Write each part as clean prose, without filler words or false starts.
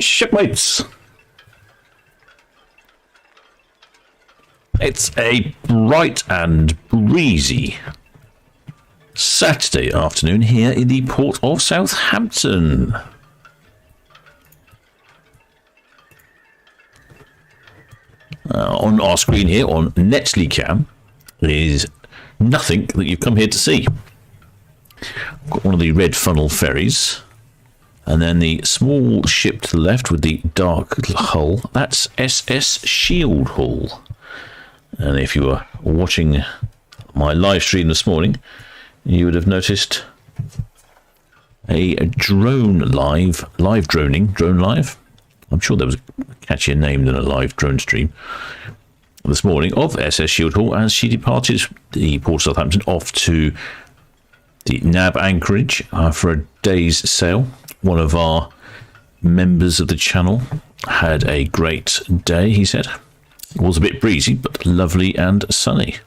shipmates! It's a bright and breezy Saturday afternoon here in the port of Southampton. On our screen here on Netlycam is nothing that you've come here to see. Got one of the red funnel ferries, and then the small ship to the left with the dark little hull, that's SS Shield Hull. And if you were watching my live stream this morning, you would have noticed a drone live drone live. I'm sure there was a catchier name than a live drone stream this morning of SS Shield Hull as she departed the port of Southampton off to the NAB anchorage for a day's sail. One of our members of the channel had a great day, he said. It was a bit breezy, but lovely and sunny.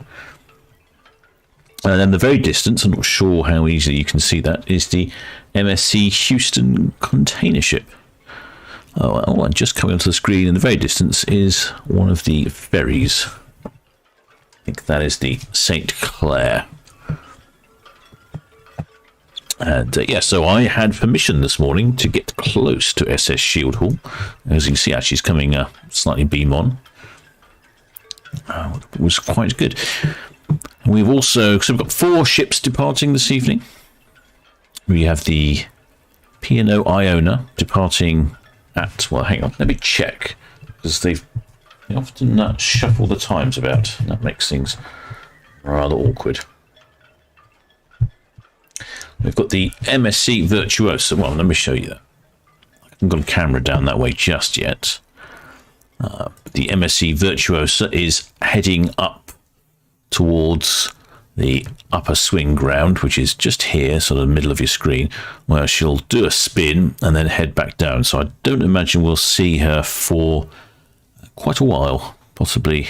And then the very distance, I'm not sure how easily you can see that, is the Msc Houston container ship. And just coming onto the screen in the very distance is one of the ferries. I think that is the St. Clair. And yeah, so I had permission this morning to get close to SS Shield Hull. As you can see, actually, she's coming slightly beam on. It was quite good. And we've also, so we've got 4 ships departing this evening. We have the P&O Iona departing at, well, hang on, let me check, because they often shuffle the times about. That makes things rather awkward. We've got the Msc Virtuosa. Well, let me show you that. I haven't got a camera down that way just yet. The Msc Virtuosa is heading up towards the upper swing ground, which is just here, sort of the middle of your screen, where she'll do a spin and then head back down. So I don't imagine we'll see her for quite a while, possibly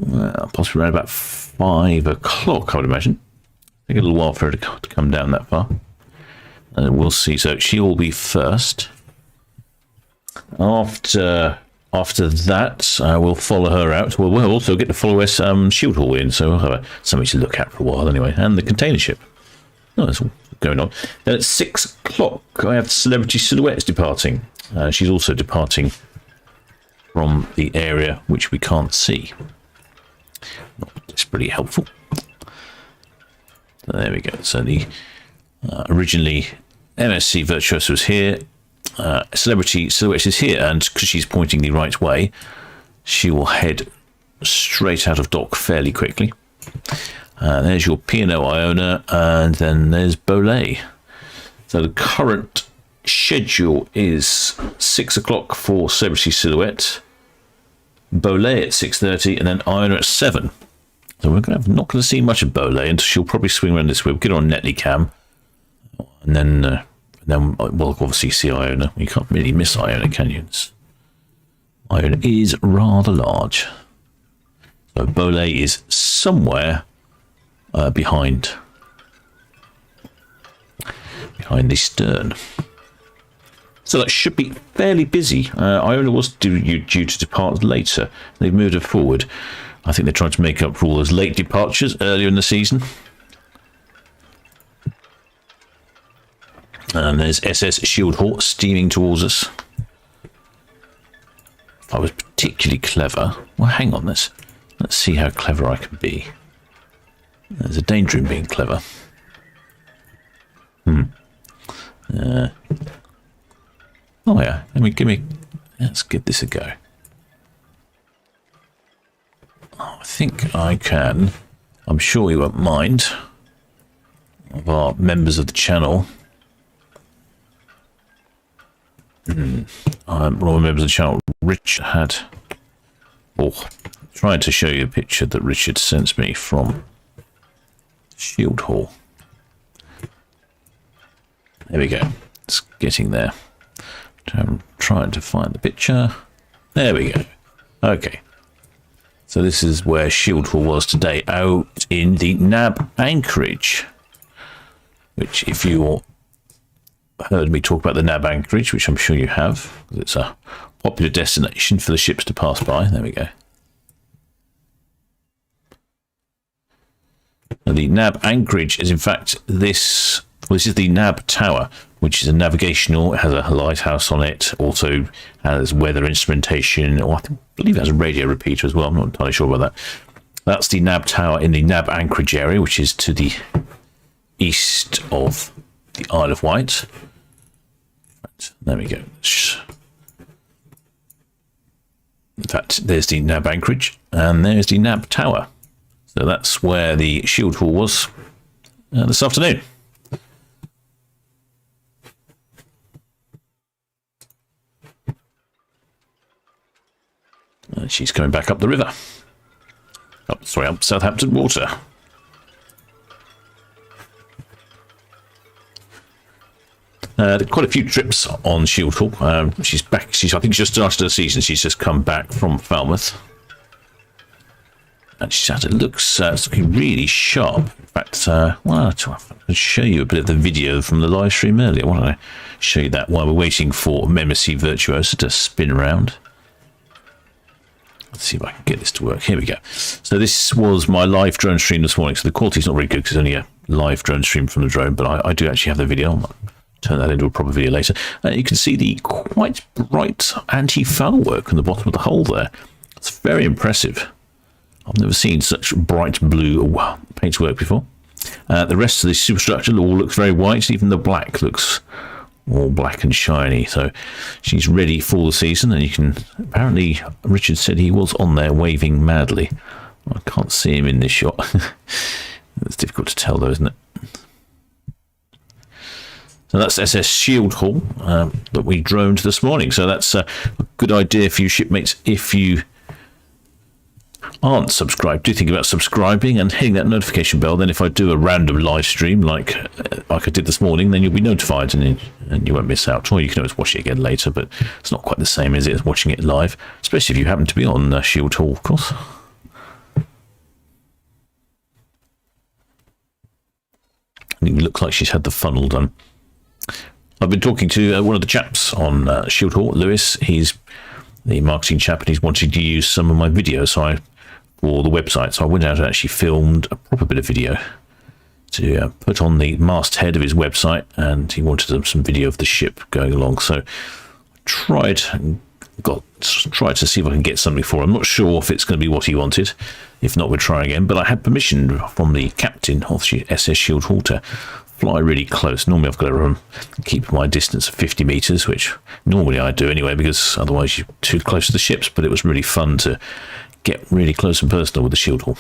around about 5 o'clock, I would imagine. Take a little while for her to come down that far, and we'll see. So she will be first. After that, we'll follow her out. We'll also get to follow us Shield Hull in, so we'll have something to look at for a while anyway. And the container ship. Oh, that's all going on. Then at 6 o'clock, I have Celebrity Silhouettes departing. She's also departing from the area which we can't see. It's pretty helpful. So there we go. So the originally Msc Virtuosa was here. Celebrity Silhouettes is here, and because she's pointing the right way, she will head straight out of dock fairly quickly. There's your P&O Iona, and then there's Bolette. So the current schedule is 6 o'clock for Celebrity Silhouette, Bolette at 6:30, and then Iona at 7. So we're not going to see much of Bolette until she'll probably swing around this way. We'll get her on Netlycam, and then we'll obviously see Iona. You can't really miss Iona, can you? Iona is rather large. So Bolette is somewhere behind the stern. So that should be fairly busy. Iona was due to depart later. They've moved her forward. I think they're trying to make up for all those late departures earlier in the season. And there's SS Shield Hull steaming towards us. If I was particularly clever... Well, hang on, let's see how clever I can be. There's a danger in being clever. Oh yeah, let's give this a go. I think I can. I'm sure you won't mind. Of our members of the channel. One of the members of the channel, Rich, had... tried to show you a picture that Richard sent me from Shield Hull. There we go. It's getting there. I'm trying to find the picture. There we go. Okay. So this is where Shield Hull was today, out in the NAB anchorage. Which, if you're heard me talk about the Nab anchorage, which I'm sure you have. It's a popular destination for the ships to pass by. There we go. Now, the Nab anchorage is in fact this. Well, this is the Nab Tower, which is a navigational. It has a lighthouse on it. Also has weather instrumentation, or I believe it has a radio repeater as well. I'm not entirely sure about that. That's the Nab Tower in the Nab anchorage area, which is to the east of the Isle of Wight. Right, there we go. In fact, there's the Nab anchorage, and there's the Nab Tower. So that's where the Shield Hall was this afternoon. And she's coming back up the river. Up Southampton water. Quite a few trips on Shield Hall. She's back. I think she just started her season. She's just come back from Falmouth. And it looks looking really sharp. In fact, well, I'll show you a bit of the video from the live stream earlier. Why don't I show you that while we're waiting for Msc Virtuosa to spin around? Let's see if I can get this to work. Here we go. So this was my live drone stream this morning. So the quality's not very good because it's only a live drone stream from the drone, but I do actually have the video. I'll turn that into a proper video later. You can see the quite bright anti-foul work on the bottom of the hull there. It's very impressive. I've never seen such bright blue paintwork before. The rest of the superstructure all looks very white. Even the black looks all black and shiny. So she's ready for the season. And you can, apparently, Richard said he was on there waving madly. I can't see him in this shot. It's difficult to tell though, isn't it? So that's SS Shield Hall that we droned this morning. So that's a good idea for you shipmates if you aren't subscribed. Do think about subscribing and hitting that notification bell. Then if I do a random live stream like I did this morning, then you'll be notified and you won't miss out. Or you can always watch it again later, but it's not quite the same as it is watching it live, especially if you happen to be on Shield Hall, of course. And it looks like she's had the funnel done. I've been talking to one of the chaps on Shield Hall, Lewis. He's the marketing chap, and he's wanting to use some of my videos for the website. So I went out and actually filmed a proper bit of video to put on the masthead of his website, and he wanted some video of the ship going along. So I tried to see if I can get something for him. I'm not sure if it's going to be what he wanted. If not, we'll try again. But I had permission from the captain of SS Shield Hall to fly really close. Normally I've got to keep my distance of 50 meters, which normally I do anyway, because otherwise you're too close to the ships. But it was really fun to get really close and personal with the Shield Hall.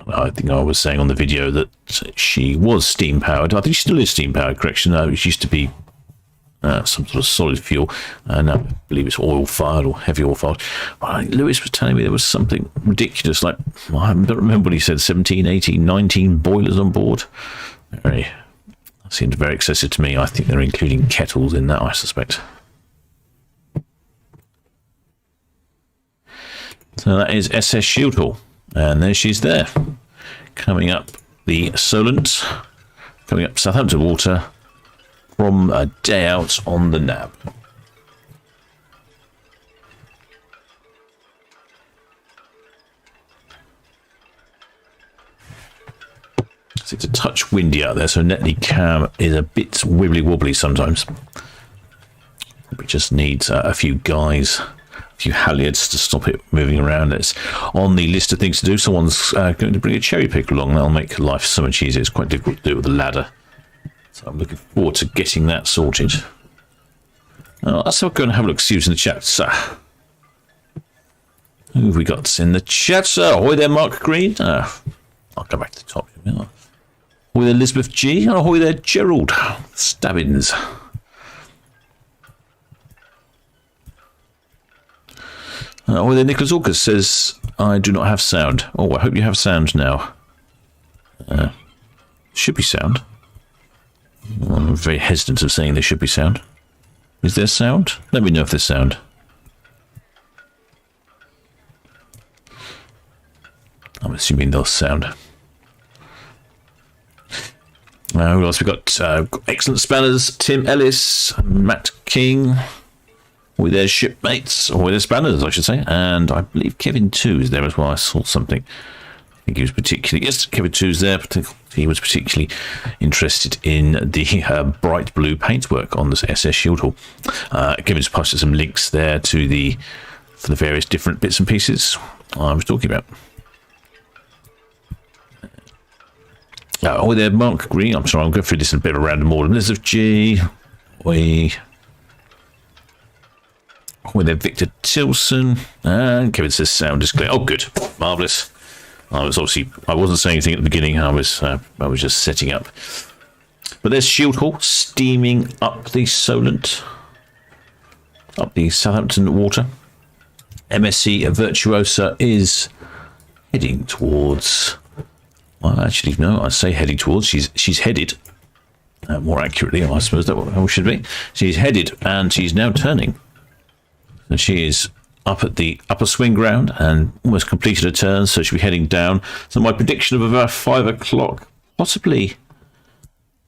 I think I was saying on the video that she was steam powered. I think she still is steam powered, correction. It used to be some sort of solid fuel, and I believe it's oil fired or heavy oil fired. Lewis was telling me there was something ridiculous, like, I don't remember what he said, 17, 18, 19 boilers on board. That seemed very excessive to me. I think they're including kettles in that, I suspect. So that is SS Shield Hall, and there she's there, coming up the Solent, coming up Southampton water from a day out on the Nab. It's a touch windy out there, so Netley Cam is a bit wibbly wobbly sometimes. It just needs a few guys, a few halyards to stop it moving around. It's on the list of things to do. Someone's going to bring a cherry picker along. That'll make life so much easier. It's quite difficult to do it with a ladder. So I'm looking forward to getting that sorted. Let's go and have a look, see who's in the chat. So, who have we got in the chat? Ahoy there, Mark Green. I'll go back to the top. Ahoy there, Elizabeth G. And ahoy there, Gerald Stabbins. Ahoy there, Nicholas Orcus says, I do not have sound. Oh, I hope you have sound now. Should be sound. I'm very hesitant of saying there should be sound. Is there sound? Let me know if there's sound. I'm assuming they'll sound. Who else we got? Excellent spanners, Tim Ellis, Matt King, with their shipmates, or with their spanners, I should say, and I believe Kevin 2 is there as well. I saw something. I think he was particularly, yes, Kevin 2's there. He was particularly interested in the bright blue paintwork on this SS Shield Hall. Kevin's posted some links there to the various different bits and pieces I was talking about. With their Mark Green, I'm sorry, I'm going through this in a bit of a random order. Elizabeth G. With their Victor Tilson, and Kevin says sound is clear. Oh, good, marvellous. I wasn't saying anything at the beginning. I was just setting up. But there's Shield Hall steaming up the Solent, up the Southampton water. Msc Virtuosa is heading towards. Well, actually, no. I say heading towards. She's headed. More accurately, I suppose that what should be. She's headed, and she's now turning. And she is up at the upper swing ground and almost completed a turn, so she'll be heading down. So my prediction of about 5 o'clock, possibly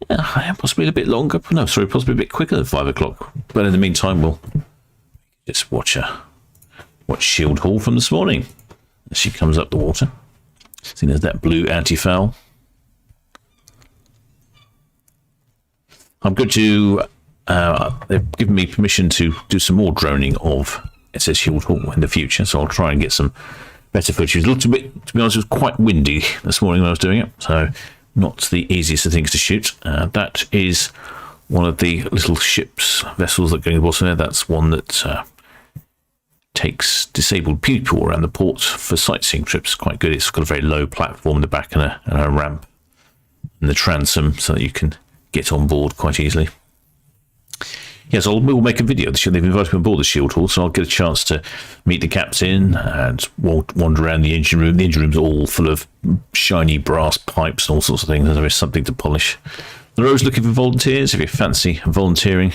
a bit longer. No, sorry, possibly a bit quicker than 5 o'clock. But in the meantime, we'll just watch Shield Hall from this morning as she comes up the water. See, there's that blue anti-foul. I'm going to. They've given me permission to do some more droning of SS Shield Hall in the future, so I'll try and get some better footage. It looked a bit, to be honest, it was quite windy this morning when I was doing it, so not the easiest of things to shoot. That is one of the little vessels that go in the bottom there. That's one that takes disabled people around the port for sightseeing trips. Quite good. It's got a very low platform in the back and a ramp and the transom so that you can get on board quite easily. Yes, we'll make a video. They've invited me on board the Shield Hall, so I'll get a chance to meet the captain and wander around the engine room. The engine room's all full of shiny brass pipes and all sorts of things. There is something to polish. They're always looking for volunteers. If you fancy volunteering,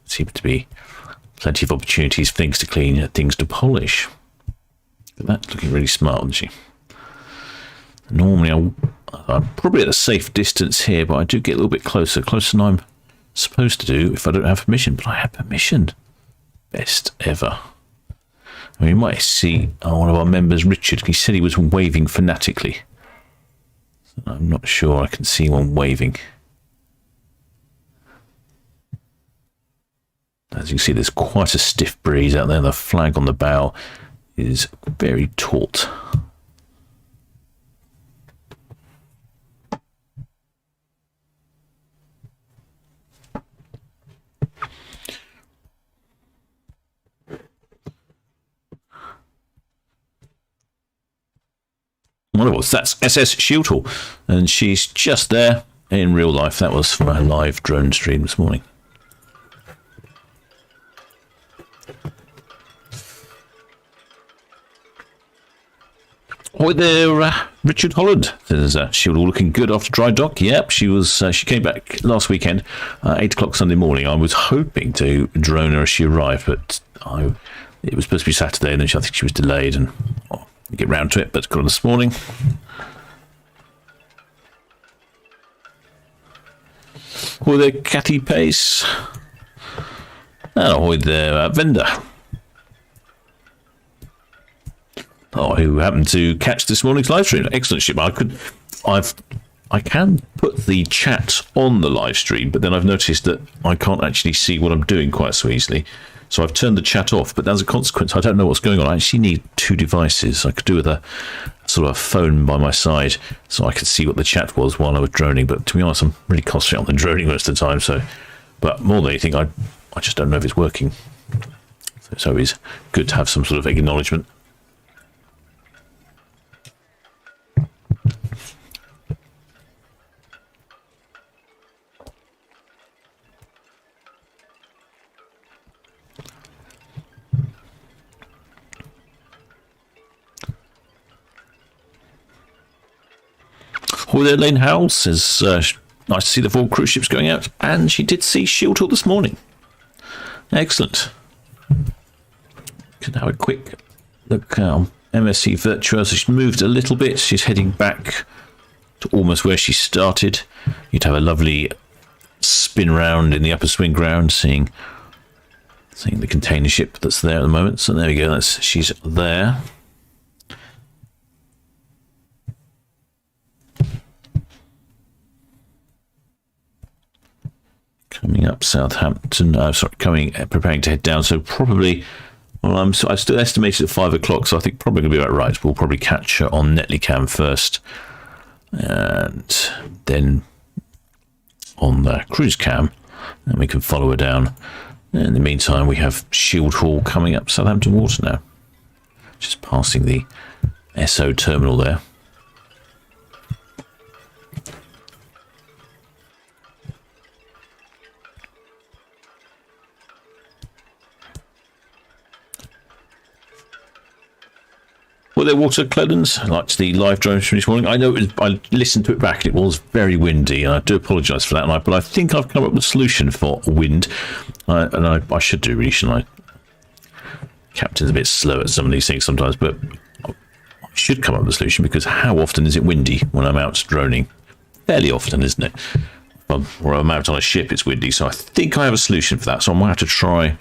seems to be plenty of opportunities, things to clean, things to polish. But that's looking really smart, isn't she? Normally, I'm probably at a safe distance here, but I do get a little bit closer than I'm supposed to do if I don't have permission, but I have permission. Best ever. I mean, you might see one of our members, Richard. He said he was waving fanatically. So I'm not sure I can see one waving. As you can see, there's quite a stiff breeze out there. The flag on the bow is very taut. Wonderful. That's SS Shield Hall, and she's just there in real life. That was from a live drone stream this morning. Oh, there, Richard Holland. There's Shield Hall looking good after dry dock. Yep, she was. She came back last weekend, 8 o'clock Sunday morning. I was hoping to drone her as she arrived, but it was supposed to be Saturday, and then I think she was delayed and. Get round to it, but got on this morning. With their Catty Pace. And with their vendor. Who happened to catch this morning's live stream. Excellent ship. I can put the chat on the live stream, but then I've noticed that I can't actually see what I'm doing quite so easily. So I've turned the chat off, but as a consequence, I don't know what's going on. I actually need 2 devices. I could do with a sort of a phone by my side so I could see what the chat was while I was droning. But to be honest, I'm really concentrating on the droning most of the time. But more than anything, I just don't know if it's working. So it's always good to have some sort of acknowledgement. With Elaine Howell says, nice to see the 4 cruise ships going out, and she did see Shield Hall this morning. Excellent. Can have a quick look. Msc Virtuosa. She's moved a little bit. She's heading back to almost where she started. You'd have a lovely spin round in the upper swing ground, seeing the container ship that's there at the moment. So there we go. She's there. Coming up Southampton. Preparing to head down. So probably, well, I still estimated at 5 o'clock. So I think probably going to be about right. We'll probably catch her on Netley Cam first, and then on the cruise cam, and we can follow her down. In the meantime, we have Shield Hall coming up Southampton Water now, just passing the SO terminal there. Were there water Cledens? I liked the live drone from this morning. I know I listened to it back and it was very windy, and I do apologise for that. But I think I've come up with a solution for wind, and I should do really, shouldn't I? Captain's a bit slow at some of these things sometimes, but I should come up with a solution, because how often is it windy when I'm out droning? Fairly often, isn't it? Or I'm out on a ship, it's windy. So I think I have a solution for that. So I might have to try.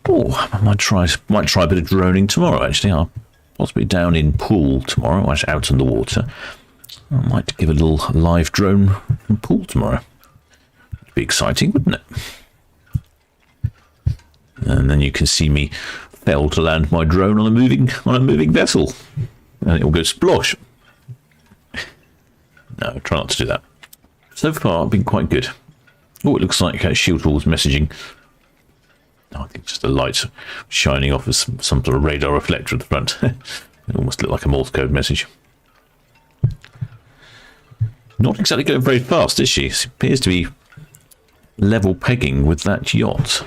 Oh, I might try a bit of droning tomorrow. Actually, I'll possibly down in Poole tomorrow, out on the water. I might give a little live drone from Poole tomorrow. It'd be exciting, wouldn't it? And then you can see me fail to land my drone on a moving vessel, and it will go splosh. No, try not to do that. So far, I've been quite good. Oh, it looks like Shield Hall's messaging. I think just the lights shining off as some sort of radar reflector at the front. It almost looked like a Morse code message. Not exactly going very fast, is she? She appears to be level pegging with that yacht.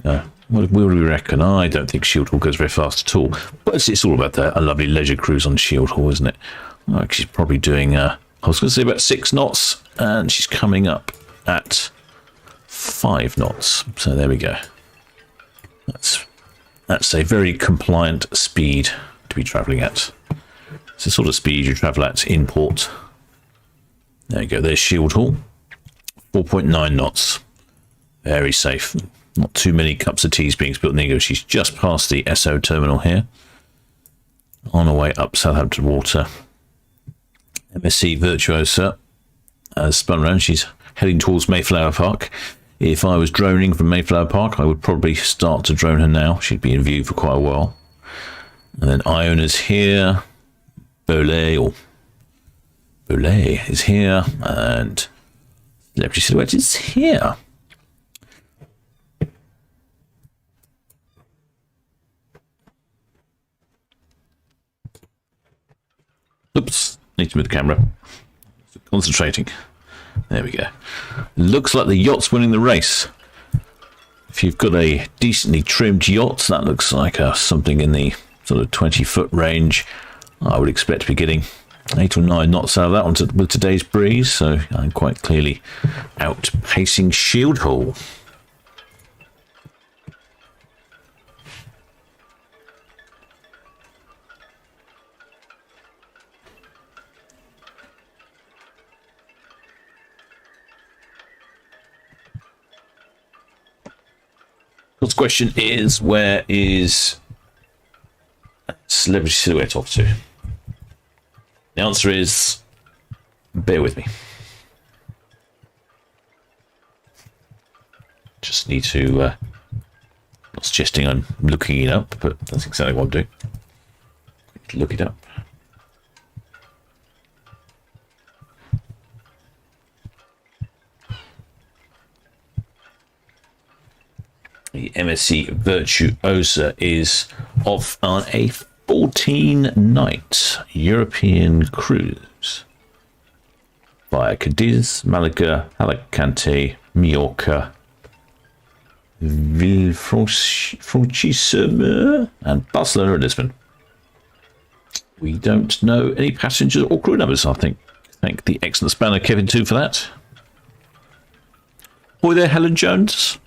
What do we reckon? I don't think Shield Hall goes very fast at all. But it's all about a lovely leisure cruise on Shield Hall, isn't it? She's probably doing, I was going to say about 6 knots, and she's coming up at 5 knots. So there we go. That's a very compliant speed to be travelling at. It's the sort of speed you travel at in port. There you go. There's Shield Hall. 4.9 knots. Very safe. Not too many cups of teas being spilled. There you go. She's just past the SO terminal here. On her way up Southampton Water. Msc Virtuosa has spun around. She's heading towards Mayflower Park. If I was droning from Mayflower Park, I would probably start to drone her now. She'd be in view for quite a while. And then Iona's here. Bolette is here. And Celebrity Silhouette is here. Oops, need to move the camera. Concentrating. There we go. Looks like the yacht's winning the race. If you've got a decently trimmed yacht, that looks like something in the sort of 20-foot range. I would expect to be getting 8 or 9 knots out of that one with today's breeze. So I'm quite clearly outpacing Shield Hall. The question is, where is Celebrity Silhouette off to? The answer is, bear with me. Just need to, not suggesting I'm looking it up, but that's exactly what I'm doing. Look it up. The Msc Virtuosa is off on a 14-night European cruise via Cadiz, Malaga, Alicante, Mallorca, Villefranche and Barcelona and Lisbon. We don't know any passengers or crew numbers, I think. Thank the excellent spanner Kevin too for that. Boy there, Helen Jones.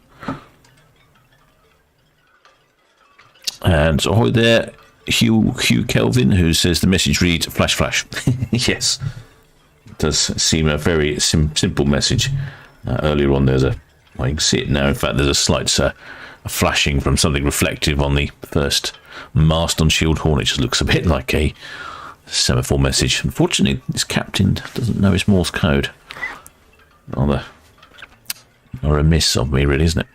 And ahoy there, Hugh Kelvin, who says the message reads flash flash. Yes, it does seem a very simple message. Earlier on, I can see it now. In fact, there's a slight a flashing from something reflective on the first mast on Shield Horn. It just looks a bit like a semaphore message. Unfortunately, this captain doesn't know his Morse code. Rather a miss of me, really, isn't it?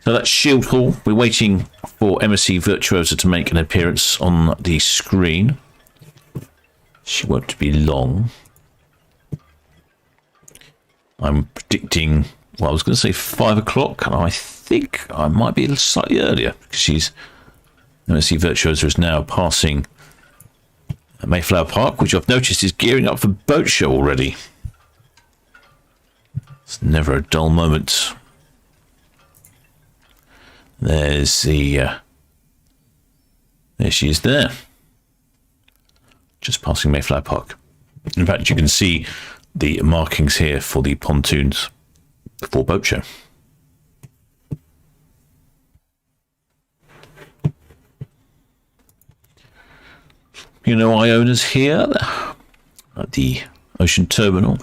So that's Shield Hall. We're waiting for Msc Virtuosa to make an appearance on the screen. She won't be long. I'm predicting, well, I was going to say 5 o'clock, and I think I might be slightly earlier, because Msc Virtuosa is now passing Mayflower Park, which I've noticed is gearing up for boat show already. It's never a dull moment. There's there she is there. Just passing Mayflower Park. In fact, you can see the markings here for the pontoons for boat show. Iona's here at the ocean terminal.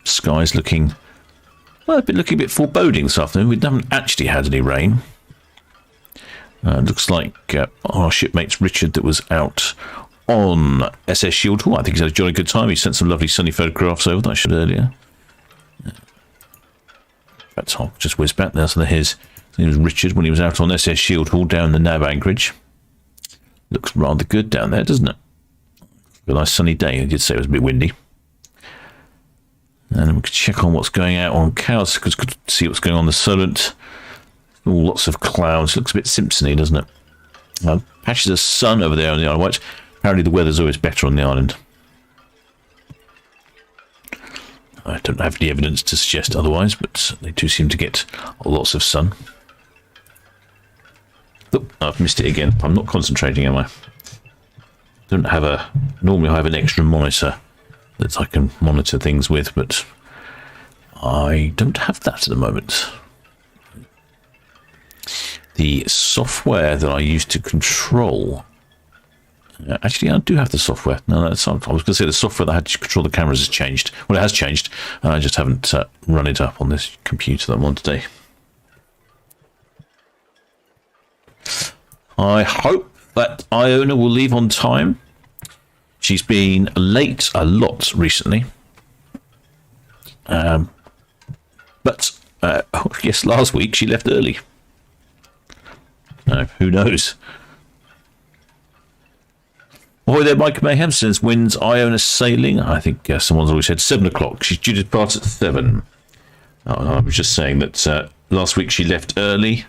Sky's looking, well, looking a bit foreboding this afternoon. We haven't actually had any rain. Looks like our shipmates Richard that was out on SS Shield Hall. I think he's had a jolly good time. He sent some lovely sunny photographs over that I showed earlier. In fact, I'll just whiz back there. So his name was Richard when he was out on SS Shield Hall down the nav anchorage. Looks rather good down there, doesn't it? A nice sunny day. I did say it was a bit windy. And we could check on what's going out on Cows, because we could see what's going on the Solent. All lots of clouds. Looks a bit Simpson-y, doesn't it? Patches of sun over there on the Isle of Wight. Apparently the weather's always better on the island. I don't have any evidence to suggest otherwise, but they do seem to get lots of sun. Oh, I've missed it again. I'm not concentrating, am I? Normally I have an extra monitor that I can monitor things with, but I don't have that at the moment. The software that I use to control... Actually, I do have the software. No, I was going to say the software that I had to control the cameras has changed. Well, it has changed. I just haven't run it up on this computer that I'm on today. I hope that Iona will leave on time. She's been late a lot recently. But, yes, last week she left early. Who knows? Oh, there, Mike Mayhem says, when's Iona sailing? I think someone's always said 7 o'clock. She's due to depart at 7. I was just saying that last week she left early.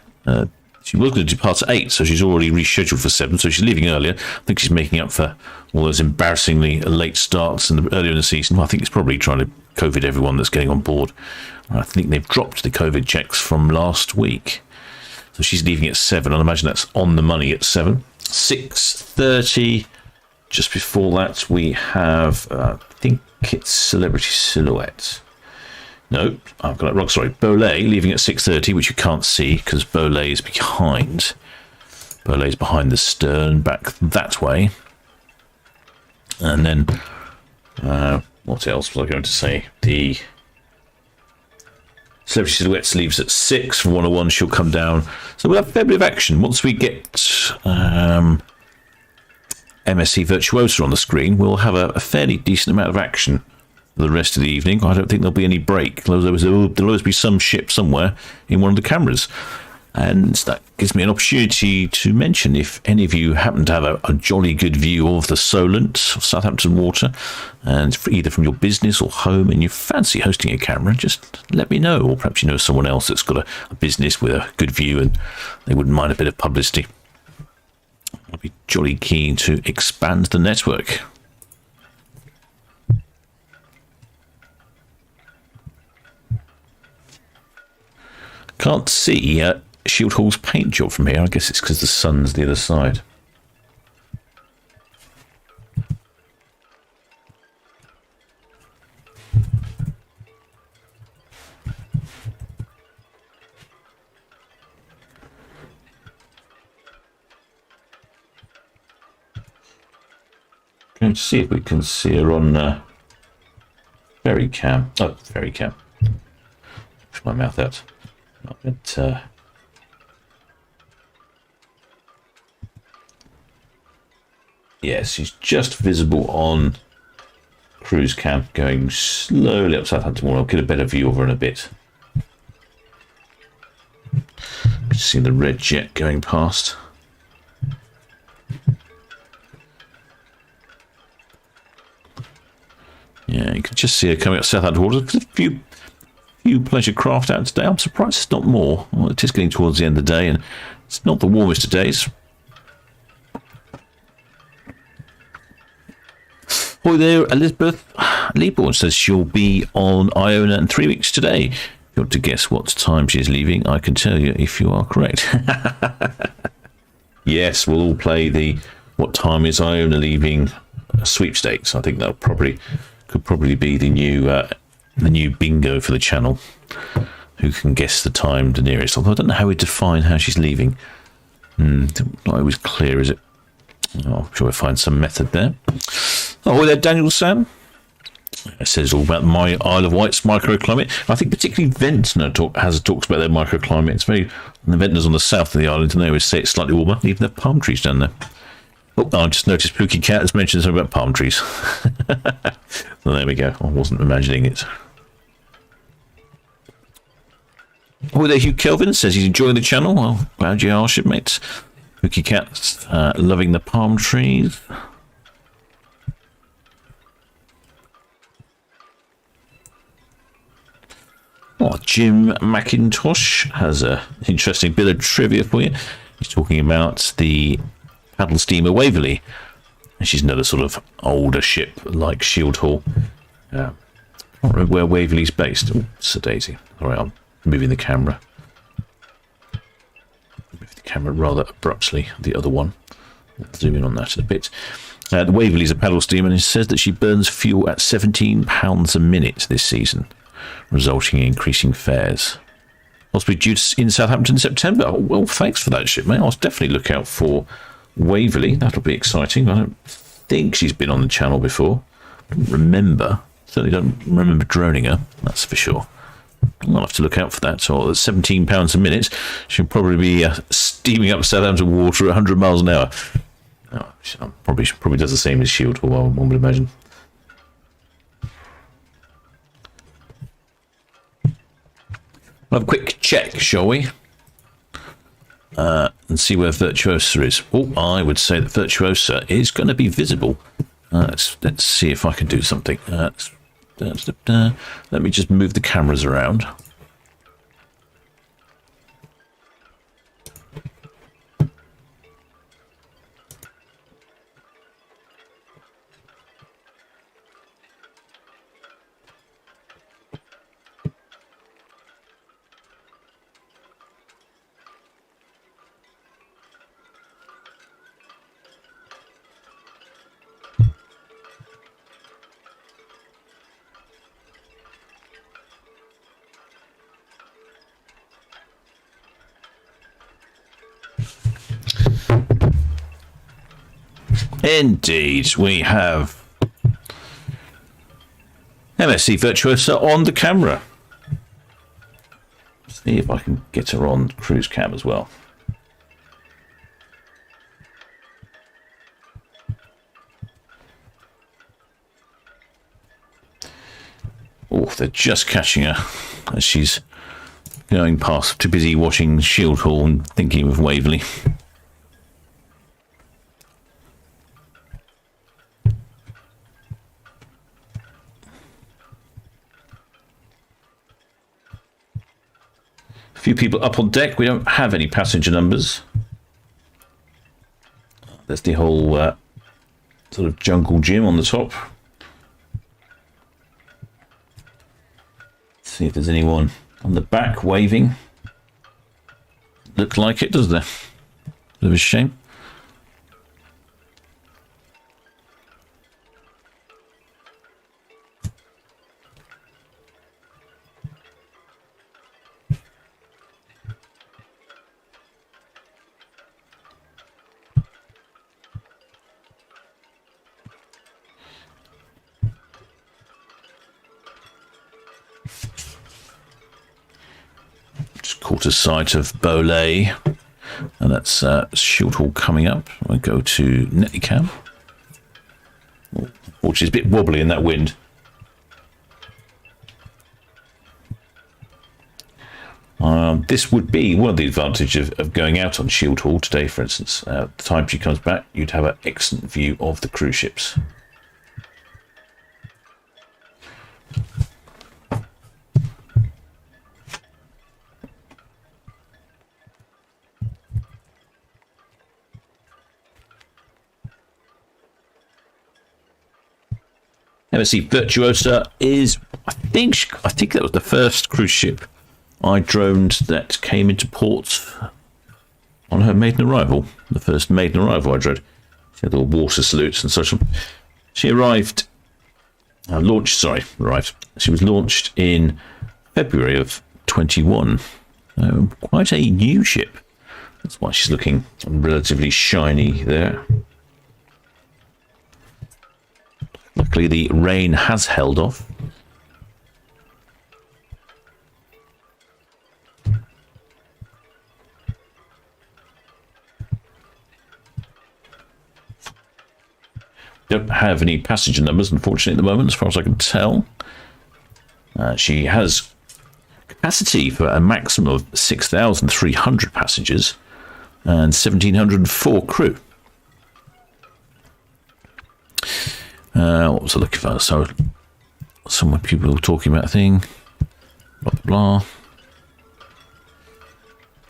She was going to depart at 8, so she's already rescheduled for 7, so she's leaving earlier. I think she's making up for all those embarrassingly late starts earlier in the season. Well, I think it's probably trying to COVID everyone that's getting on board. I think they've dropped the COVID checks from last week. So she's leaving at 7, and I imagine that's on the money at 7. 6:30, just before that, we have, I think it's Celebrity Silhouette. No, I've got it wrong. Sorry, Bolette leaving at 6:30, which you can't see because Bolette is behind. Bolette is behind the stern, back that way. And then, what else was I going to say? The Celebrity Silhouettes leaves at 6 for 101. She'll come down. So we'll have a fair bit of action once we get Msc Virtuosa on the screen. We'll have a fairly decent amount of action for the rest of the evening. I don't think there'll be any break. There'll always be some ship somewhere in one of the cameras. And that gives me an opportunity to mention, if any of you happen to have a jolly good view of the Solent, Southampton water, and either from your business or home, and you fancy hosting a camera, just let me know. Or perhaps you know someone else that's got a business with a good view and they wouldn't mind a bit of publicity. I'd be jolly keen to expand the network. Can't see Shield Hall's paint job from here. I guess it's because the sun's the other side. Going to see if we can see her on ferry cam. Oh, ferry cam. Push my mouth out. But, yes, she's just visible on cruise cam, going slowly up Southampton. I'll get a better view of her in a bit. See the red jet going past. Yeah, you can just see her coming up Southampton Water. There's a few pleasure craft out today. I'm surprised it's not more. Well, it is getting towards the end of the day, and it's not the warmest of days. Hi there, Elizabeth Leaborn says she'll be on Iona in 3 weeks today. If you want to guess what time she's leaving, I can tell you if you are correct. Yes, we'll all play the what time is Iona leaving sweepstakes. I think that could probably be the new bingo for the channel. Who can guess the time the nearest? Although I don't know how we define how she's leaving. Not always clear, is it? Oh, I'm sure we'll find some method there. Oh, hi there, Daniel Sam. It says all about my Isle of Wight's microclimate. I think particularly Ventnor talks about their microclimate. It's very, the Ventnor's on the south of the island, and they always say it's slightly warmer. Even the palm trees down there. Oh, I just noticed Pookie Cat has mentioned something about palm trees. Well, there we go. I wasn't imagining it. Oh, there, Hugh Kelvin says he's enjoying the channel. Well, glad you are, shipmates. Pookie Cat's loving the palm trees. Oh, Jim McIntosh has an interesting bit of trivia for you. He's talking about the paddle steamer Waverley. She's another sort of older ship like Shield Hall. I can't remember where Waverley's based. Oh, Sir Daisy. All right, I'm moving the camera. Move the camera rather abruptly. The other one. I'll zoom in on that in a bit. The Waverley's a paddle steamer, and it says that she burns fuel at £17 a minute this season, resulting in increasing fares. Possibly due in Southampton in September. Oh, well, thanks for that, shipmate. I'll definitely look out for Waverley. That'll be exciting. I don't think she's been on the channel before. I don't remember. Certainly don't remember droning her. That's for sure. I'll have to look out for that. So at £17 a minute, she'll probably be steaming up Southampton water at 100 miles an hour. Oh, she probably does the same as Shield Hall, one would imagine. We'll have a quick check, shall we? And see where Virtuosa is. Oh, I would say that Virtuosa is going to be visible. Let's see if I can do something. Let me just move the cameras around. Indeed, we have MSC Virtuosa on the camera. See if I can get her on cruise cam as well. Oh, they're just catching her as she's going past. Too busy watching Shield Hall and thinking of Waverley. A few people up on deck. We don't have any passenger numbers. There's the whole sort of jungle gym on the top. Let's see if there's anyone on the back waving. Looks like it, does there? Bit of a shame. water site of Bolette, and that's Shield Hall coming up. I go to Netley Cam, which is a bit wobbly in that wind. This would be one of the advantages of going out on Shield Hall today, for instance. The time she comes back, you'd have an excellent view of the cruise ships. Msc Virtuosa is, I think that was the first cruise ship I droned that came into port on her maiden arrival. The first maiden arrival I droned. She had all water salutes and such. She arrived. She was launched in February of 21. Quite a new ship. That's why she's looking relatively shiny there. Luckily, the rain has held off. Don't have any passenger numbers, unfortunately, at the moment, as far as I can tell. She has capacity for a maximum of 6,300 passengers and 1,704 crew. What was I looking for? So, some people were talking about a thing. Blah, blah, blah.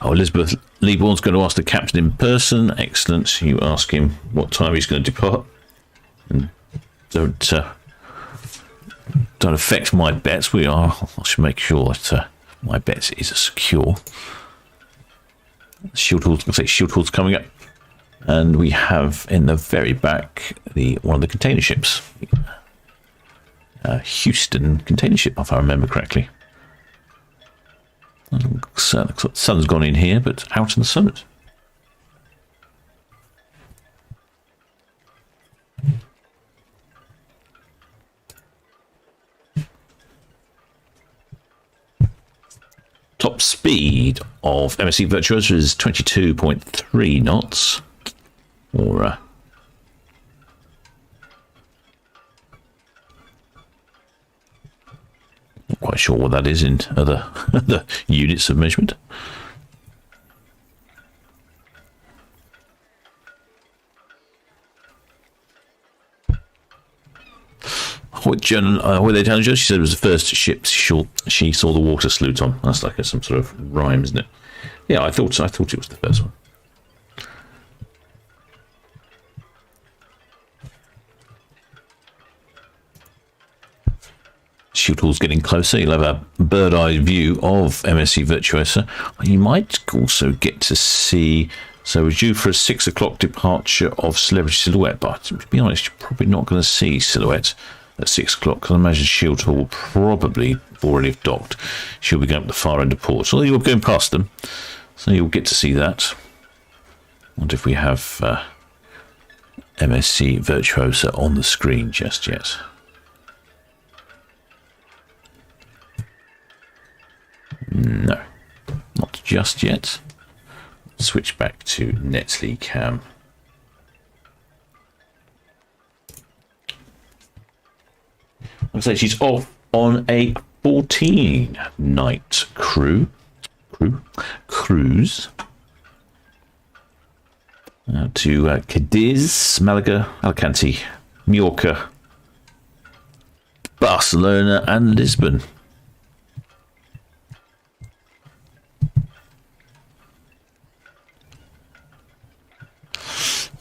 Oh, Elizabeth Leeborn's going to ask the captain in person. Excellent. You ask him what time he's going to depart. And don't affect my bets. I should make sure that my bets is secure. Shield Hall's coming up, and we have in the very back one of the container ships, Houston container ship, if I remember correctly. The sun's gone in here, but out in the summit. Top speed of Msc Virtuosa is 22.3 knots, or not quite sure what that is in other units of measurement. What they telling you? She said it was the first ship she saw the water salute on. That's like some sort of rhyme, isn't it? Yeah, I thought it was the first one. Shield Hall's getting closer. You'll have a bird-eye view of Msc Virtuosa. You might also get to see. So we're due for a 6 o'clock departure of Celebrity Silhouette, but to be honest, you're probably not going to see Silhouette at 6 o'clock, because I imagine Shield Hall will probably already have docked. She'll be going up the far end of port, so you're going past them, so you'll get to see that. I wonder if we have Msc Virtuosa on the screen just yet. No, not just yet. Switch back to Netley Cam. Like I say, she's off on a 14-night cruise to Cadiz, Malaga, Alicante, Mallorca, Barcelona, and Lisbon.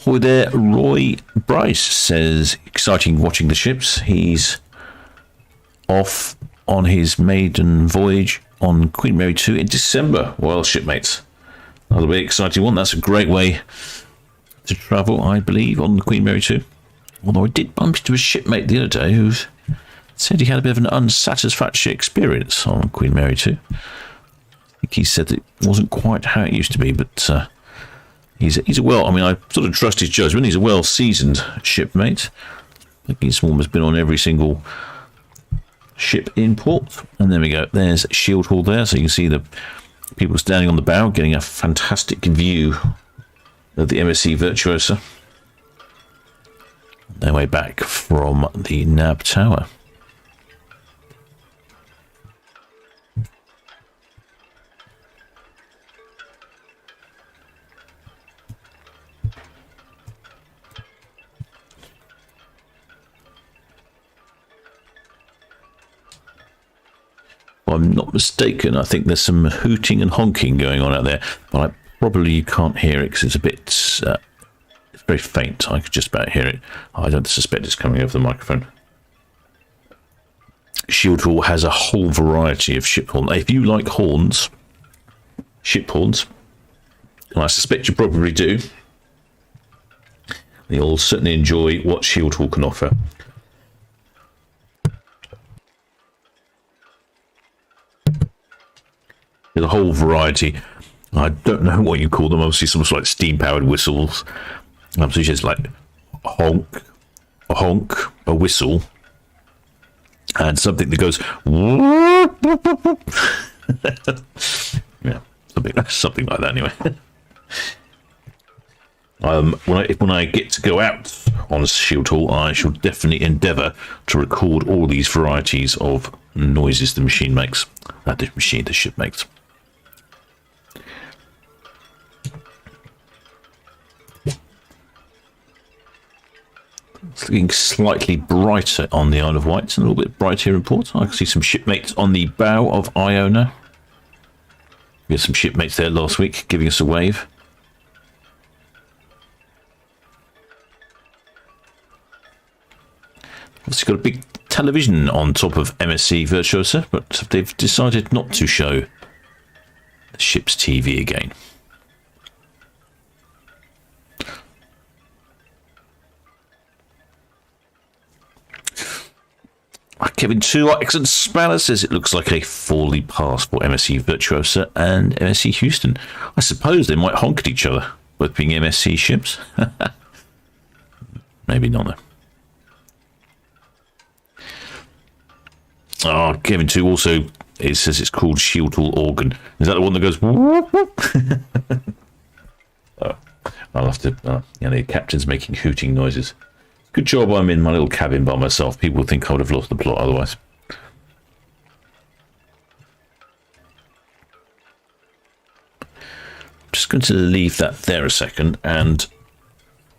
Hi there, Roy Bryce says, exciting watching the ships. He's off on his maiden voyage on Queen Mary 2 in December. Well, shipmates, that'll be an exciting one. That's a great way to travel, I believe, on the Queen Mary 2. Although I did bump into a shipmate the other day who said he had a bit of an unsatisfactory experience on Queen Mary 2. I think he said that it wasn't quite how it used to be, but he's a I sort of trust his judgment. He's a well-seasoned shipmate. I think he's almost been on every single ship in port. And there we go. There's Shield Hall there, so you can see the People standing on the bow, getting a fantastic view of the Msc Virtuosa. Their way back from the Nab Tower. If I'm not mistaken, I think there's some hooting and honking going on out there, but probably you can't hear it because it's a bit, it's very faint. I could just about hear it. I don't suspect it's coming over the microphone. Shield Hall has a whole variety of ship horns. If you like horns, ship horns, and I suspect you probably do, you'll certainly enjoy what Shield Hall can offer. There's a whole variety. I don't know what you call them. Obviously, some sort of like steam-powered whistles. So it's just like a honk, a whistle, and something that goes. Yeah, something like that. Anyway, when I get to go out on Shield Hall, I shall definitely endeavour to record all these varieties of noises the machine makes. The ship makes. It's looking slightly brighter on the Isle of Wight, and a little bit brighter here in port. I can see some shipmates on the bow of Iona. We had some shipmates there last week giving us a wave. Obviously got a big television on top of Msc Virtuosa, but they've decided not to show the ship's TV again. Kevin 2 Excellent Spanner says it looks like a fully passed for Msc Virtuosa and Msc Houston. I suppose they might honk at each other, both being MSC ships. Maybe not, though. Oh, Kevin 2 also, it says it's called Shield Hall Organ. Is that the one that goes whoop, whoop? Oh, I'll have to, the captain's making hooting noises. Good job I'm in my little cabin by myself. People would think I would have lost the plot otherwise. I'm just going to leave that there a second, and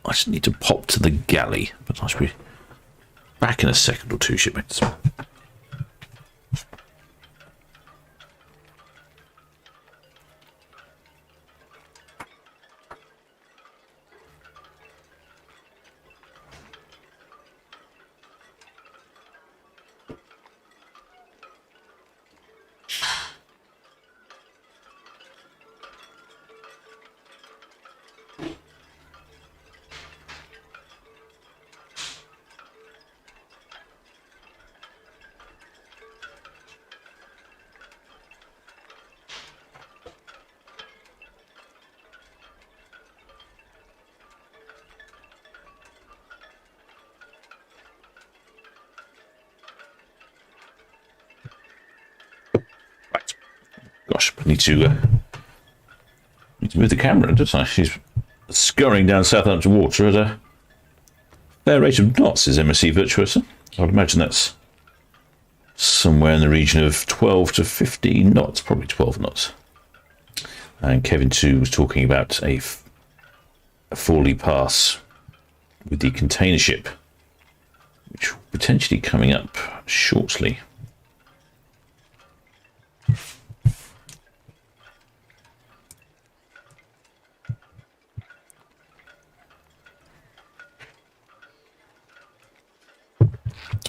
I just need to pop to the galley. But I should be back in a second or two, shipmates. Gosh, I need to move the camera, don't I? She's scurrying down Southampton water at a fair rate of knots, is Msc Virtuosa. I would imagine that's somewhere in the region of 12 to 15 knots, probably 12 knots. And Kevin 2 was talking about a Forley pass with the container ship, which will potentially coming up shortly.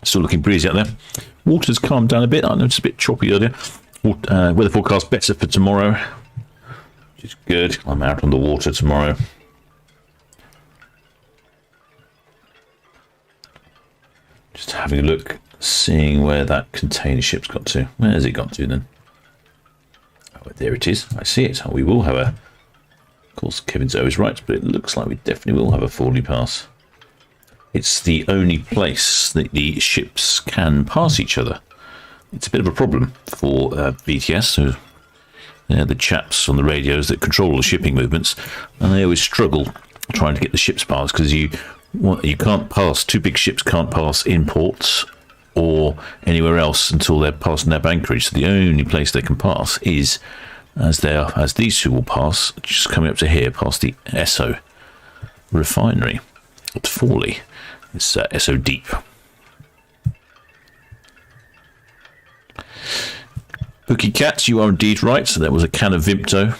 Still looking breezy out there. Water's calmed down a bit. I know it's a bit choppy earlier. Weather forecast better for tomorrow, which is good. I'm out on the water tomorrow. Just having a look, seeing where that container ship's got to. Where has it got to then? Oh, there it is. I see it. We will have a... Of course, Kevin's always right, but it looks like we definitely will have a Forley pass. It's the only place that the ships can pass each other. It's a bit of a problem for BTS, so They're the chaps on the radios that control the shipping movements, and they always struggle trying to get the ships past because you can't pass. Two big ships can't pass in ports or anywhere else until they're passing their anchorage. So the only place they can pass is as these two will pass, just coming up to here past the Esso refinery at Forley. It's Esso Deep. Bookie Cats, you are indeed right. So that was a can of Vimto.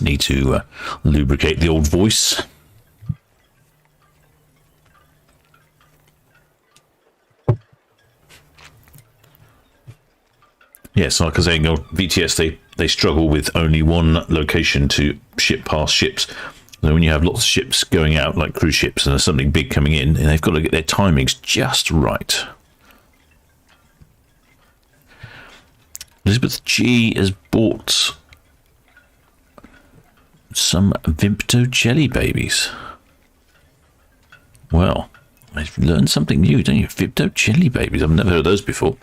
Need to lubricate the old voice. Yes, like I was saying, VTS, they struggle with only one location to ship past ships. So when you have lots of ships going out, like cruise ships, and there's something big coming in, and they've got to get their timings just right. Elizabeth G has bought some Vimto jelly babies. Well, I've learned something new, don't you? Vimto jelly babies. I've never heard of those before.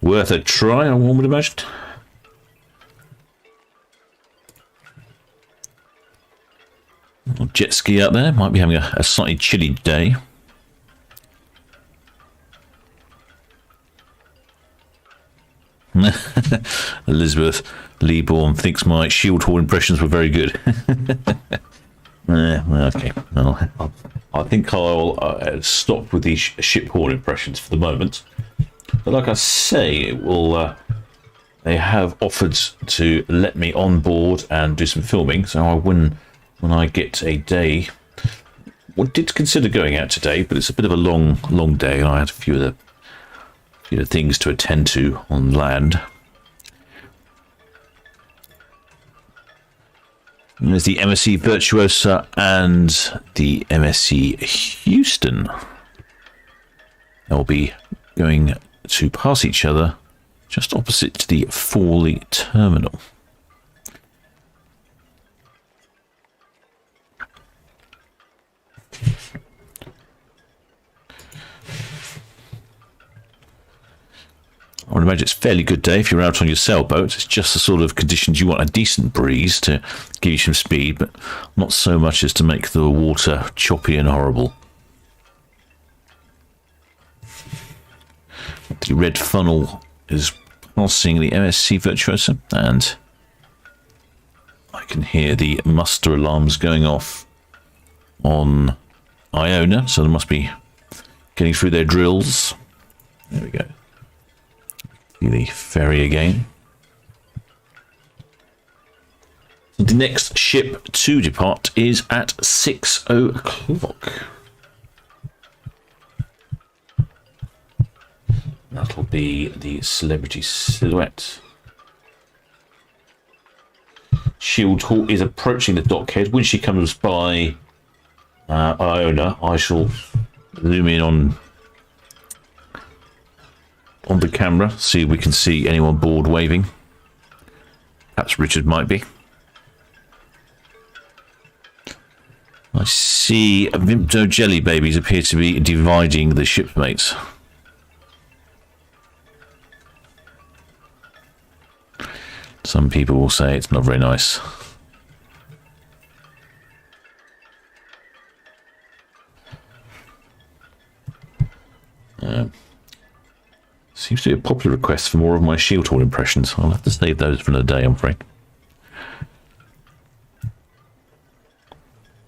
Worth a try, I would imagine. Jet ski out there. Might be having a slightly chilly day. Elizabeth Leeborn thinks my shield hall impressions were very good. Okay. Well, I think I'll stop with these ship hall impressions for the moment. But like I say, it will. They have offered to let me on board and do some filming. So when I get a day, I did consider going out today, but it's a bit of a long day, and I had a few of the things to attend to on land. And there's the Msc Virtuosa and the Msc Houston. They'll be going to pass each other just opposite to the Forley terminal. I would imagine it's a fairly good day if you're out on your sailboat. It's just the sort of conditions you want, a decent breeze to give you some speed, but not so much as to make the water choppy and horrible. The red funnel is passing the Msc Virtuosa, and I can hear the muster alarms going off on Iona, so they must be getting through their drills. There we go. See the ferry again. The next ship to depart is at 6 o'clock. That'll be the Celebrity Silhouette. Shield Hall is approaching the dockhead. When she comes by Iona, I shall zoom in on the camera, see if we can see anyone board waving. Perhaps Richard might be. I see Vimto jelly babies appear to be dividing the shipmates. Some people will say it's not very nice. Seems to be a popular request for more of my shield hall impressions. I'll have to save those for another day, I'm afraid.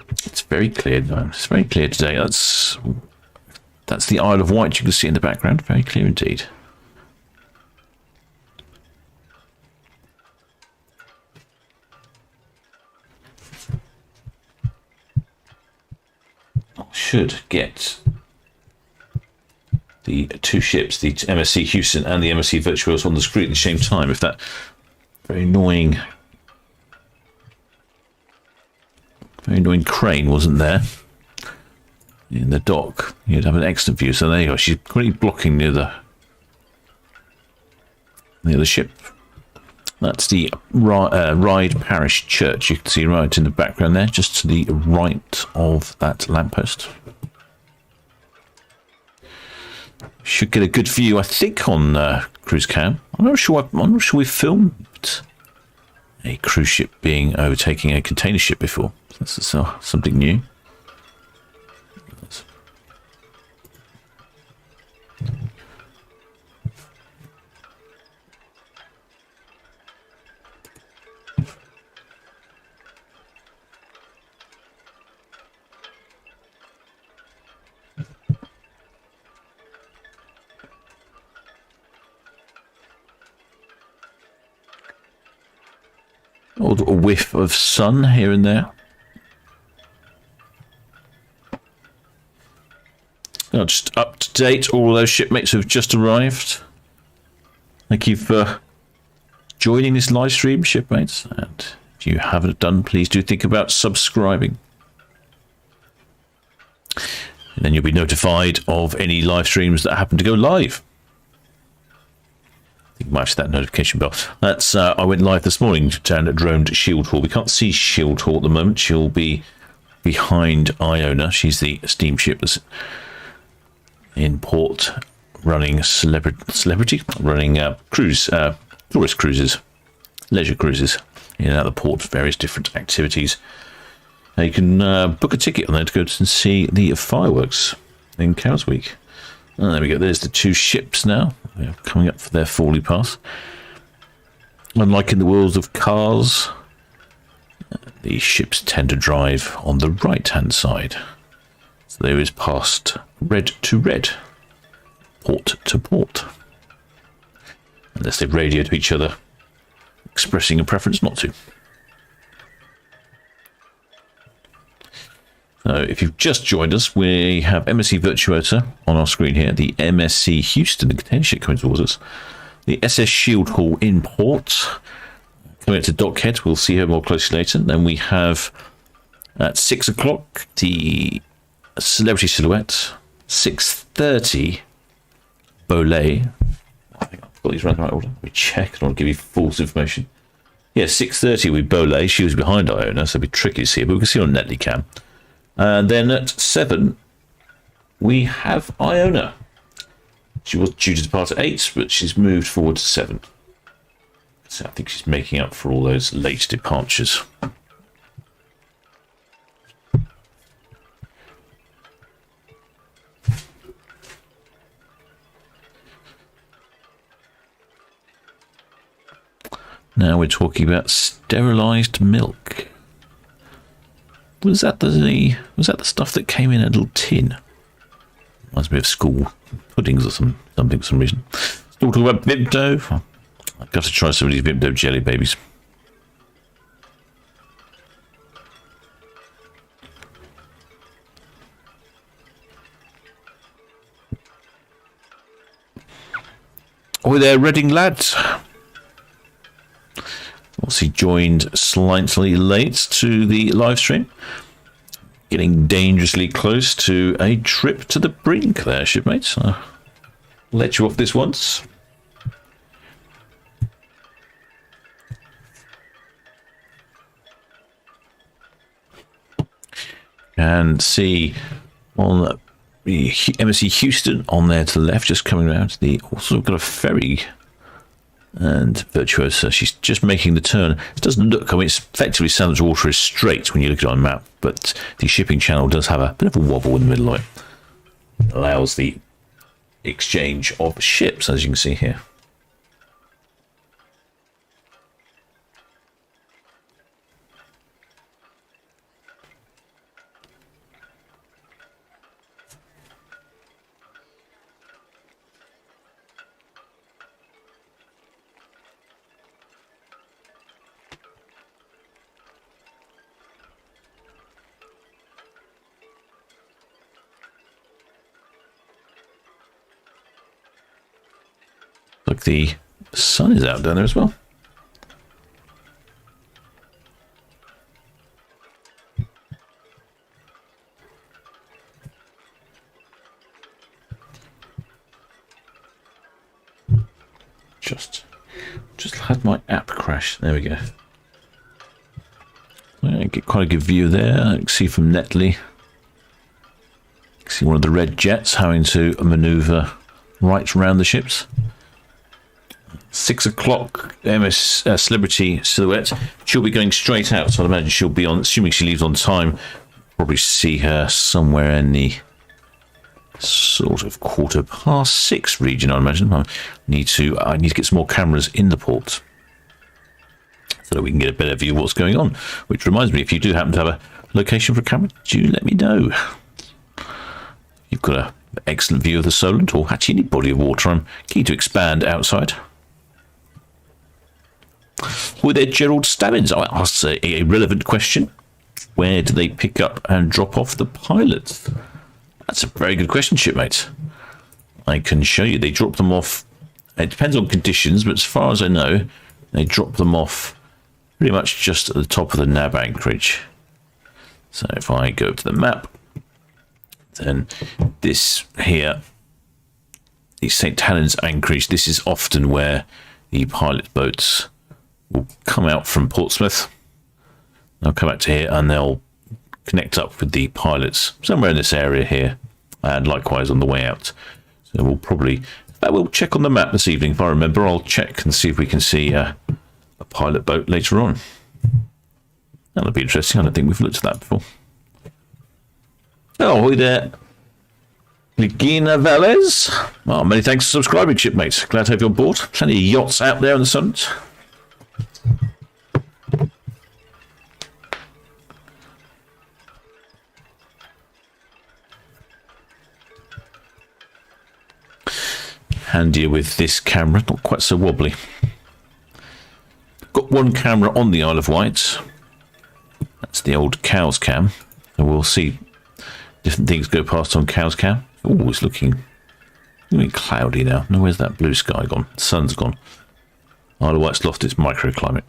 It's very clear. It's very clear today. That's the Isle of Wight you can see in the background. Very clear indeed. I should get the two ships, the Msc Houston and the Msc Virtuosa, on the screen at the same time. If that very annoying crane wasn't there in the dock, you'd have an excellent view. So there you go. She's pretty blocking near the ship. That's the Ryde Parish Church. You can see right in the background there, just to the right of that lamppost. Should get a good view, I think, on cruise cam. I'm not sure we filmed a cruise ship being overtaking a container ship before. This is something new. Or a whiff of sun here and there. Oh, just up to date, all those shipmates who have just arrived. Thank you for joining this live stream, shipmates. And if you haven't done, please do think about subscribing. And then you'll be notified of any live streams that happen to go live. I think match that notification bell. That's I went live this morning down at Droned Shield Hall. We can't see Shield Hall at the moment. She'll be behind Iona. She's the steamship that's in port, running cruise, tourist cruises, leisure cruises in and out of the port for various different activities. Now you can book a ticket on there to go and see the fireworks in Cows Week. Oh, there we go. There's the two ships now. They're coming up for their Forley Pass. Unlike in the world of cars, the ships tend to drive on the right-hand side. So there is past red to red, port to port. Unless they radio to each other, expressing a preference not to. So if you've just joined us, we have Msc Virtuosa on our screen here, the Msc Houston, the container ship coming towards us, the SS Shield Hall in port, coming up to Dockhead. We'll see her more closely later. Then we have at 6 o'clock the Celebrity Silhouette, 6:30 Bolette. I think I've got these right in the right order. Let me check. I don't want to give you false information. Yeah, 6:30 with Bolette. She was behind Iona, so it'd be tricky to see her, but we can see her on Netley Cam. And then at 7, we have Iona. She was due to depart at 8, but she's moved forward to 7. So I think she's making up for all those late departures. Now we're talking about sterilised milk. Was that the stuff that came in a little tin? Reminds me of school puddings or something for some reason. Still talking about Vimto. I've got to try some of these Vimto jelly babies. Oh, there, Reading lads. Obviously joined slightly late to the live stream. Getting dangerously close to a trip to the brink there, shipmates. I'll let you off this once. And see on the Msc Houston on there to the left, just coming around. Also got a ferry. And Virtuosa, she's just making the turn. It doesn't look, I mean, it's effectively Southampton's water is straight when you look at it on a map, but the shipping channel does have a bit of a wobble in the middle of it. Allows the exchange of ships, as you can see here. Look, the sun is out down there as well. Just had my app crash. There we go. I get quite a good view there. I can see from Netley. You can see one of the red jets having to manoeuvre right around the ships. 6 o'clock, MS Celebrity Silhouette. She'll be going straight out, so I'd imagine she'll be on, assuming she leaves on time, probably see her somewhere in the sort of 6:15 region, I imagine. I need to get some more cameras in the port so that we can get a better view of what's going on. Which reminds me, if you do happen to have a location for a camera, do let me know. You've got an excellent view of the Solent, or actually any body of water. I'm keen to expand outside. Were there Gerald Stabbins? I asked a relevant question. Where do they pick up and drop off the pilots? That's a very good question, shipmate. I can show you. They drop them off. It depends on conditions, but as far as I know, they drop them off pretty much just at the top of the nav anchorage. So if I go to the map, then this here, the St. Helens anchorage, this is often where the pilot boats will come out from Portsmouth. They'll come out to here and they'll connect up with the pilots somewhere in this area here, and likewise on the way out. So we'll check on the map this evening. If I remember, I'll check and see if we can see a pilot boat later on. That'll be interesting. I don't think we've looked at that before. Oh, hi there, Regina Velez. Oh, many thanks for subscribing, shipmates. Glad to have you on board. Plenty of yachts out there in the sun. Handier with this camera, not quite so wobbly. Got one camera on the Isle of Wight. That's the old Cow's Cam. And we'll see different things go past on Cow's Cam. Oh, it's looking cloudy now. No, where's that blue sky gone? The sun's gone. Isle of Wight's lost its microclimate.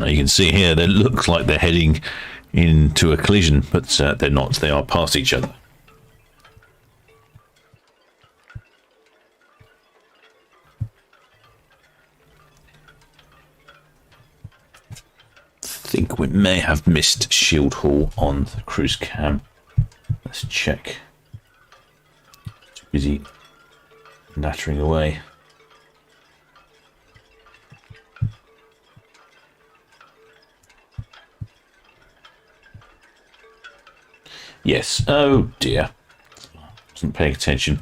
You can see here, they look like they're heading into a collision, but they're not. They are past each other. I think we may have missed Shield Hall on the cruise cam. Let's check. Too busy nattering away. Yes. Oh dear. Wasn't paying attention.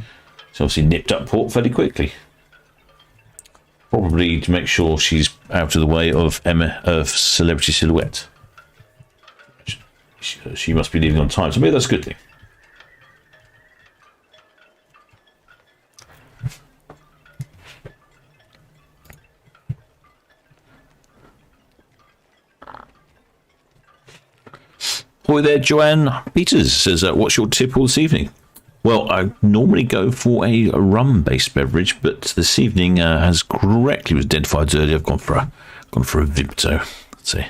It's obviously nipped up port fairly quickly. Probably to make sure she's out of the way of Celebrity Silhouette. She must be leaving on time, so maybe that's a good thing. Hi there, Joanne Peters says, what's your tipple this evening? Well, I normally go for a rum-based beverage, but this evening, as correctly was identified earlier, I've gone for a Vimto. Let's see.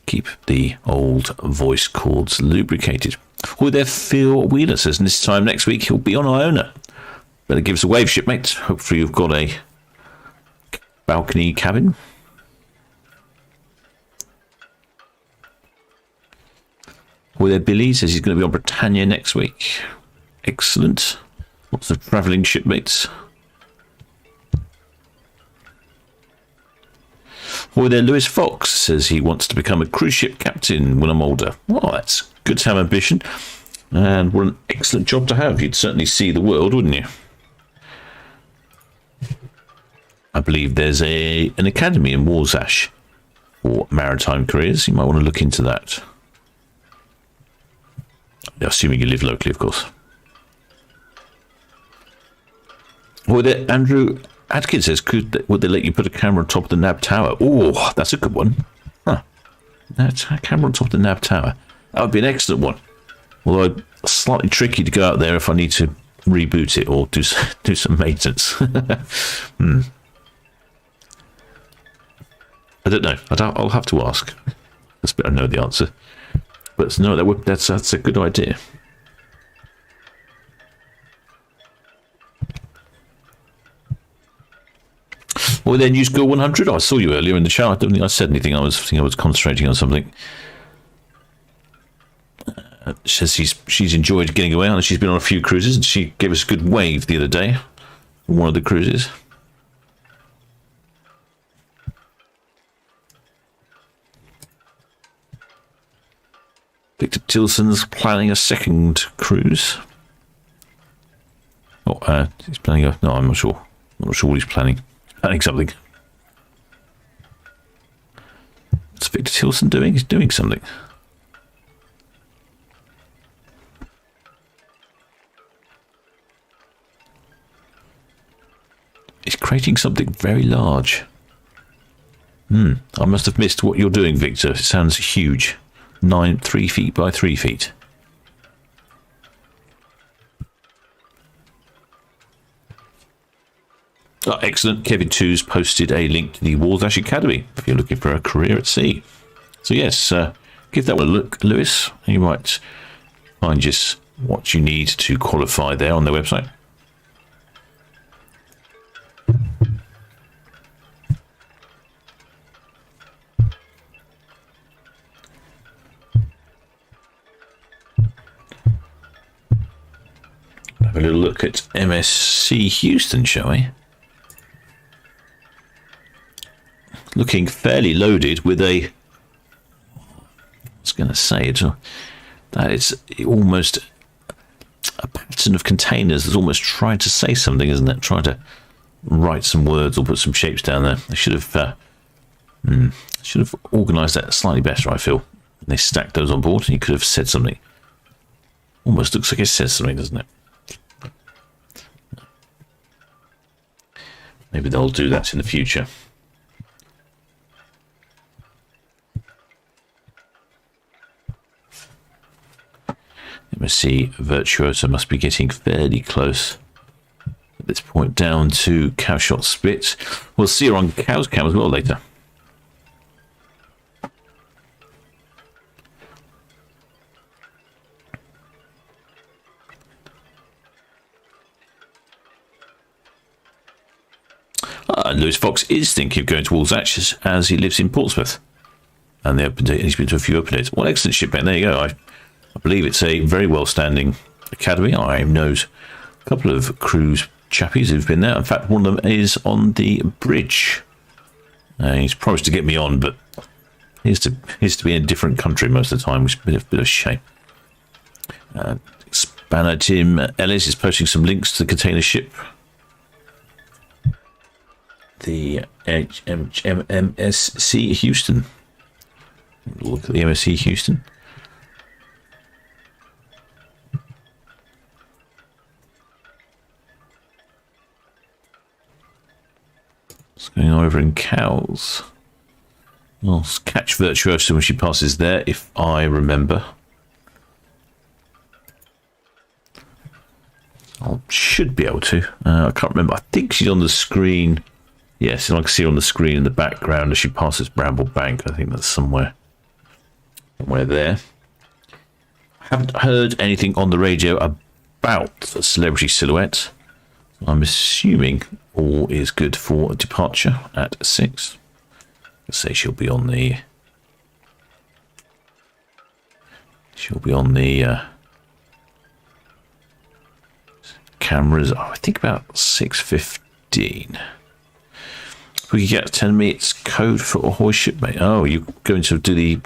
Keep the old voice cords lubricated. Hi there, Phil Wheeler says, and this time next week he'll be on Iona. Better give us a wave, shipmate. Hopefully you've got a balcony cabin. Well, there, Billy says he's going to be on Britannia next week. Excellent. Lots of travelling shipmates. Well, there, Lewis Fox says he wants to become a cruise ship captain when I'm older. Well, that's good to have ambition. And what an excellent job to have. You'd certainly see the world, wouldn't you? I believe there's an academy in Warsash for maritime careers. You might want to look into that. Assuming you live locally, of course. Well, there, Andrew Atkins says, would they let you put a camera on top of the NAB tower? Oh, that's a good one. Huh. That's a camera on top of the NAB tower. That would be an excellent one. Although slightly tricky to go out there if I need to reboot it or do some maintenance. I don't know. I'll have to ask. I know the answer, but no, that's a good idea. Well, then use Girl 100. I saw you earlier in the chat. I don't think I said anything. I was concentrating on something. She says she's enjoyed getting away, and she's been on a few cruises, and she gave us a good wave the other day on one of the cruises. Victor Tilson's planning a second cruise. Oh, he's planning a... No, I'm not sure. I'm not sure what he's planning. Planning something. What's Victor Tilson doing? He's doing something. He's creating something very large. I must have missed what you're doing, Victor. It sounds huge. 3 feet by 3 feet. Oh, excellent. Kevin 2's posted a link to the Waldash Academy if you're looking for a career at sea. So yes, give that one a look, Lewis. You might find just what you need to qualify there on their website. Have a little look at Msc Houston, shall we? Looking fairly loaded with a... I was going to say it. That is almost a pattern of containers that's almost trying to say something, isn't it? Trying to write some words or put some shapes down there. They should have organised that slightly better, I feel. They stacked those on board and you could have said something. Almost looks like it says something, doesn't it? Maybe they'll do that in the future. Msc Virtuosa must be getting fairly close at this point down to Cowshot Spit. We'll see her on Cow's Cam as well later. Lewis Fox is thinking of going to Walsall as he lives in Portsmouth. And he's been to a few open days. Well, excellent shipmate. There you go. I believe it's a very well-standing academy. I know a couple of cruise chappies who've been there. In fact, one of them is on the bridge. He's promised to get me on, but he's to be in a different country most of the time, which is a bit of a shame. Spanner Tim Ellis is posting some links to the container ship. The Msc Houston. Look at the Msc Houston. What's going on over in Cowes? I'll catch Virtuosa when she passes there, if I remember. I should be able to. I can't remember. I think she's on the screen. Yes, and I can see her on the screen in the background as she passes Bramble Bank. I think that's somewhere there. I haven't heard anything on the radio about the Celebrity Silhouette. I'm assuming all is good for departure at 6. Let's say she'll be on the cameras. I think about 6:15. We could get 10 minutes code for a hoist ship, mate. Oh, you're going to do the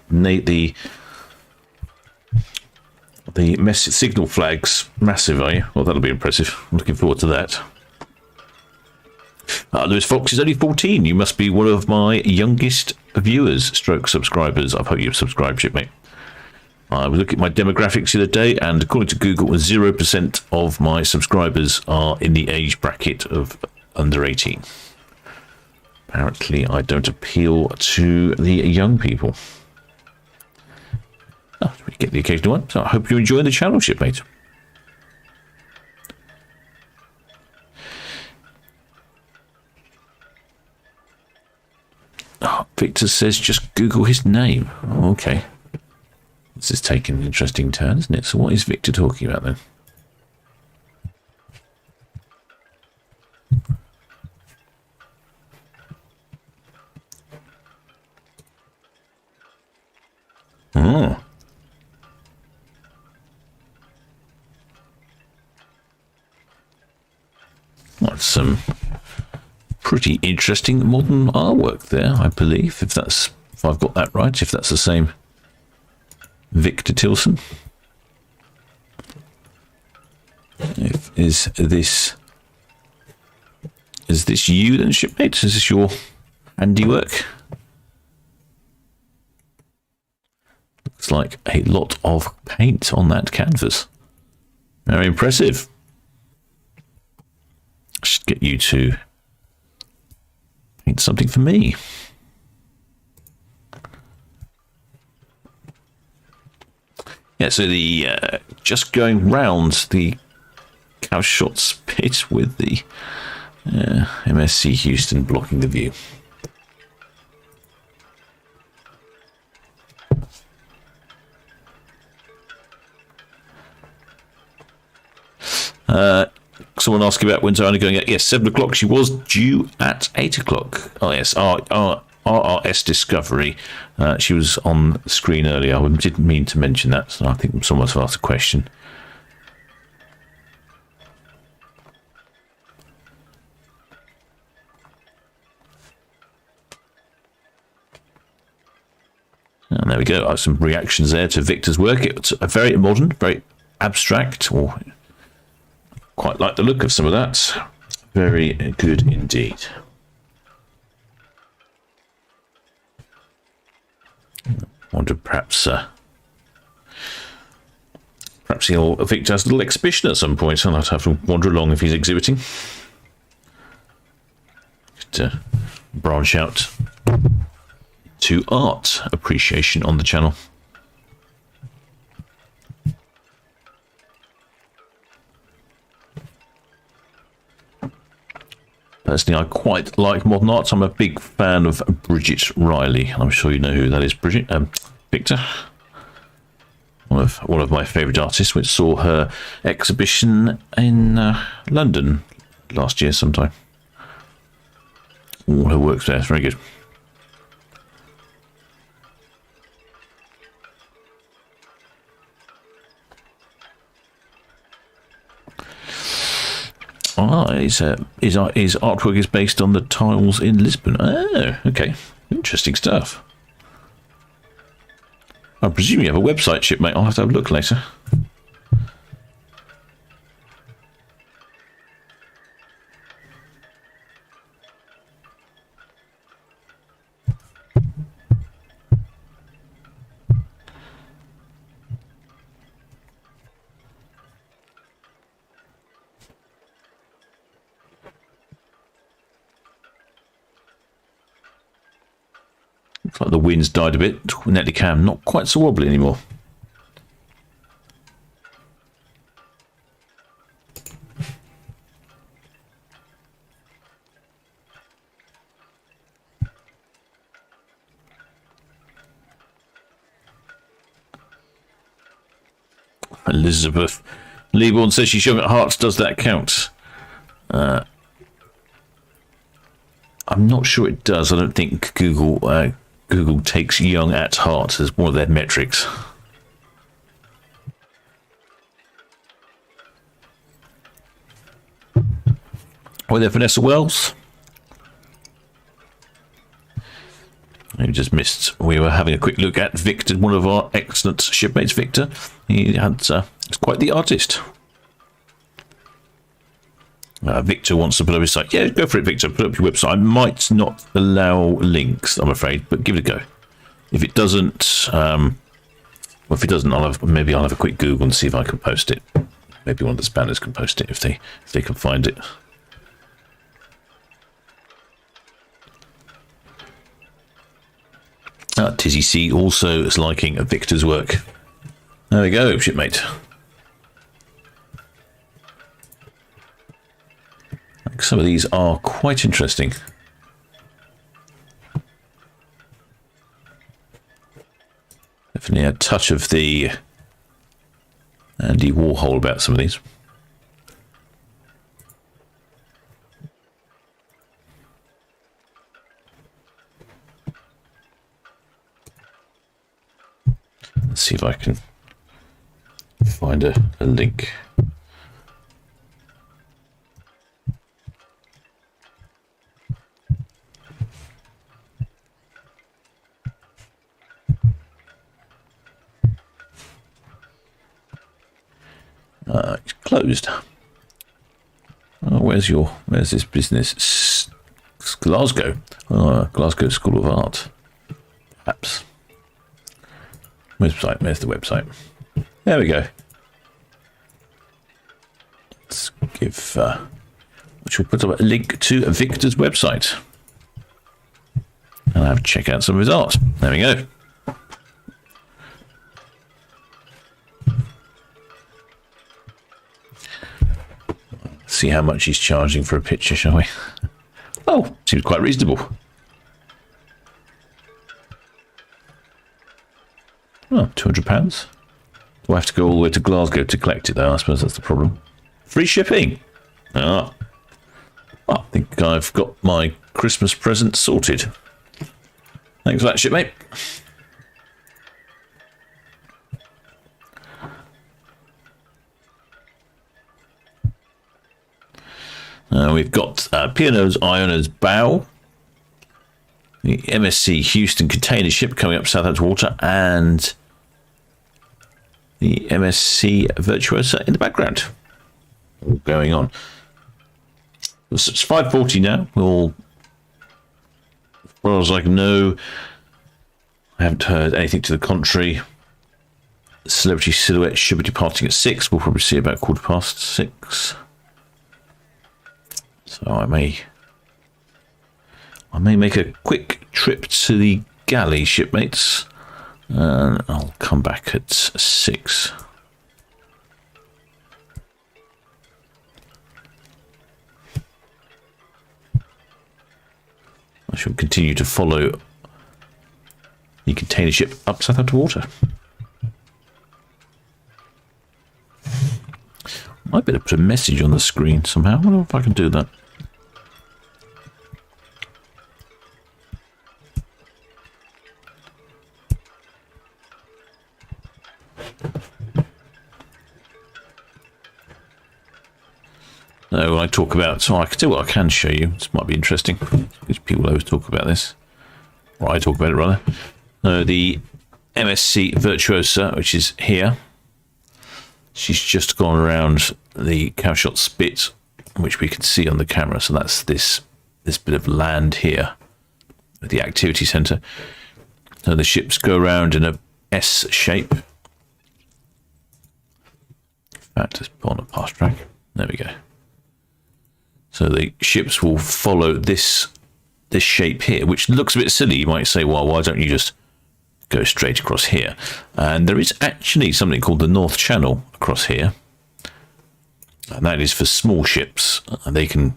signal flags massive, are you? Well, that'll be impressive. I'm looking forward to that. Lewis Fox is only 14. You must be one of my youngest viewers, stroke subscribers. I hope you've subscribed, shipmate. I was looking at my demographics the other day, and according to Google, 0% of my subscribers are in the age bracket of under 18. Apparently, I don't appeal to the young people. Oh, we get the occasional one. So I hope you're enjoying the channel, shipmate. Oh, Victor says just Google his name. Oh, okay. This is taking an interesting turn, isn't it? So what is Victor talking about then? Oh. That's some pretty interesting modern artwork there, I believe, if I've got that right, if that's the same Victor Tilson. Is this you then, shipmate? Is this your handiwork? Looks like a lot of paint on that canvas. Very impressive. I should get you to paint something for me. Yeah, so the just going round the cow shots bit with the Msc Houston blocking the view. Someone asked about when's Iona going out. Yes, 7 o'clock. She was due at 8 o'clock. Oh, yes. RRS Discovery. She was on the screen earlier. I didn't mean to mention that. So I think someone's asked a question. And there we go. Some reactions there to Victor's work. It's a very modern, very abstract, or quite like the look of some of that. Very good indeed. I wonder perhaps Victor has a little exhibition at some point. I'll have to wander along if he's exhibiting. To branch out to art appreciation on the channel. Personally, I quite like modern art. I'm a big fan of Bridget Riley. I'm sure you know who that is, Bridget. Victor. One of my favourite artists, which saw her exhibition in London last year sometime. All her work's there. It's very good. His artwork is based on the tiles in Lisbon. Oh, okay. Interesting stuff. I presume you have a website, shipmate. I'll have to have a look later. Looks like the wind's died a bit. Netley Cam, not quite so wobbly anymore. Elizabeth Leaborn says she's young at heart. Does that count? I'm not sure it does. I don't think Google takes young at heart as one of their metrics. Hi there, Vanessa Wells. We just missed. We were having a quick look at Victor, one of our excellent shipmates. Victor, he's quite the artist. Victor wants to put up his site. Yeah, go for it, Victor. Put up your website. I might not allow links, I'm afraid, but give it a go. If it doesn't, if it doesn't, maybe I'll have a quick Google and see if I can post it. Maybe one of the spammers can post it if they can find it. Tizzy C also is liking Victor's work. There we go, shipmate. Some of these are quite interesting. Definitely a touch of the Andy Warhol about some of these. Let's see if I can find a link. It's closed. Oh, where's this business? Glasgow. Oh, Glasgow School of Art. Perhaps. Website. Where's the website? There we go. Let's give. Which will put up a link to Victor's website. And I'll have to check out some of his art. There we go. See how much he's charging for a picture, shall we? Oh, seems quite reasonable. Oh, £200. Do I have to go all the way to Glasgow to collect it, though? I suppose that's the problem. Free shipping. Ah. I think I've got my Christmas present sorted. Thanks for that, shipmate. We've got P&O's Iona's bow, the Msc Houston container ship coming up Southampton water, and the Msc Virtuosa in the background. All going on. It's 5:40 now. Well, as far as I can know, I haven't heard anything to the contrary. Celebrity Silhouette should be departing at 6. We'll probably see about 6:15. So I may make a quick trip to the galley, shipmates, and I'll come back at 6. I shall continue to follow the container ship up Southampton water. Might be able to put a message on the screen somehow. I wonder if I can do that. No, when I talk about, so I can tell what I can show you. This might be interesting because people always talk about this, or I talk about it rather. The Msc Virtuosa, which is here. She's just gone around the cowshot spit, which we can see on the camera. So that's this bit of land here, at the activity centre. So the ships go around in a S shape. In fact, let's put on a pass track. There we go. So the ships will follow this shape here, which looks a bit silly. You might say, well, why don't you just go straight across here? And there is actually something called the North Channel across here. And that is for small ships. And they can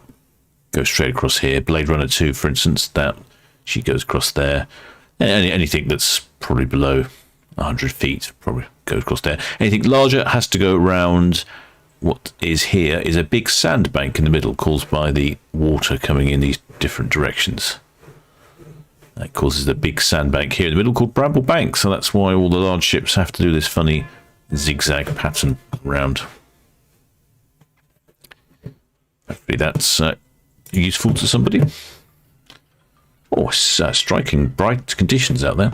go straight across here. Blade Runner 2, for instance, that she goes across there. Anything that's probably below 100 feet probably goes across there. Anything larger has to go around. What is here is a big sandbank in the middle caused by the water coming in these different directions. That causes the big sandbank here in the middle called Bramble Bank. So that's why all the large ships have to do this funny zigzag pattern around. Hopefully that's useful to somebody. Oh, it's striking bright conditions out there.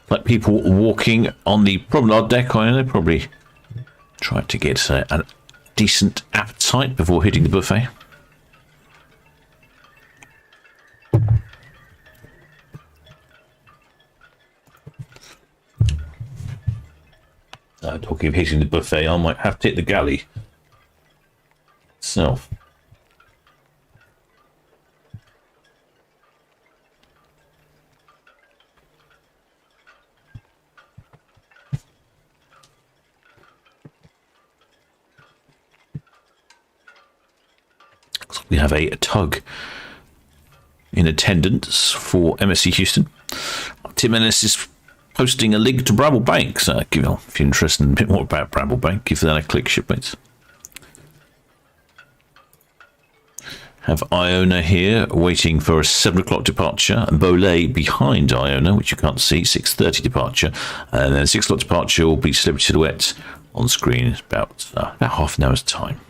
Like people walking on the promenade deck, I know, probably tried to get a decent appetite before hitting the buffet. I'll keep hitting the buffet. I might have to hit the galley itself. We have a tug in attendance for Msc Houston. Tim Ennis is posting a link to Bramblebank, so if you're interested in a bit more about Bramblebank, give that a click, shipmates. Have Iona here waiting for a 7 o'clock departure, and Bolette behind Iona, which you can't see, 6:30 departure, and then 6 o'clock departure will be Celebrity Silhouette on screen in about half an hour's time.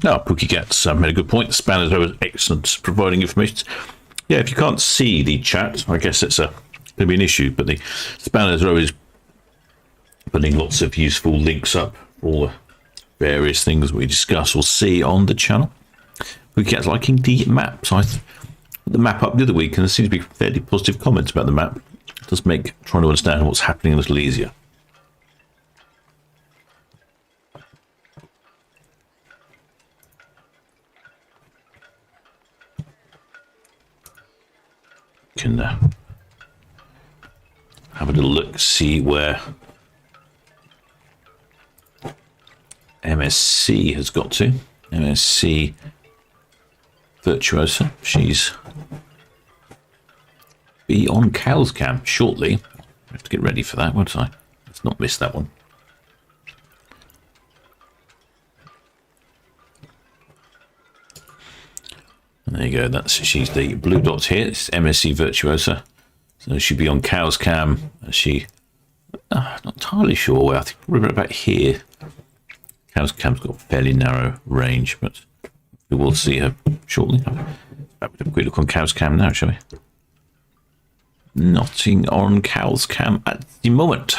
No, Pookie Gats made a good point. The spanners are excellent, providing information. Yeah, if you can't see the chat, I guess it's going to be an issue, but the spanners are always putting lots of useful links up for all the various things we discuss or see on the channel. Pookie Gats liking the map. So I put the map up the other week, and there seems to be fairly positive comments about the map. It does make trying to understand what's happening a little easier. Can have a little look, see where Msc has got to. Msc Virtuosa. She's be on Cal's Camp shortly. I have to get ready for that, won't I? Let's not miss that one. And there you go. She's the blue dot here. It's Msc Virtuosa. So she'll be on Cow's Cam. She, not entirely sure where. I think we're about here. Cow's Cam's got a fairly narrow range, but we will see her shortly. Have a quick look on Cow's Cam now, shall we? Nothing on Cow's Cam at the moment.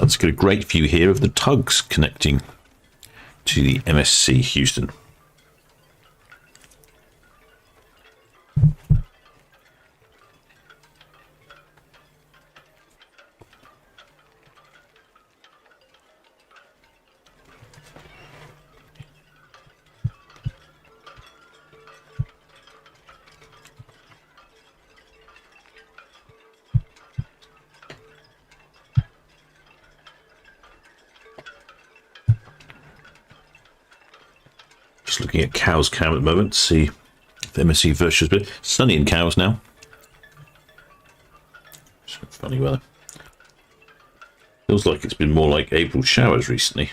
Let's get a great view here of the tugs connecting to the MSC Houston. Just looking at Cowes Cam at the moment to see if MSC Virtuosa. But sunny in Cowes now. Some funny weather. Feels like it's been more like April showers recently.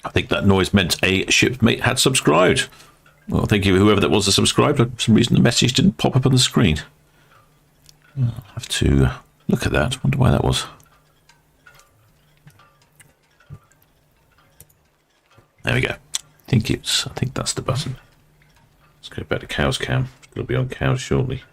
I think that noise meant a shipmate had subscribed. Well, thank you, whoever that was that subscribed. For some reason, the message didn't pop up on the screen. I'll have to look at that. Wonder why that was. There we go. I think that's the button. Let's go back to Cowes Cam. It'll be on Cows shortly.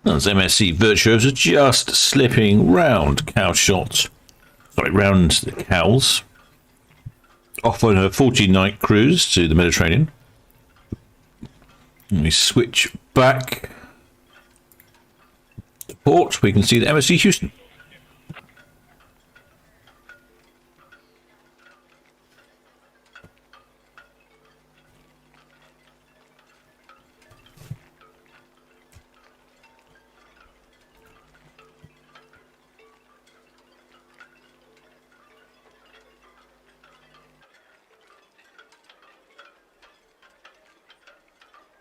That's MSC Virtuosa just slipping round round the Cowes, off on her 14-night cruise to the Mediterranean. And we switch back to port. We can see the Msc Houston.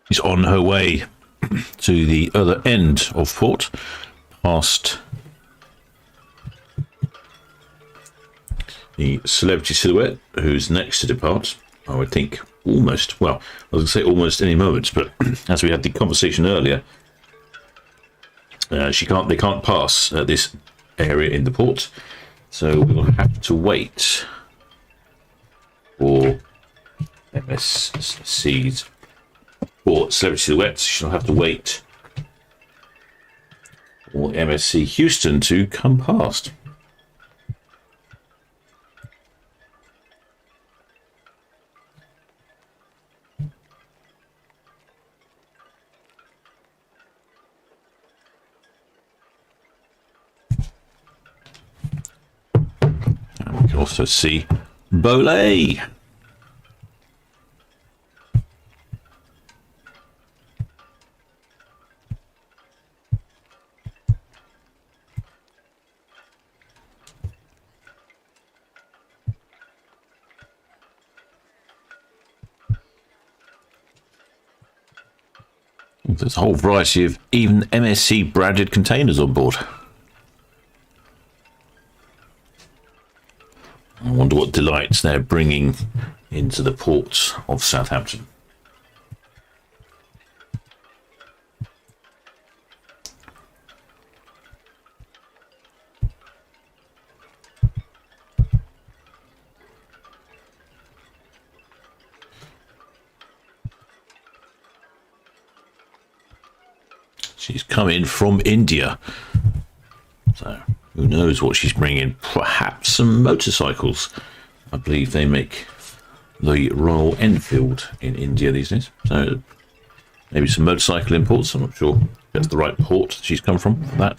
She's on her way to the other end of port, past the Celebrity Silhouette, who's next to depart. I would think almost, well, I was going to say almost any moment, but as we had the conversation earlier, they can't pass this area in the port, so we'll have to wait for MSC's or Celebrity Silhouettes. She'll have to wait for Msc Houston to come past. And we can also see Bolette. There's a whole variety of even MSC branded containers on board. I wonder what delights they're bringing into the port of Southampton. She's come in from India, so who knows what she's bringing? Perhaps some motorcycles. I believe they make the Royal Enfield in India these days, so maybe some motorcycle imports. I'm not sure if that's the right port she's come from for that.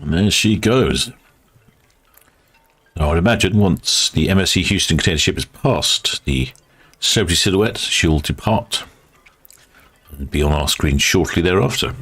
And there she goes. I would imagine once the Msc Houston container ship has passed the Celebrity Silhouette, she'll depart and be on our screen shortly thereafter.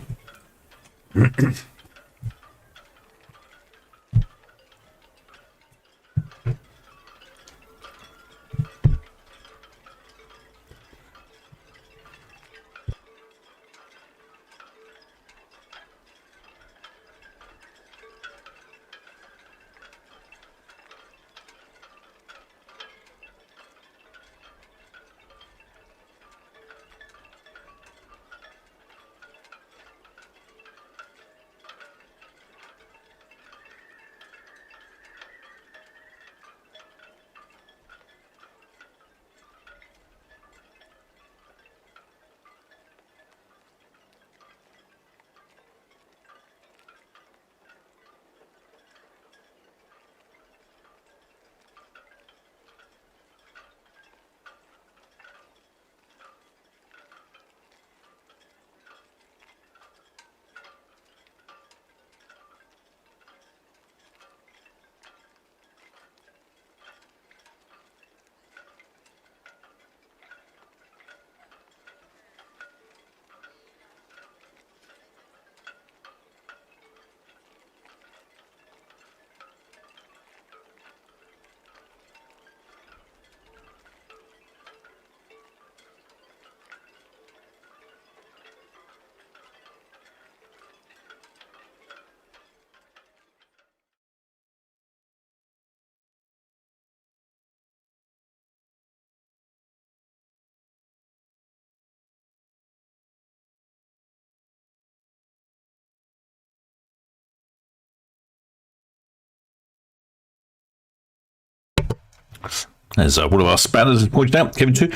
As one of our spanners has pointed out, Kevin too,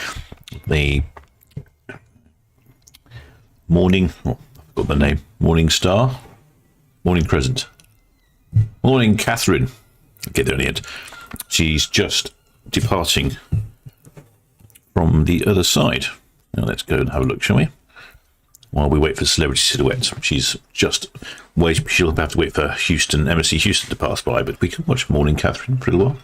the morning, I forgot the name, Morning Star, Morning Crescent, Morning Catherine, I'll get there in the end. She's just departing from the other side. Now let's go and have a look, shall we? While we wait for Celebrity Silhouette. She's just waiting. She'll have to wait for Msc Houston to pass by, but we can watch Morning Catherine for a little while.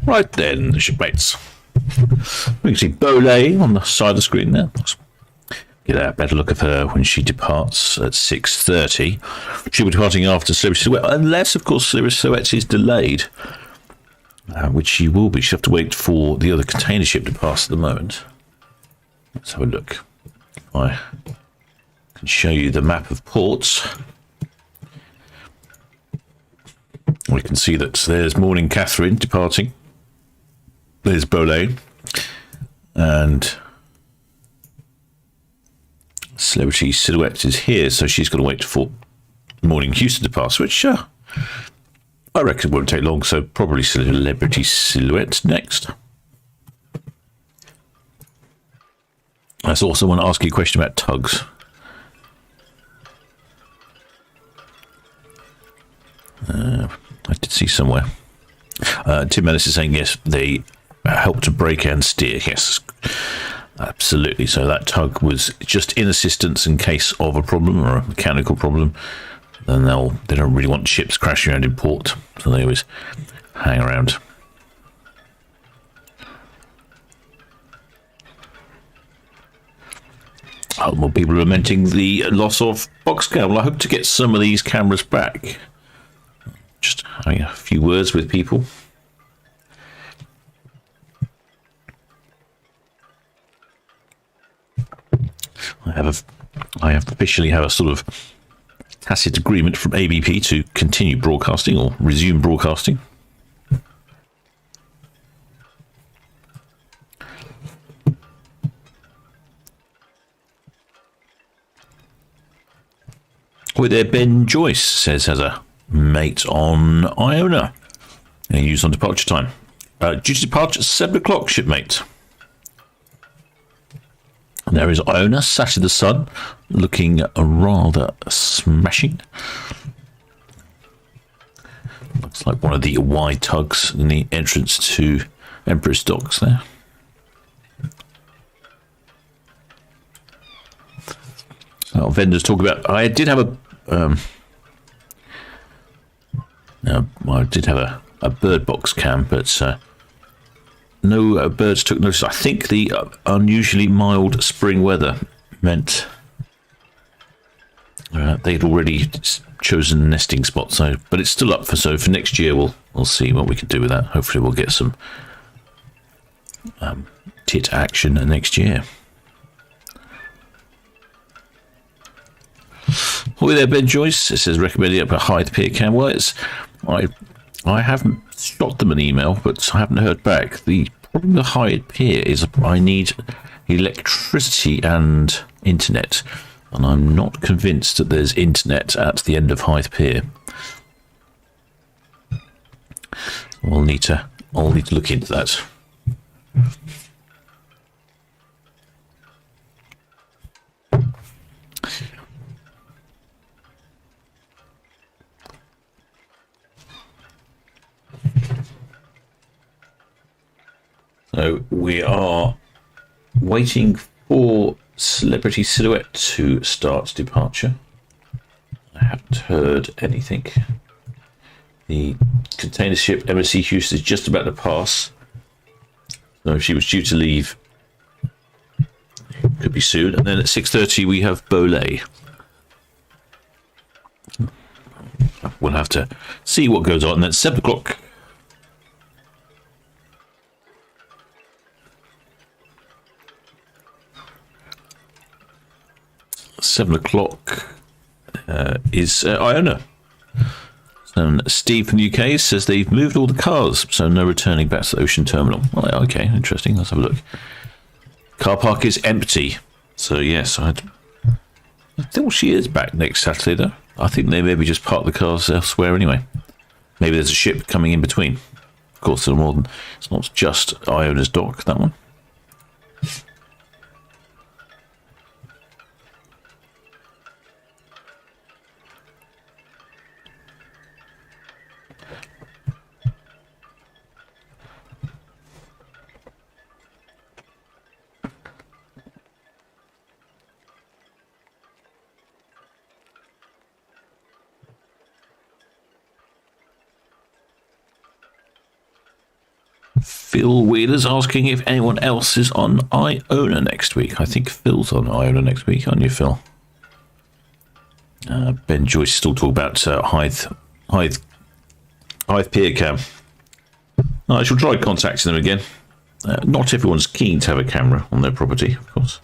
Right then, shipmates. We can see Bolette on the side of the screen there. Let's get a better look of her when she departs at 6:30. She'll be departing after Celebrity Silhouette, unless, of course, Celebrity Silhouette is delayed, which she will be. She'll have to wait for the other container ship to pass at the moment. Let's have a look. I can show you the map of ports. We can see that there's Morning Catherine departing. There's Bolette. And Celebrity Silhouette is here, so she's got to wait for Morning Houston to pass, which I reckon won't take long, so probably Celebrity Silhouette next. I also want to ask you a question about tugs. I did see somewhere. Tim Ellis is saying, yes, they help to brake and steer. Yes, absolutely. So that tug was just in assistance in case of a problem or a mechanical problem. Then they don't really want ships crashing around in port, so they always hang around. More people lamenting the loss of box cam. Well, I hope to get some of these cameras back. Just having a few words with people. I have officially have a sort of tacit agreement from ABP to continue broadcasting or resume broadcasting. With there, Ben Joyce says has a mate on Iona and used on departure time. Due to departure at 7 o'clock, shipmate. And there is Iona, sat in the sun, looking rather smashing. Looks like one of the wide tugs in the entrance to Empress Docks there. So vendors talk about. I did have I did have a bird box cam, but no birds took notice. I think the unusually mild spring weather meant they'd already chosen a nesting spot. So, but it's still up for next year. We'll see what we can do with that. Hopefully, we'll get some tit action next year. Hi there, Ben Joyce. It says recommending up a Hythe Pier cam. Well, I haven't shot them an email, but I haven't heard back. The problem with Hythe Pier is I need electricity and internet, and I'm not convinced that there's internet at the end of Hythe Pier. I'll need to look into that. So we are waiting for Celebrity Silhouette to start departure. I haven't heard anything. The container ship Msc Houston is just about to pass. So she was due to leave. Could be soon. And then at 6:30 we have Bolette. We'll have to see what goes on. And then at 7 o'clock. 7 o'clock is Iona. And Steve from the UK says they've moved all the cars, so no returning back to the ocean terminal. Well, okay, interesting. Let's have a look. Car park is empty. So yes, I think she is back next Saturday though. I think they maybe just park the cars elsewhere anyway. Maybe there's a ship coming in between. Of course, there are more than, it's not just Iona's dock, that one. Phil Wheeler's asking if anyone else is on Iona next week. I think Phil's on Iona next week, aren't you, Phil? Ben Joyce still talking about Hythe Pier cam. I shall try contacting them again. Not everyone's keen to have a camera on their property, of course.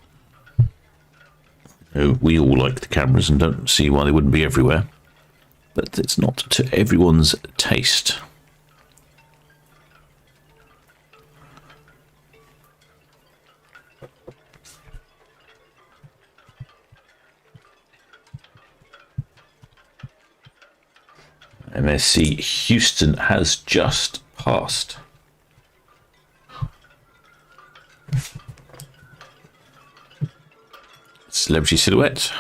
We all like the cameras and don't see why they wouldn't be everywhere. But it's not to everyone's taste. Msc Houston has just passed. Celebrity Silhouette.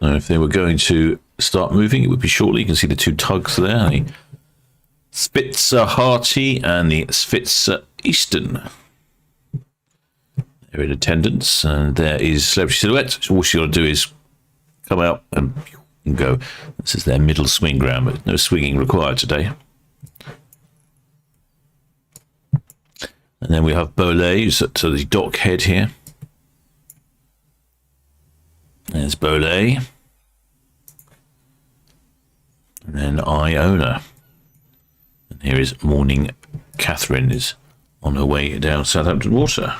Now, if they were going to start moving, it would be shortly. You can see the two tugs there, the Spitzer Harty and the Spitzer Eastern. They're in attendance, and there is Celebrity Silhouette. So all she got to do is come out and go. This is their middle swing ground, but no swinging required today. And then we have Bolette, who's at the dock head here. There's Bolette. And then Iona. And here is Morning Catherine is on her way down Southampton Water.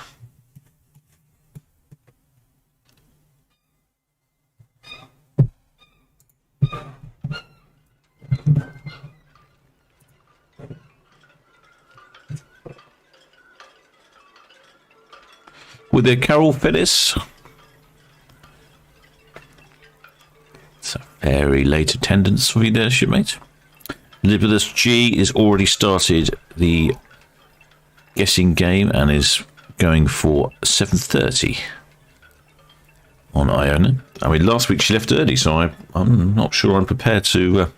With their Carol Phyllis. It's a very late attendance for you there, shipmate. Libelous G is already started the guessing game and is going for 7:30 on Iona. I mean, last week she left early, so I'm not sure I'm prepared to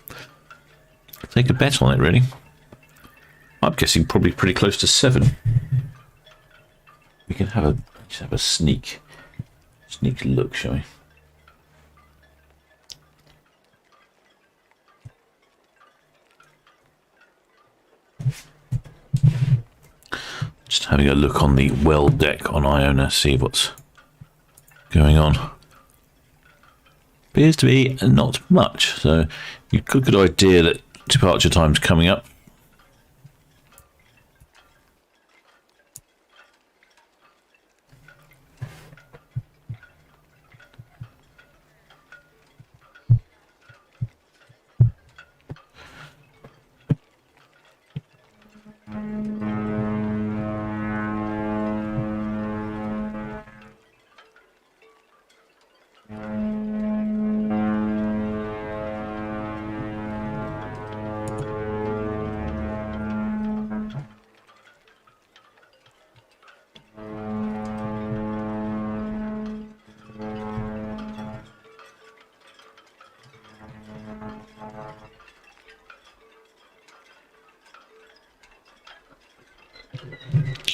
take a bet on it, really. I'm guessing probably pretty close to 7. can just have a sneak look, shall we? Just having a look on the well deck on Iona, see what's going on. Appears to be not much, so you've got a good idea that departure time's coming up.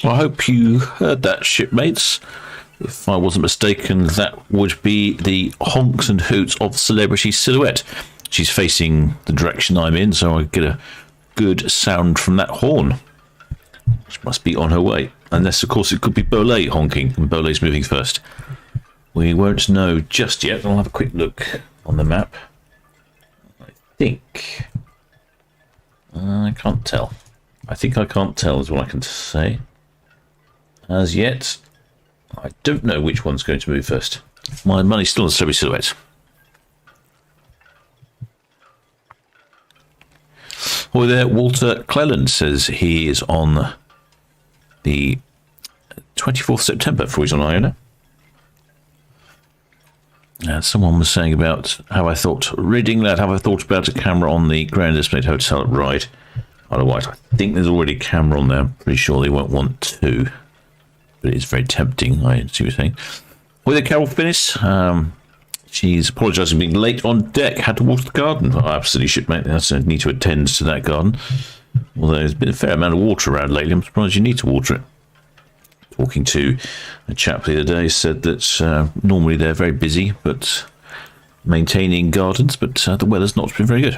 Well, I hope you heard that, shipmates. If I wasn't mistaken, that would be the honks and hoots of Celebrity Silhouette. She's facing the direction I'm in, so I get a good sound from that horn. She must be on her way. Unless, of course, it could be Bolette honking, and Bolette's moving first. We won't know just yet. I'll have a quick look on the map. I think... I can't tell. I think I can't tell is what I can say. As yet, I don't know which one's going to move first. My money's still on Celebrity Silhouette. Oh, there, Walter Cleland says he is on the 24th September before he's on Iona. And someone was saying about how I thought, reading that, how I thought about a camera on the Grand Estate Hotel at Ryde. Otherwise, I think there's already a camera on there. I'm pretty sure they won't want two. But it's very tempting, I see what you're saying. With Carol Finnis, she's apologising for being late on deck. Had to water the garden. Oh, absolutely, shipmate. That's a need to attend to that garden. Although there's been a fair amount of water around lately, I'm surprised you need to water it. Talking to a chap the other day said that normally they're very busy, but maintaining gardens, but the weather's not been very good.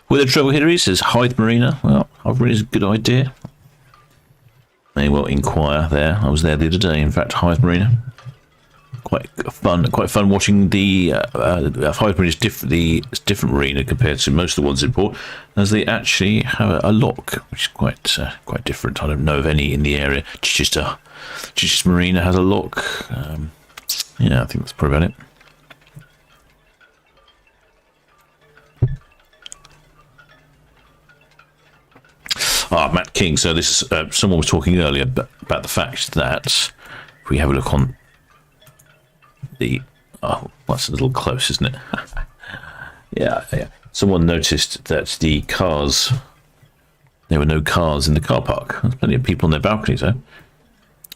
With a Trevor Hillary says Hythe Marina. Well, Hythe Marina is a good idea. May well inquire there. I was there the other day, in fact, Hythe Marina. Quite fun watching the Hythe Marina is different marina compared to most of the ones in port, as they actually have a lock, which is quite different. I don't know of any in the area. Chichester Marina has a lock. Yeah, I think that's probably about it. Matt King. So this is someone was talking earlier about the fact that if we have a look on the that's a little close, isn't it? yeah. Someone noticed that there were no cars in the car park. There's plenty of people on their balconies, though.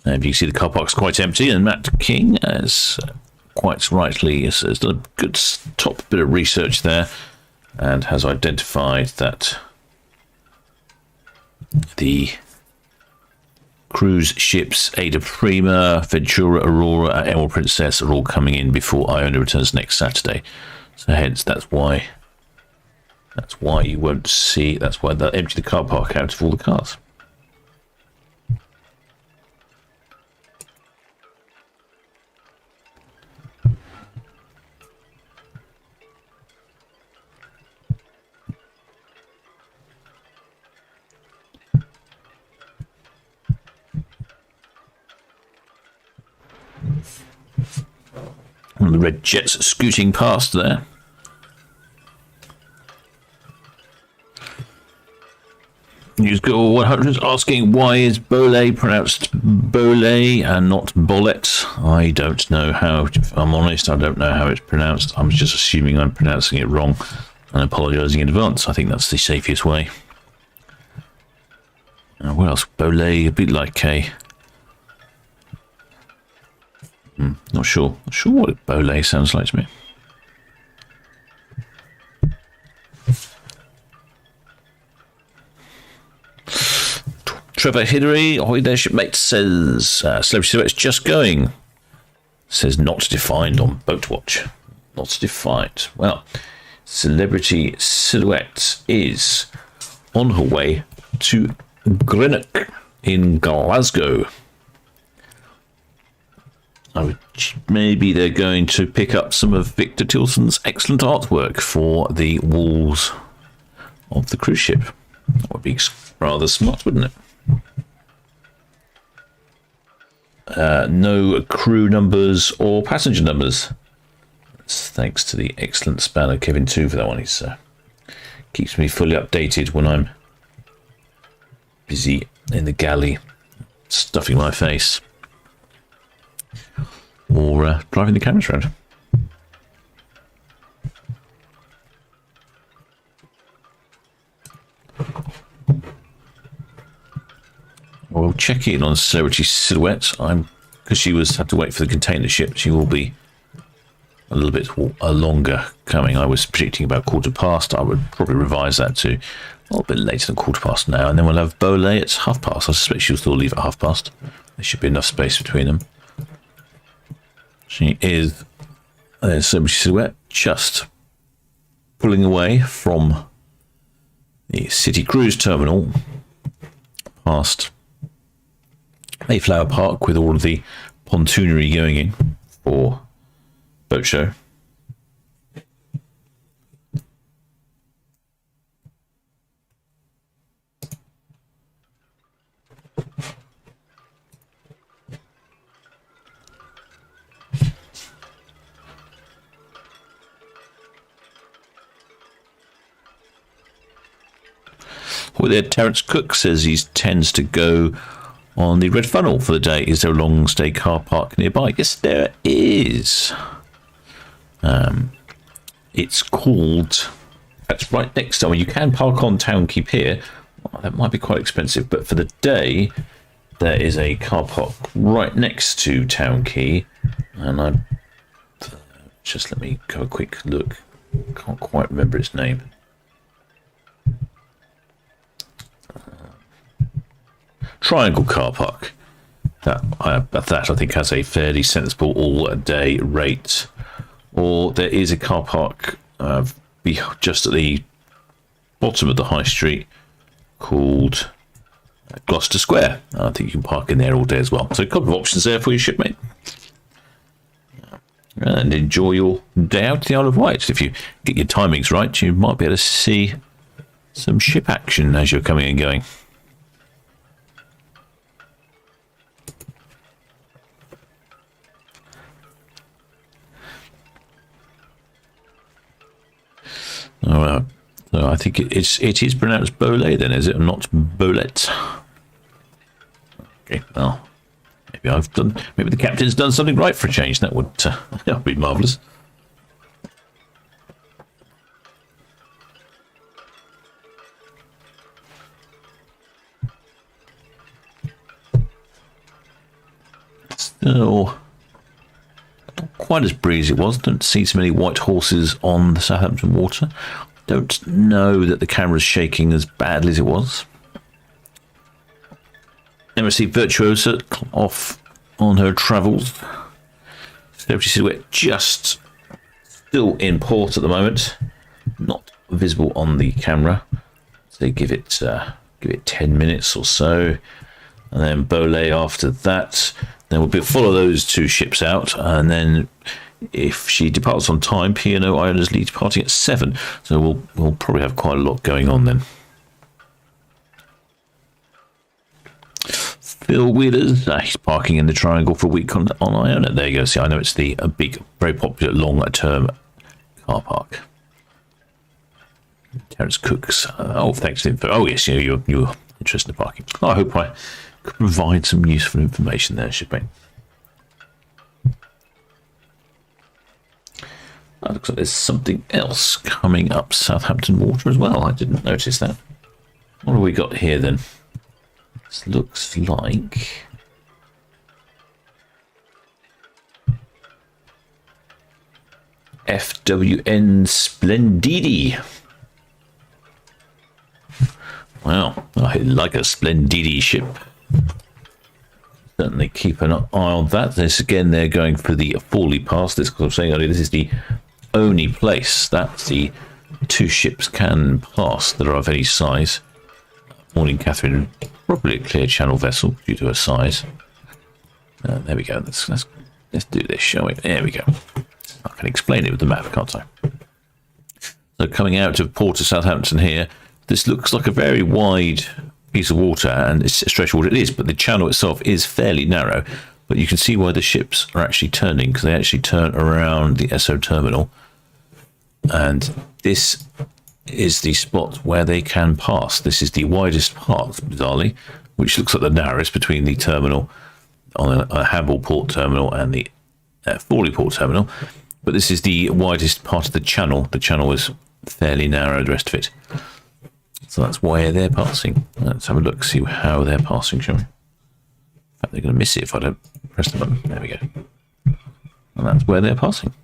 You can see the car park's quite empty, and Matt King has quite rightly has done a good top bit of research there, and has identified that the cruise ships Ada Prima, Ventura, Aurora, and Emerald Princess are all coming in before Iona returns next Saturday. So hence that's why you won't see. That's why they'll empty the car park out of all the cars. One of the red jets scooting past there. News Girl 100 asking why is Bolette pronounced Bolette and not Bolette. I don't know how, if I'm honest, I don't know how it's pronounced. I'm just assuming I'm pronouncing it wrong and apologising in advance. I think that's the safest way. What else? Bolette, a bit like a... Not sure what Bolette sounds like to me. Trevor Hillary, ahoy there, shipmate, says Celebrity Silhouette's just going. Says not defined on Boatwatch. Not defined. Well, Celebrity Silhouette is on her way to Greenock in Glasgow. Maybe they're going to pick up some of Victor Tilson's excellent artwork for the walls of the cruise ship. That would be rather smart, wouldn't it? No crew numbers or passenger numbers. That's thanks to the excellent spanner Kevin too for that one. He's keeps me fully updated when I'm busy in the galley stuffing my face or driving the cameras around. We'll check in on Celebrity Silhouette. Because she had to wait for the container ship. She will be a little bit longer coming. I was predicting about 15:15. I would probably revise that to a little bit later than 15:15 now. And then we'll have Bolette at 30:30. I suspect she'll still leave at 30:30. There should be enough space between them. She is Celebrity Silhouette, just pulling away from the City Cruise Terminal past Mayflower Park with all of the pontoonery going in for boat show. Well, there, Terence Cook says he tends to go on the Red Funnel for the day. Is there a long stay car park nearby? Yes, there is. It's called. That's right next to. I mean, you can park on Town Quay Pier. Well, that might be quite expensive, but for the day, there is a car park right next to Town Quay, and just let me go a quick look. Can't quite remember its name. Triangle car park. That I think has a fairly sensible all-day rate. Or there is a car park just at the bottom of the high street called Gloucester Square. I think you can park in there all day as well. So a couple of options there for you, shipmate. And enjoy your day out to the Isle of Wight. If you get your timings right, you might be able to see some ship action as you're coming and going. So I think it is pronounced Bolette then, is it, not Bolette? Okay, well, maybe the captain's done something right for a change. That would be marvellous. Still not quite as breezy as it was. Don't see so many white horses on the Southampton water. Don't know that the camera's shaking as badly as it was. Msc Virtuosa off on her travels. Celebrity Silhouette just still in port at the moment, not visible on the camera. So give it 10 minutes or so, and then Bolette after that. Then we'll follow those two ships out, and then if she departs on time, P&O Iona's departing at 7. So we'll probably have quite a lot going on then. Phil Wheeler's he's parking in the Triangle for a week on Iona. There you go. See, I know it's a big, very popular long-term car park. Terence Cook's. Thanks for info. Oh yes, you're interested in parking. I hope I could provide some useful information there, should we? Looks like there's something else coming up Southampton water as well. I didn't notice that. What have we got here then? This looks like FWN Splendidi. Wow, like a Splendidi ship. Certainly keep an eye on that. This again, they're going for the Forley Pass. This, because I'm saying earlier, this is the only place that the two ships can pass that are of any size. Morning, Catherine. Probably a clear channel vessel due to her size. There we go. Let's do this, shall we? There we go. I can explain it with the map, can't I? So coming out of Port of Southampton here, this looks like a very wide piece of water, and it's a stretch of water. It is, but the channel itself is fairly narrow. But you can see why the ships are actually turning, because they actually turn around the Esso terminal. And this is the spot where they can pass. This is the widest part, bizarrely, which looks like the narrowest between the terminal on a Hamble port terminal and the Forley port terminal. But this is the widest part of the channel. The channel is fairly narrow, the rest of it. So that's where they're passing. Let's have a look, see how they're passing, shall we? In fact, they're going to miss it if I don't press the button. There we go. And that's where they're passing.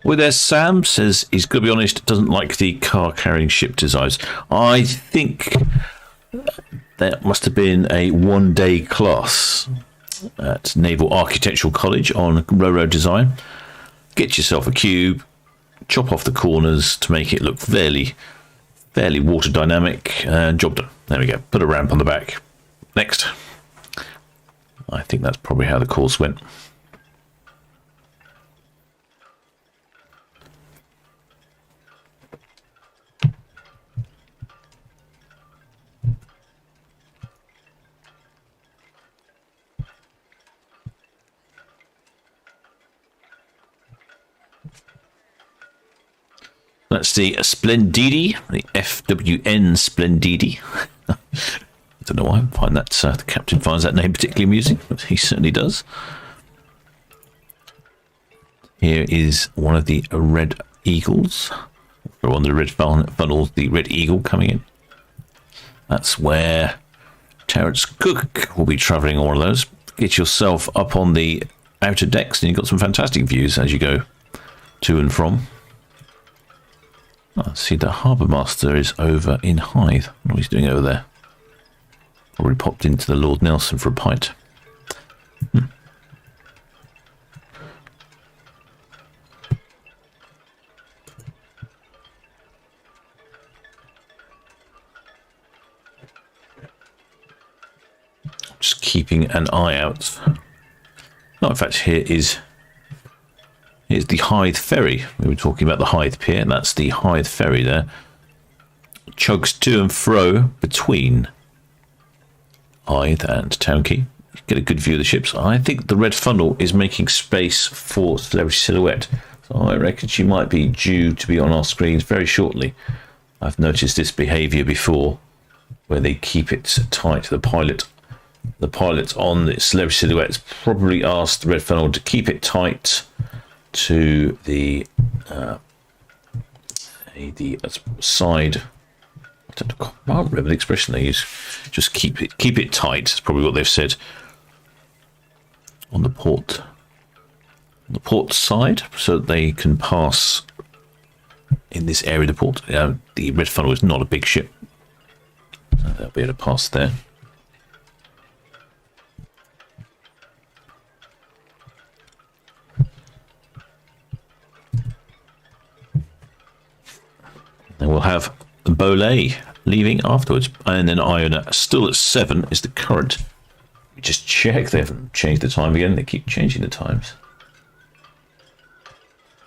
Well, there's Sam says he's got to be honest, doesn't like the car carrying ship designs. I think that must have been a one-day class at Naval Architectural College on Ro-Ro design. Get yourself a cube, chop off the corners to make it look fairly water dynamic, and job done. There we go. Put a ramp on the back. Next. I think that's probably how the course went. That's the Splendidi, the FWN Splendidi. I don't know why I find that the captain finds that name particularly amusing, but he certainly does. Here is one of the Red Eagles, or one of the Red Funnels, the Red Eagle coming in. That's where Terence Cook will be travelling on one of those. Get yourself up on the outer decks, and you've got some fantastic views as you go to and from. I see the Harbour Master is over in Hythe. What he's doing over there? Probably popped into the Lord Nelson for a pint. Just keeping an eye out. Oh, in fact, here's the Hythe Ferry. We were talking about the Hythe Pier, and that's the Hythe Ferry there. Chugs to and fro between Hythe and Town Quay. Get a good view of the ships. I think the Red Funnel is making space for Celebrity Silhouette. So I reckon she might be due to be on our screens very shortly. I've noticed this behaviour before, where they keep it tight. The pilot on the Celebrity Silhouette probably asked the Red Funnel to keep it tight to the side. I can't remember the expression they use. Just keep it tight. Is probably what they've said on the port side, so that they can pass in this area of the port. The Red Funnel is not a big ship, so they'll be able to pass there. Then we'll have Bolette leaving afterwards, and then Iona still at 7 is the current. We just check, they haven't changed the time again. They keep changing the times.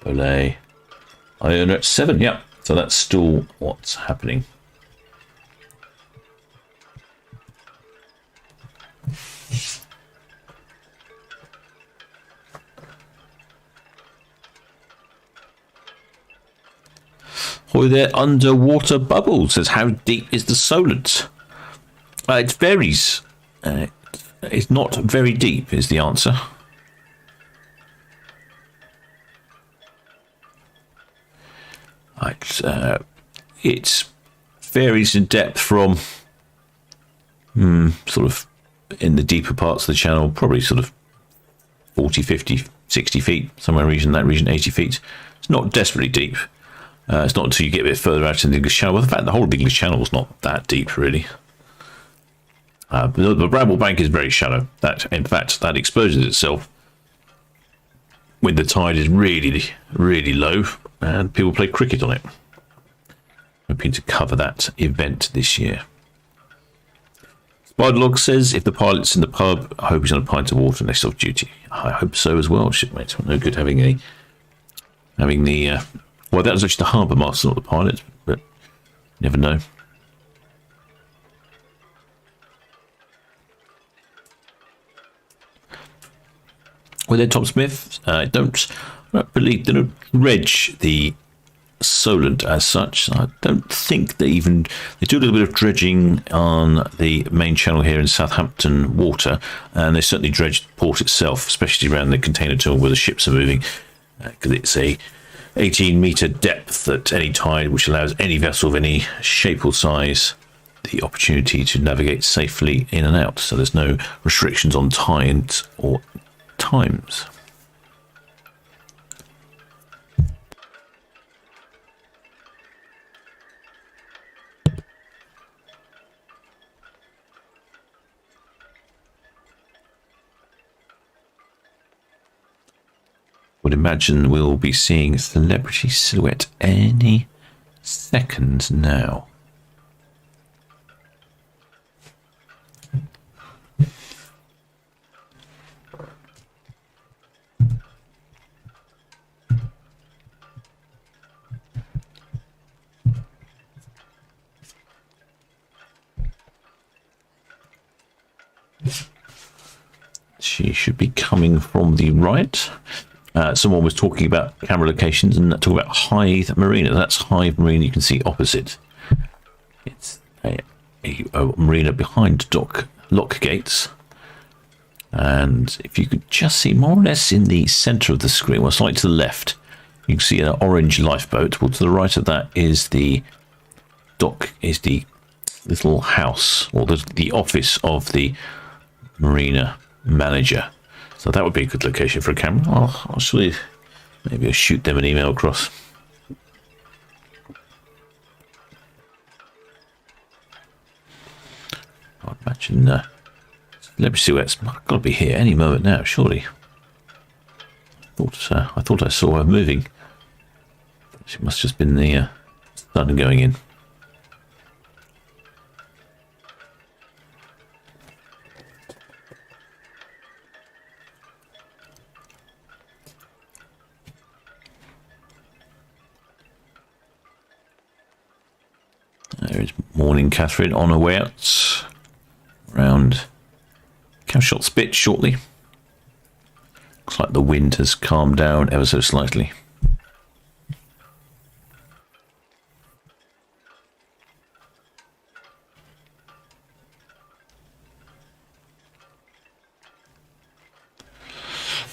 Bolette, Iona at 7, yeah. So that's still what's happening. Hoy there, underwater bubbles says, how deep is the Solent? It varies. It's not very deep is the answer. It varies in depth from sort of in the deeper parts of the channel, probably sort of 40, 50, 60 feet, somewhere in that region, 80 feet. It's not desperately deep. It's not until you get a bit further out in the English Channel. Well, in fact, the whole of the English Channel is not that deep, really. But the Bramble Bank is very shallow. In fact, that exposes itself when the tide is really, really low, and people play cricket on it. Hoping to cover that event this year. Spiderlog says, if the pilot's in the pub, I hope he's on a pint of water next off duty. I hope so as well, shipmate. No good having the well, that was actually the harbour master, not the pilot, but you never know. Well, then, Tom Smith, I don't believe they don't reg the Solent as such. I don't think they do a little bit of dredging on the main channel here in Southampton water, and they certainly dredge the port itself, especially around the container terminal where the ships are moving, because it's a 18-metre depth at any tide, which allows any vessel of any shape or size the opportunity to navigate safely in and out. So there's no restrictions on tides or times. Would imagine we'll be seeing Celebrity Silhouette any second now. She should be coming from the right. Someone was talking about camera locations and talking about Hythe Marina. That's Hythe Marina you can see opposite. It's a marina behind dock lock gates. And if you could just see more or less in the centre of the screen, well, slightly to the left, you can see an orange lifeboat. Well, to the right of that is the dock, is the little house, or the office of the marina manager. So that would be a good location for a camera. I'll maybe I'll shoot them an email across. I'd imagine Celebrity Silhouette's got to be here any moment now, surely. I thought I saw her moving. She must have just been the sun going in. There is Morning Catherine on her way out around Cowshot Spit shortly. Looks like the wind has calmed down ever so slightly.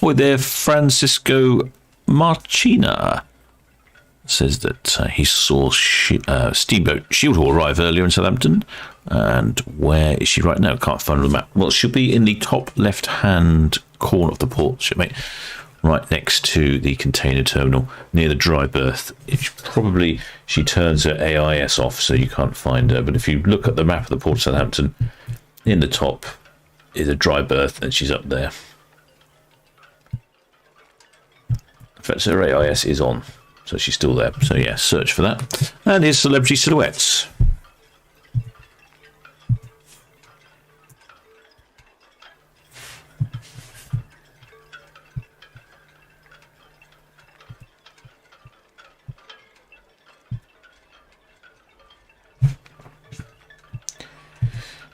Boy, there, Francisco Marchina says that he saw steamboat Shieldhall arrive earlier in Southampton. And where is she right now? Can't find her on the map. Well, she'll be in the top left-hand corner of the port, shipmate, right next to the container terminal near the dry berth. She turns her AIS off, so you can't find her. But if you look at the map of the port of Southampton, in the top is a dry berth, and she's up there. In fact, her AIS is on. So she's still there. So yeah, search for that. And here's Celebrity Silhouettes.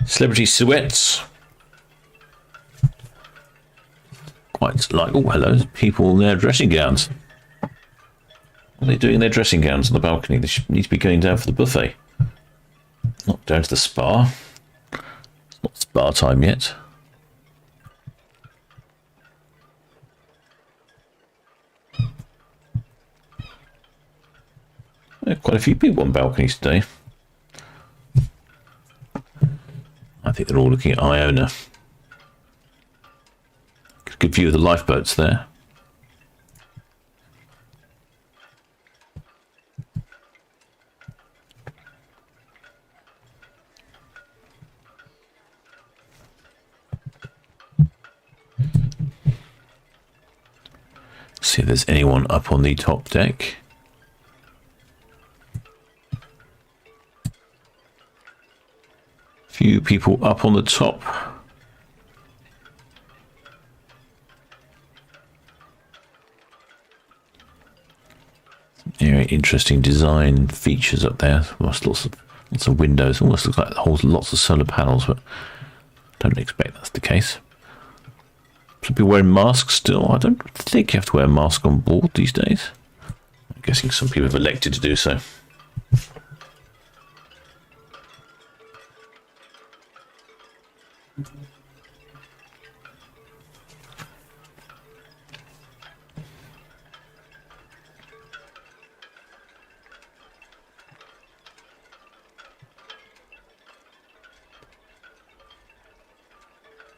Celebrity Silhouettes. Quite like, oh, hello, there's people in their dressing gowns. What are they doing in their dressing gowns on the balcony? They should need to be going down for the buffet. Not down to the spa. It's not spa time yet. There are quite a few people on balconies today. I think they're all looking at Iona. Good view of the lifeboats there. See if there's anyone up on the top deck. Few people up on the top. Very interesting design features up there. Lots of windows. Almost looks like it holds lots of solar panels, but don't expect that's the case. Some people wearing masks still. I don't think you have to wear a mask on board these days. I'm guessing some people have elected to do so.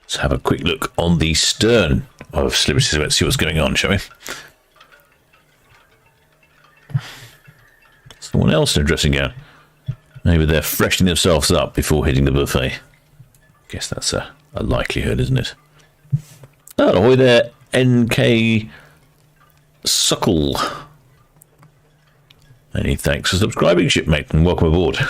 Let's have a quick look on the stern of Celebrity Silhouette, see what's going on, shall we? Someone else in a dressing gown. Maybe they're freshening themselves up before hitting the buffet. Guess that's a likelihood, isn't it? Oh, ahoy there, NK Suckle. Many thanks for subscribing, shipmate, and welcome aboard.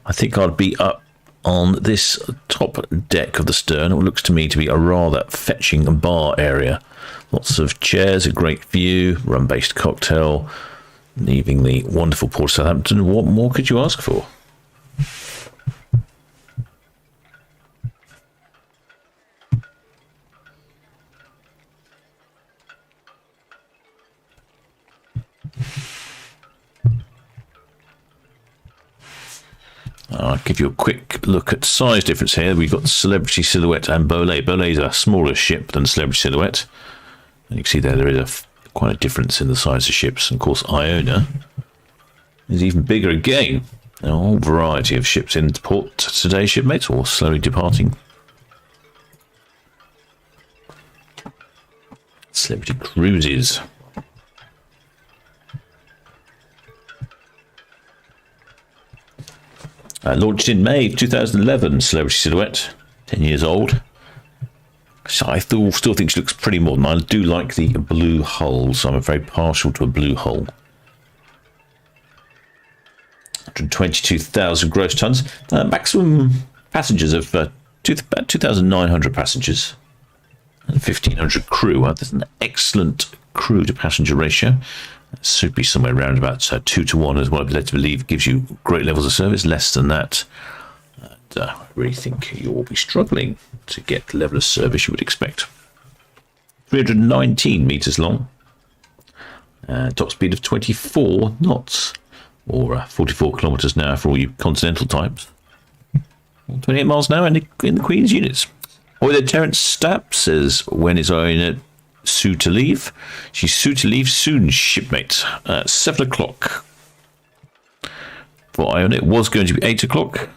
I think I'd be up on this top deck of the stern. It looks to me to be a rather fetching bar area. Lots of chairs, a great view, rum-based cocktail, leaving the wonderful port of Southampton. What more could you ask for? I'll give you a quick look at size difference here. We've got Celebrity Silhouette and Bolette. Bolette is a smaller ship than Celebrity Silhouette. And you can see there is quite a difference in the size of ships. And of course, Iona is even bigger again. A whole variety of ships in port today, shipmates, or slowly departing. Celebrity Cruises. Launched in May 2011, Celebrity Silhouette, 10 years old. So I still think she looks pretty modern. I do like the blue hull, so I'm very partial to a blue hull. 122,000 gross tons. Maximum passengers of about 2,900 passengers and 1,500 crew. There's an excellent crew to passenger ratio. It should be somewhere around about 2 to 1 is what I'd led to believe. Gives you great levels of service. Less than that, and I really think you'll be struggling to get the level of service you would expect. 319 metres long. Top speed of 24 knots, or 44 kilometres an hour for all you continental types. 28 miles an hour in the Queen's units. Or the Terence Stapp says, when is Iona Sue to leave? She's Sue to leave soon, shipmate. 7 o'clock. For Iona, it was going to be 8 o'clock.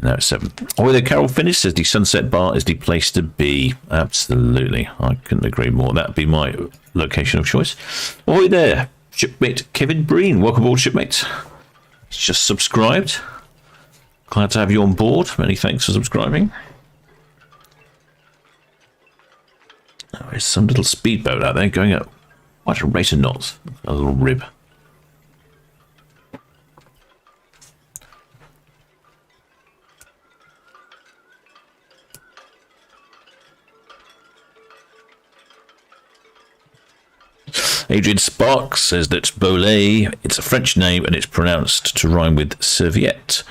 Now it's 7. Oh, the Carol Finnish says the Sunset Bar is the place to be. Absolutely. I couldn't agree more. That'd be my location of choice. Ahoy there, shipmate Kevin Breen. Welcome aboard, shipmate. He's just subscribed. Glad to have you on board. Many thanks for subscribing. There's some little speedboat out there going at quite a rate of knots. A little rib. Adrian Sparks says that Bolette, it's a French name and it's pronounced to rhyme with serviette.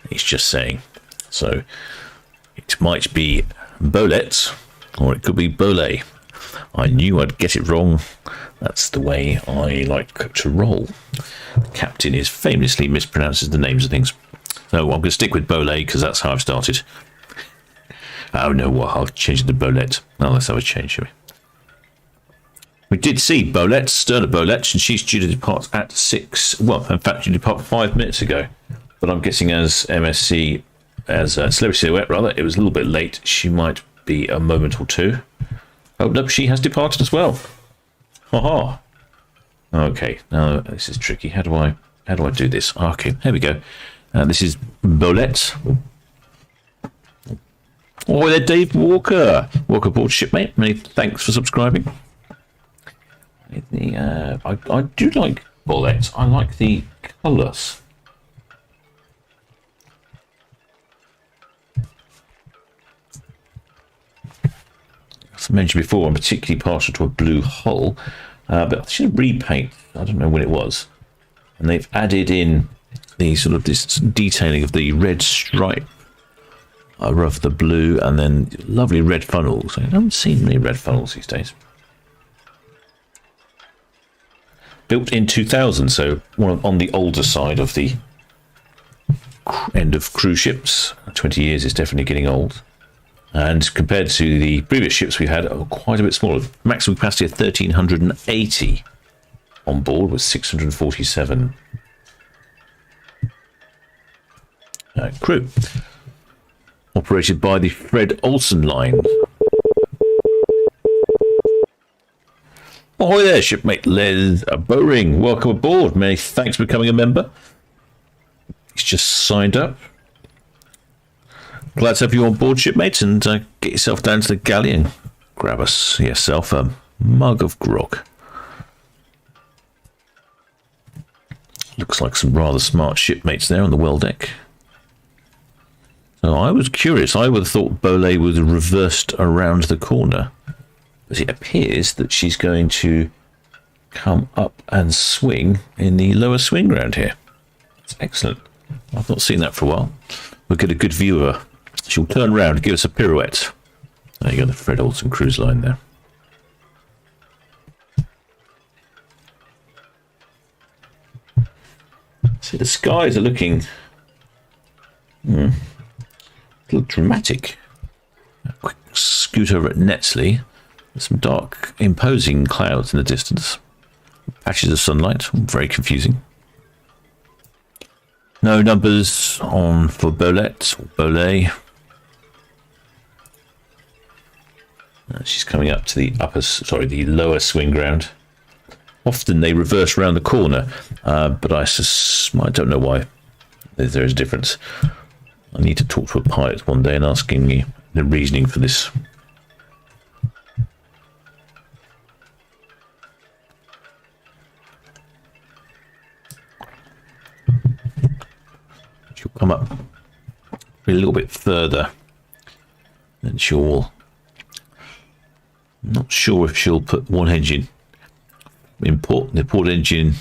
He's just saying. So it might be Bolette or it could be Bolette. I knew I'd get it wrong. That's the way I like to roll. The captain is famously mispronounces the names of things. So I'm going to stick with Bolette because that's how I've started. Oh no, well, I'll change it to Bolette. Oh, let's have a change, shall we? We did see Bolette, stern of Bolette, and she's due to depart at 6. Well, in fact, she departed 5 minutes ago. But I'm guessing as MSC, as Celebrity Silhouette, rather, it was a little bit late. She might be a moment or two. Oh, no, she has departed as well. Ha. Okay, now this is tricky. How do I do this? Okay, here we go. This is Bolette. Oh, there, Dave Walker. Welcome aboard, shipmate. Many thanks for subscribing. I do like Bolette. I like the colours. As I mentioned before, I'm particularly partial to a blue hull, but I should repaint. I don't know when it was, and they've added in the sort of this detailing of the red stripe above the blue, and then lovely red funnels. I haven't seen many red funnels these days. Built in 2000, so on the older side of the end of cruise ships. 20 years is definitely getting old. And compared to the previous ships we had, quite a bit smaller. Maximum capacity of 1,380 on board with 647 crew. Operated by the Fred Olsen line. Ahoy there, shipmate Les Bowring. Welcome aboard. Many thanks for becoming a member. He's just signed up. Glad to have you on board, shipmate, and get yourself down to the galley and grab yourself a mug of grog. Looks like some rather smart shipmates there on the well deck. So I was curious. I would have thought Bolette was reversed around the corner. But it appears that she's going to come up and swing in the lower swing round here. It's excellent. I've not seen that for a while. We'll get a good view of her. She'll turn around and give us a pirouette. There you go, the Fred Olsen cruise line there. See, the skies are looking a little dramatic. A quick scoot over at Netsley. There's some dark, imposing clouds in the distance. Patches of sunlight, very confusing. No numbers on for Bolette or Bolette. She's coming up to the lower swing ground. Often they reverse around the corner, but I don't know why there is a difference. I need to talk to a pilot one day and asking me the reasoning for this. She'll come up a little bit further, and I'm not sure if she'll put one engine the port engine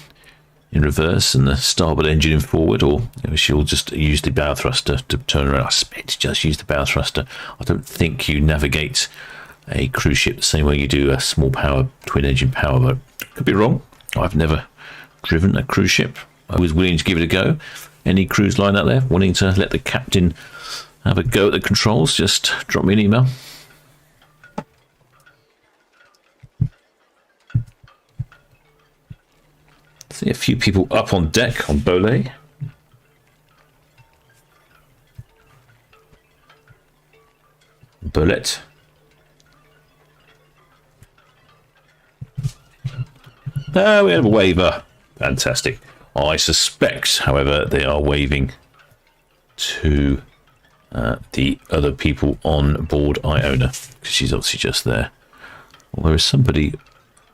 in reverse and the starboard engine in forward, or she'll just use the bow thruster to turn around. I expect just use the bow thruster. I don't think you navigate a cruise ship the same way you do a small power twin engine power boat. Could be wrong. I've never driven a cruise ship. I was willing to give it a go. Any cruise line out there wanting to let the captain have a go at the controls, just drop me an email. See a few people up on deck on Bolette. Bolette. We have a waiver. Fantastic. I suspect, however, they are waving to the other people on board Iona, because she's obviously just there. Well, there is somebody.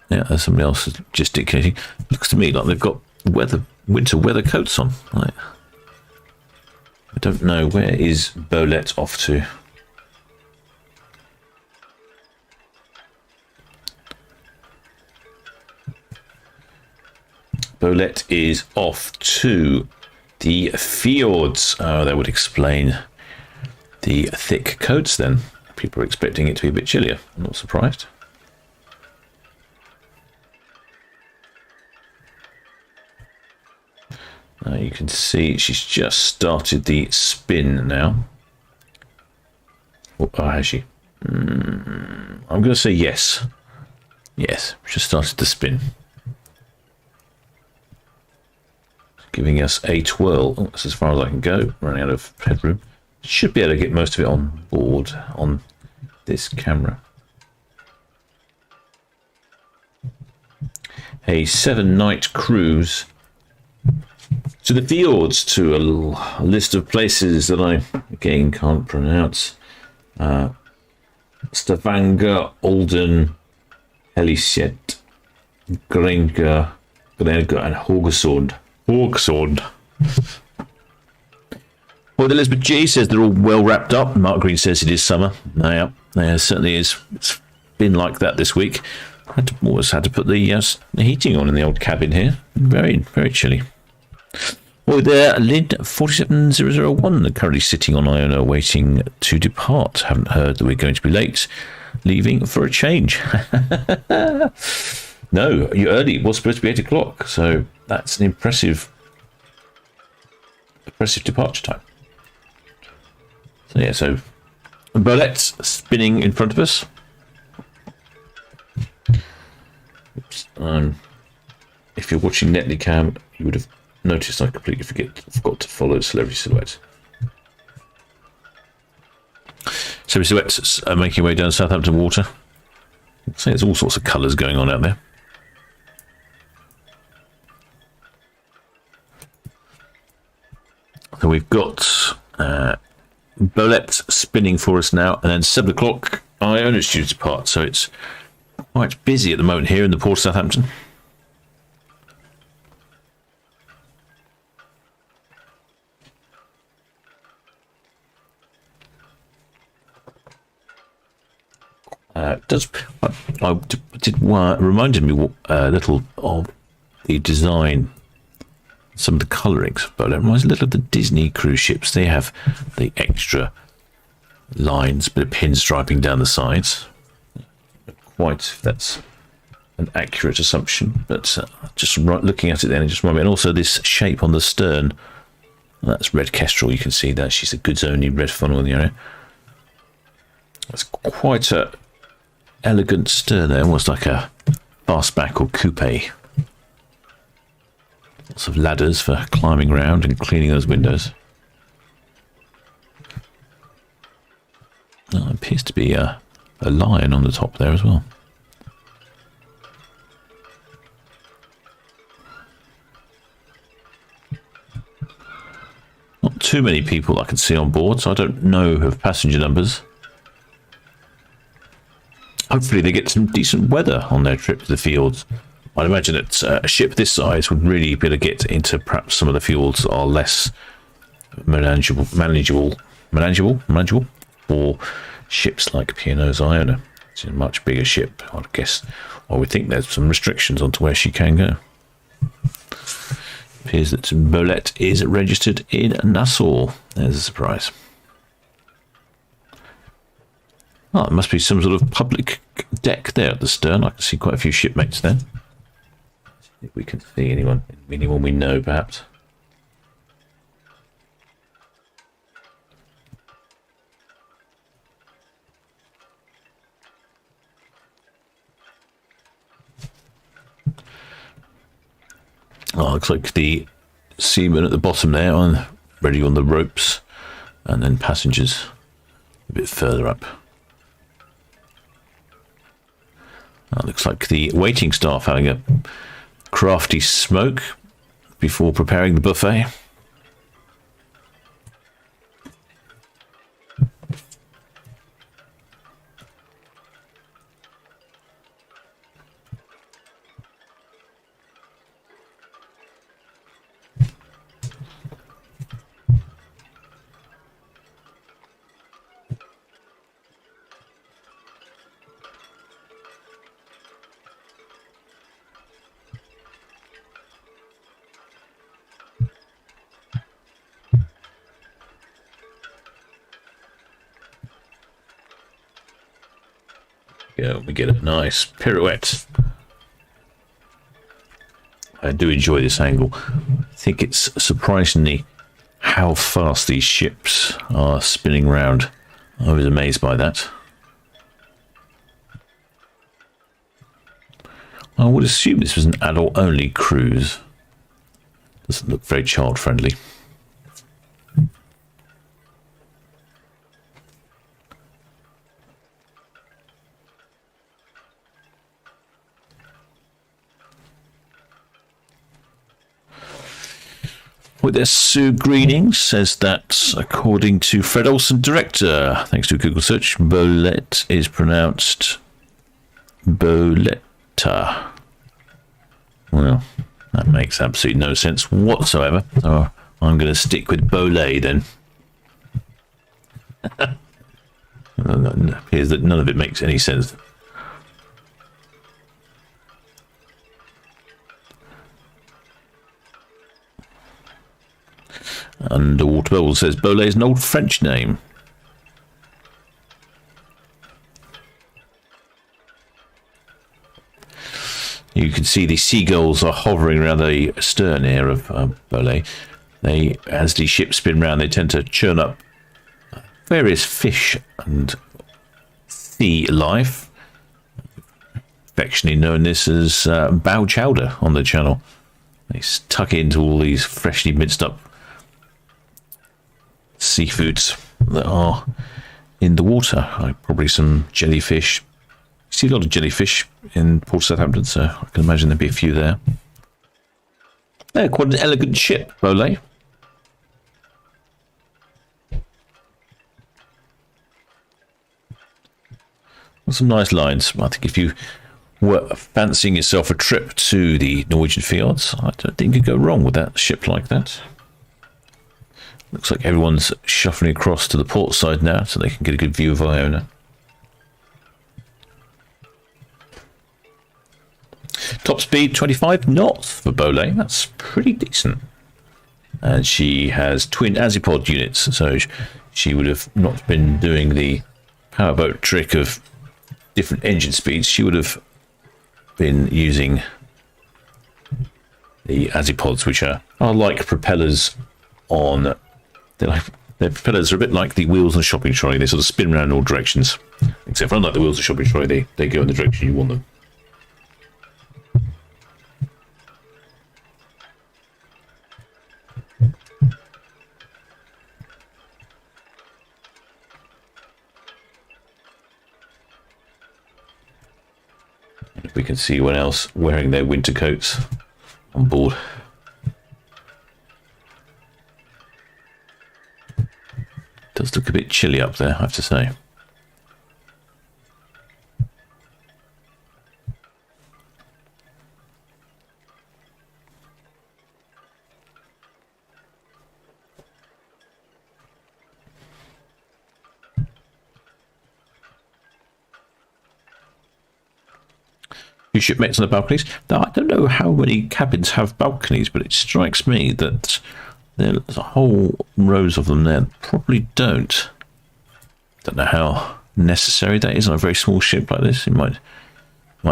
Yeah, there's somebody else gesticulating. Looks to me like they've got winter weather coats on. Right. I don't know, where is Bolette off to? Bolette is off to the fjords. Oh, that would explain the thick coats then. People are expecting it to be a bit chillier. I'm not surprised. You can see she's just started the spin now. Oh, has she? I'm going to say yes. Yes, just started to spin. Giving us a twirl. Oh, that's as far as I can go. Running out of headroom. Should be able to get most of it on board on this camera. A 7-night cruise to the fjords, to a list of places that I again can't pronounce. Stavanger, Olden, Helisiet, Grenga, and Haugesund. Well, Elizabeth G says they're all well wrapped up. Mark Green says it is summer. Yeah, it certainly is. It's been like that this week. Always had to put the heating on in the old cabin here. Very, very chilly. Well, there, Lid 47001, currently sitting on Iona, waiting to depart. Haven't heard that we're going to be late. Leaving for a change. No, you're early. It was supposed to be 8 o'clock, so that's an impressive departure time. So yeah, so Bolette's spinning in front of us. Oops. If you're watching Netlycam, you would have noticed I completely forgot to follow Celebrity Silhouette. Celebrity Silhouette's making way down Southampton water. So there's all sorts of colours going on out there. So we've got Bolette spinning for us now, and then 7 o'clock Iona's due to depart. So it's quite busy at the moment here in the port of Southampton. Reminded me a little of the design, some of the colourings, but it reminds me a little of the Disney cruise ships. They have the extra lines, bit of pinstriping down the sides. Quite if that's an accurate assumption, but just looking at it then, it just reminded me. And also this shape on the stern, that's red kestrel. You can see that she's a goods only red funnel in the area. It's quite a elegant stern there, almost like a fastback or coupe. Lots of ladders for climbing around and cleaning those windows. Oh, it appears to be a lion on the top there as well. Not too many people I can see on board, so I don't know of passenger numbers. Hopefully they get some decent weather on their trip to the fjords. I'd imagine that a ship this size would really be able to get into perhaps some of the fjords that are less manageable, or ships like P&O's Iona. It's a much bigger ship, I'd guess. I would think there's some restrictions onto where she can go. Appears that Bolette is registered in Nassau. There's a surprise. Oh, it must be some sort of public deck there at the stern. I can see quite a few shipmates there. If we can see anyone we know, perhaps. Oh, looks like the seamen at the bottom there, ready on the ropes, and then passengers a bit further up. Looks like the waiting staff having a crafty smoke before preparing the buffet. Yeah, we get a nice pirouette. I do enjoy this angle. I think it's surprisingly how fast these ships are spinning round. I was amazed by that. I would assume this was an adult-only cruise. Doesn't look very child-friendly. With their Sue Greening says that, according to Fred Olsen, director, thanks to a Google search, Bolette is pronounced Boletta. Well, that makes absolutely no sense whatsoever. So I'm going to stick with Bolette then. It appears that none of it makes any sense. Underwater Bubble says Bolette is an old French name. You can see the seagulls are hovering around the stern here of Bolette. They, as these ships spin round, they tend to churn up various fish and sea life, affectionately known this as bow chowder on the channel. They tuck into all these freshly minced up seafoods that are in the water. Probably some jellyfish. You see a lot of jellyfish in Port Southampton, so I can imagine there'd be a few there. Yeah, quite an elegant ship, Bolette. Some nice lines. I think if you were fancying yourself a trip to the Norwegian fjords, I don't think you could go wrong with that ship like that. Looks like everyone's shuffling across to the port side now so they can get a good view of Iona. Top speed 25 knots for Bolette. That's pretty decent. And she has twin Azipod units, so she would have not been doing the powerboat trick of different engine speeds. She would have been using the Azipods, which are like propellers on... Their propellers are a bit like the wheels on a shopping trolley. They sort of spin around in all directions. Except for unlike the wheels on a shopping trolley, they go in the direction you want them. We can see anyone else wearing their winter coats on board. Does look a bit chilly up there, I have to say. Few shipmates on the balconies. Now, I don't know how many cabins have balconies, but it strikes me that there's a whole rows of them there that probably don't. Don't know how necessary that is on a very small ship like this. You might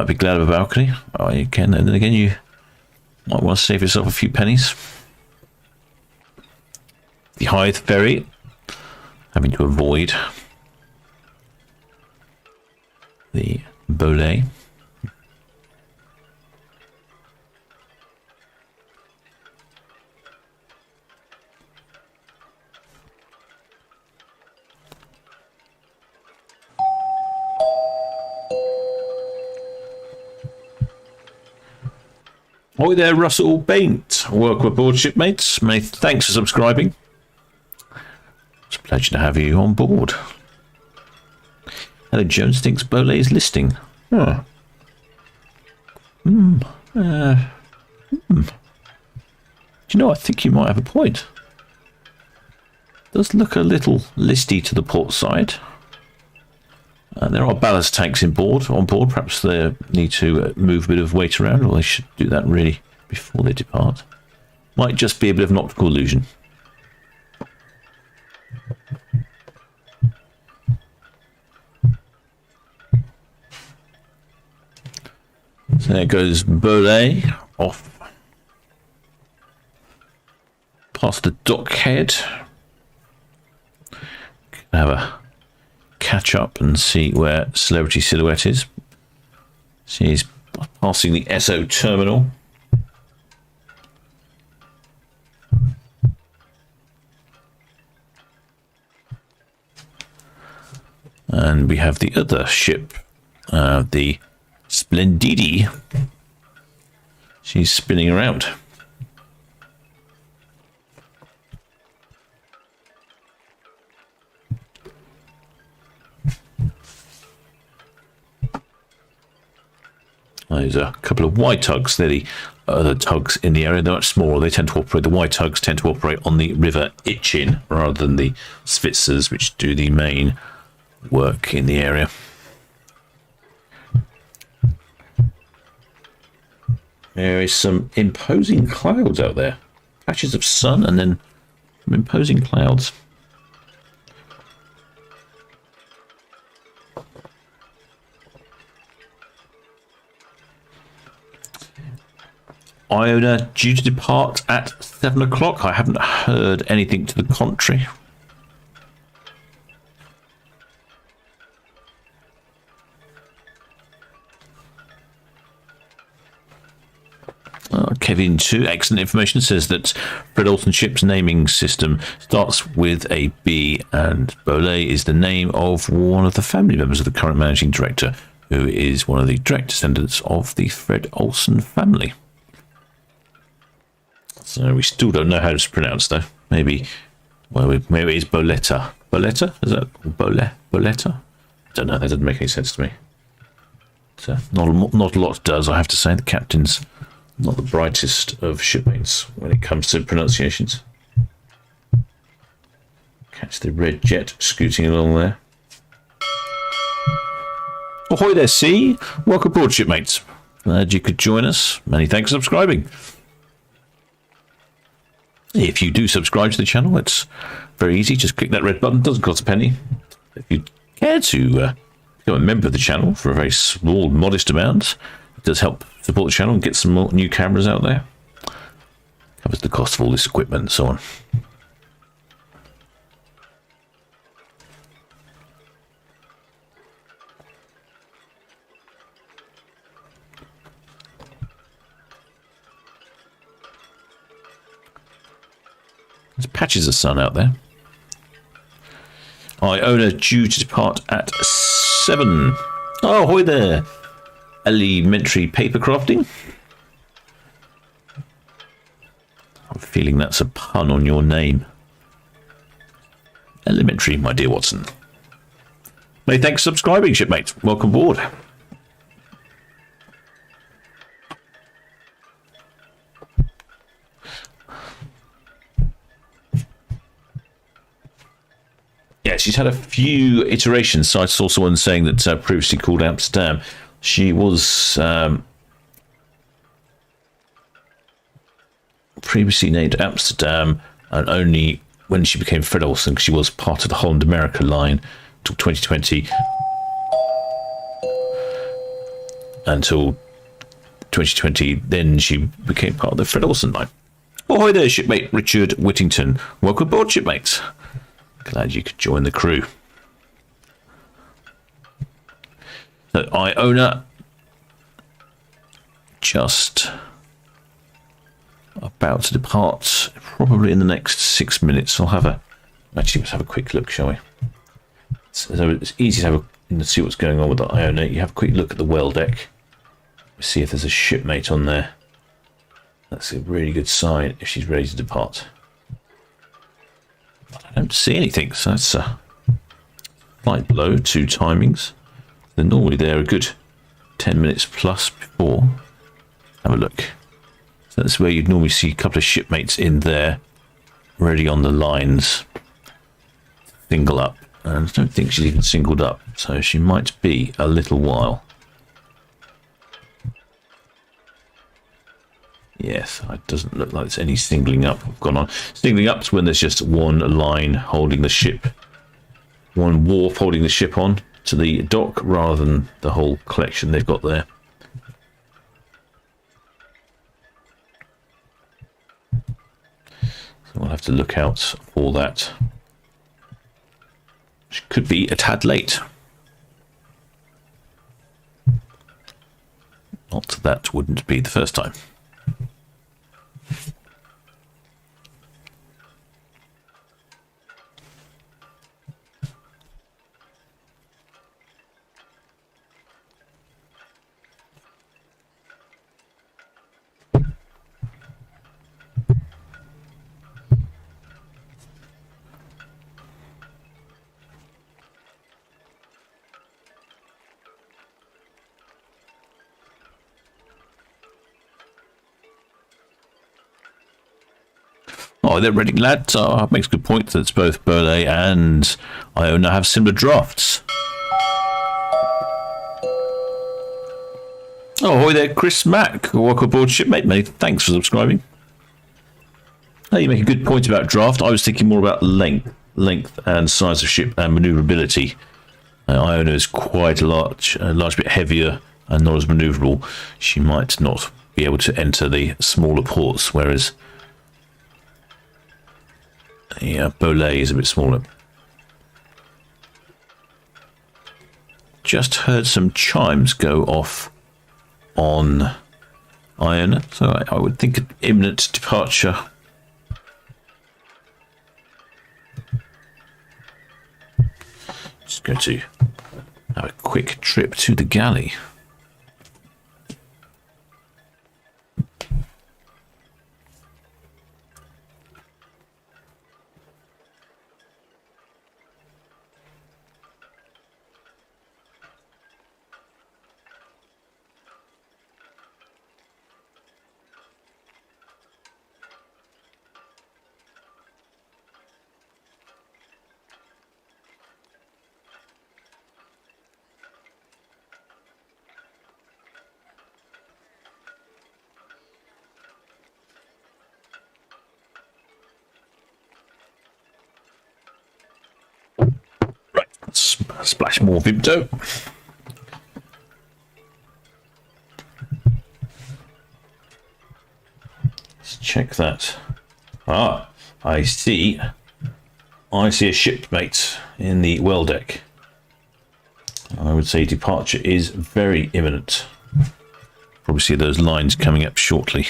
be glad of a balcony. Oh, you can, and then again, you might want to save yourself a few pennies. The Hythe ferry, having to avoid the Bolette. Hi there, Russell Baint. Welcome aboard, shipmates. Many thanks for subscribing. It's a pleasure to have you on board. Hello, Jones thinks Bolette is listing. Huh. Do you know, I think you might have a point. Does look a little listy to the port side. There are ballast tanks on board. Perhaps they need to move a bit of weight around, or they should do that really before they depart. Might just be a bit of an optical illusion. So there goes Bolette off past the dockhead. Have a catch up and see where Celebrity Silhouette is. She's Passing the SO terminal. And we have the other ship, the Splendidi. She's spinning around. There's a couple of white tugs. They're the other tugs in the area. They're much smaller. They tend to operate. The white tugs tend to operate on the River Itchen rather than the Spitzers, which do the main work in the area. There is some imposing clouds out there. Patches of sun and then some imposing clouds. Iona due to depart at 7 o'clock. I haven't heard anything to the contrary. Kevin 2, excellent information, says that Fred Olsen Ships naming system starts with a B, and Bolette is the name of one of the family members of the current managing director, who is one of the direct descendants of the Fred Olsen family. So we still don't know how to pronounce, though. Maybe it's Boletta. Boletta? Is that Boletta? I don't know. That doesn't make any sense to me. So not a lot does, I have to say. The captain's not the brightest of shipmates when it comes to pronunciations. Catch the red jet scooting along there. Ahoy there, C. Welcome aboard, shipmates. Glad you could join us. Many thanks for subscribing. If you do subscribe to the channel, it's very easy. Just click that red button. Doesn't cost a penny. If you care to become a member of the channel for a very small, modest amount, it does help support the channel and get some more new cameras out there. Covers the cost of all this equipment and so on. There's patches of sun out there. Iona due to depart at 7. Oh, ahoy there. Elementary paper crafting. I'm feeling that's a pun on your name. Elementary, my dear Watson. Many thanks for subscribing, shipmates. Welcome aboard. Yeah, she's had a few iterations. So I saw someone saying that previously called Amsterdam. She was previously named Amsterdam, and only when she became Fred Olsen, because she was part of the Holland America line until 2020. Until 2020, then she became part of the Fred Olsen line. Oh, hi there, shipmate Richard Whittington. Welcome aboard, shipmates. Glad you could join the crew. So Iona just about to depart, probably in the next 6 minutes. I'll have a actually let's have a quick look, shall we? So it's easy to see what's going on with the Iona. You have a quick look at the well deck. See if there's a shipmate on there. That's a really good sign if she's ready to depart. I don't see anything, so that's a slight blow. 2 timings. They're normally there a good 10 minutes plus before. Have a look. So that's where you'd normally see a couple of shipmates in there, ready on the lines. Single up. And I don't think she's even singled up, so she might be a little while. Yes, it doesn't look like there's any singling up gone on. Singling up's when there's just one line holding the ship, one wharf holding the ship on to the dock, rather than the whole collection they've got there. So we'll have to look out for that. Which could be a tad late. Not that wouldn't be the first time. Oh, that Reading lad makes a good point that both Bolette and Iona have similar drafts. Oh, hi there, Chris Mack. Welcome aboard, shipmate. Mate, thanks for subscribing. Oh, you make a good point about draft. I was thinking more about length and size of ship and manoeuvrability. Iona is quite a large bit heavier and not as manoeuvrable. She might not be able to enter the smaller ports, whereas Bolette is a bit smaller. Just heard some chimes go off on Iona, so I would think an imminent departure. Just going to have a quick trip to the galley. Splash more Vimto. Let's check that. Ah, I see a shipmate in the well deck. I would say departure is very imminent. Probably see those lines coming up shortly.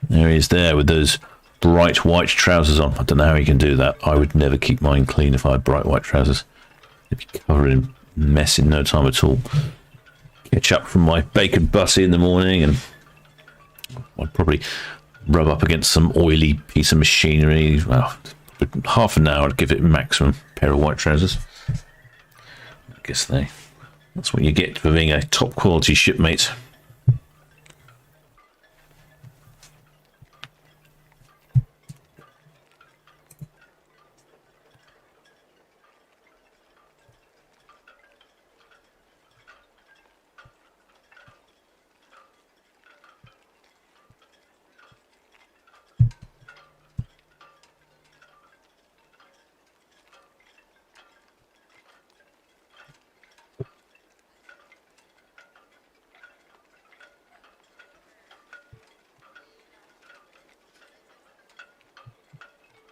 There he is there with those bright white trousers on. I don't know how he can do that. I would never keep mine clean if I had bright white trousers. They'd be covered in mess in no time at all. Catch up from my bacon butty in the morning and I'd probably rub up against some oily piece of machinery. Well, half an hour I'd give it maximum pair of white trousers. I guess that's what you get for being a top quality shipmate.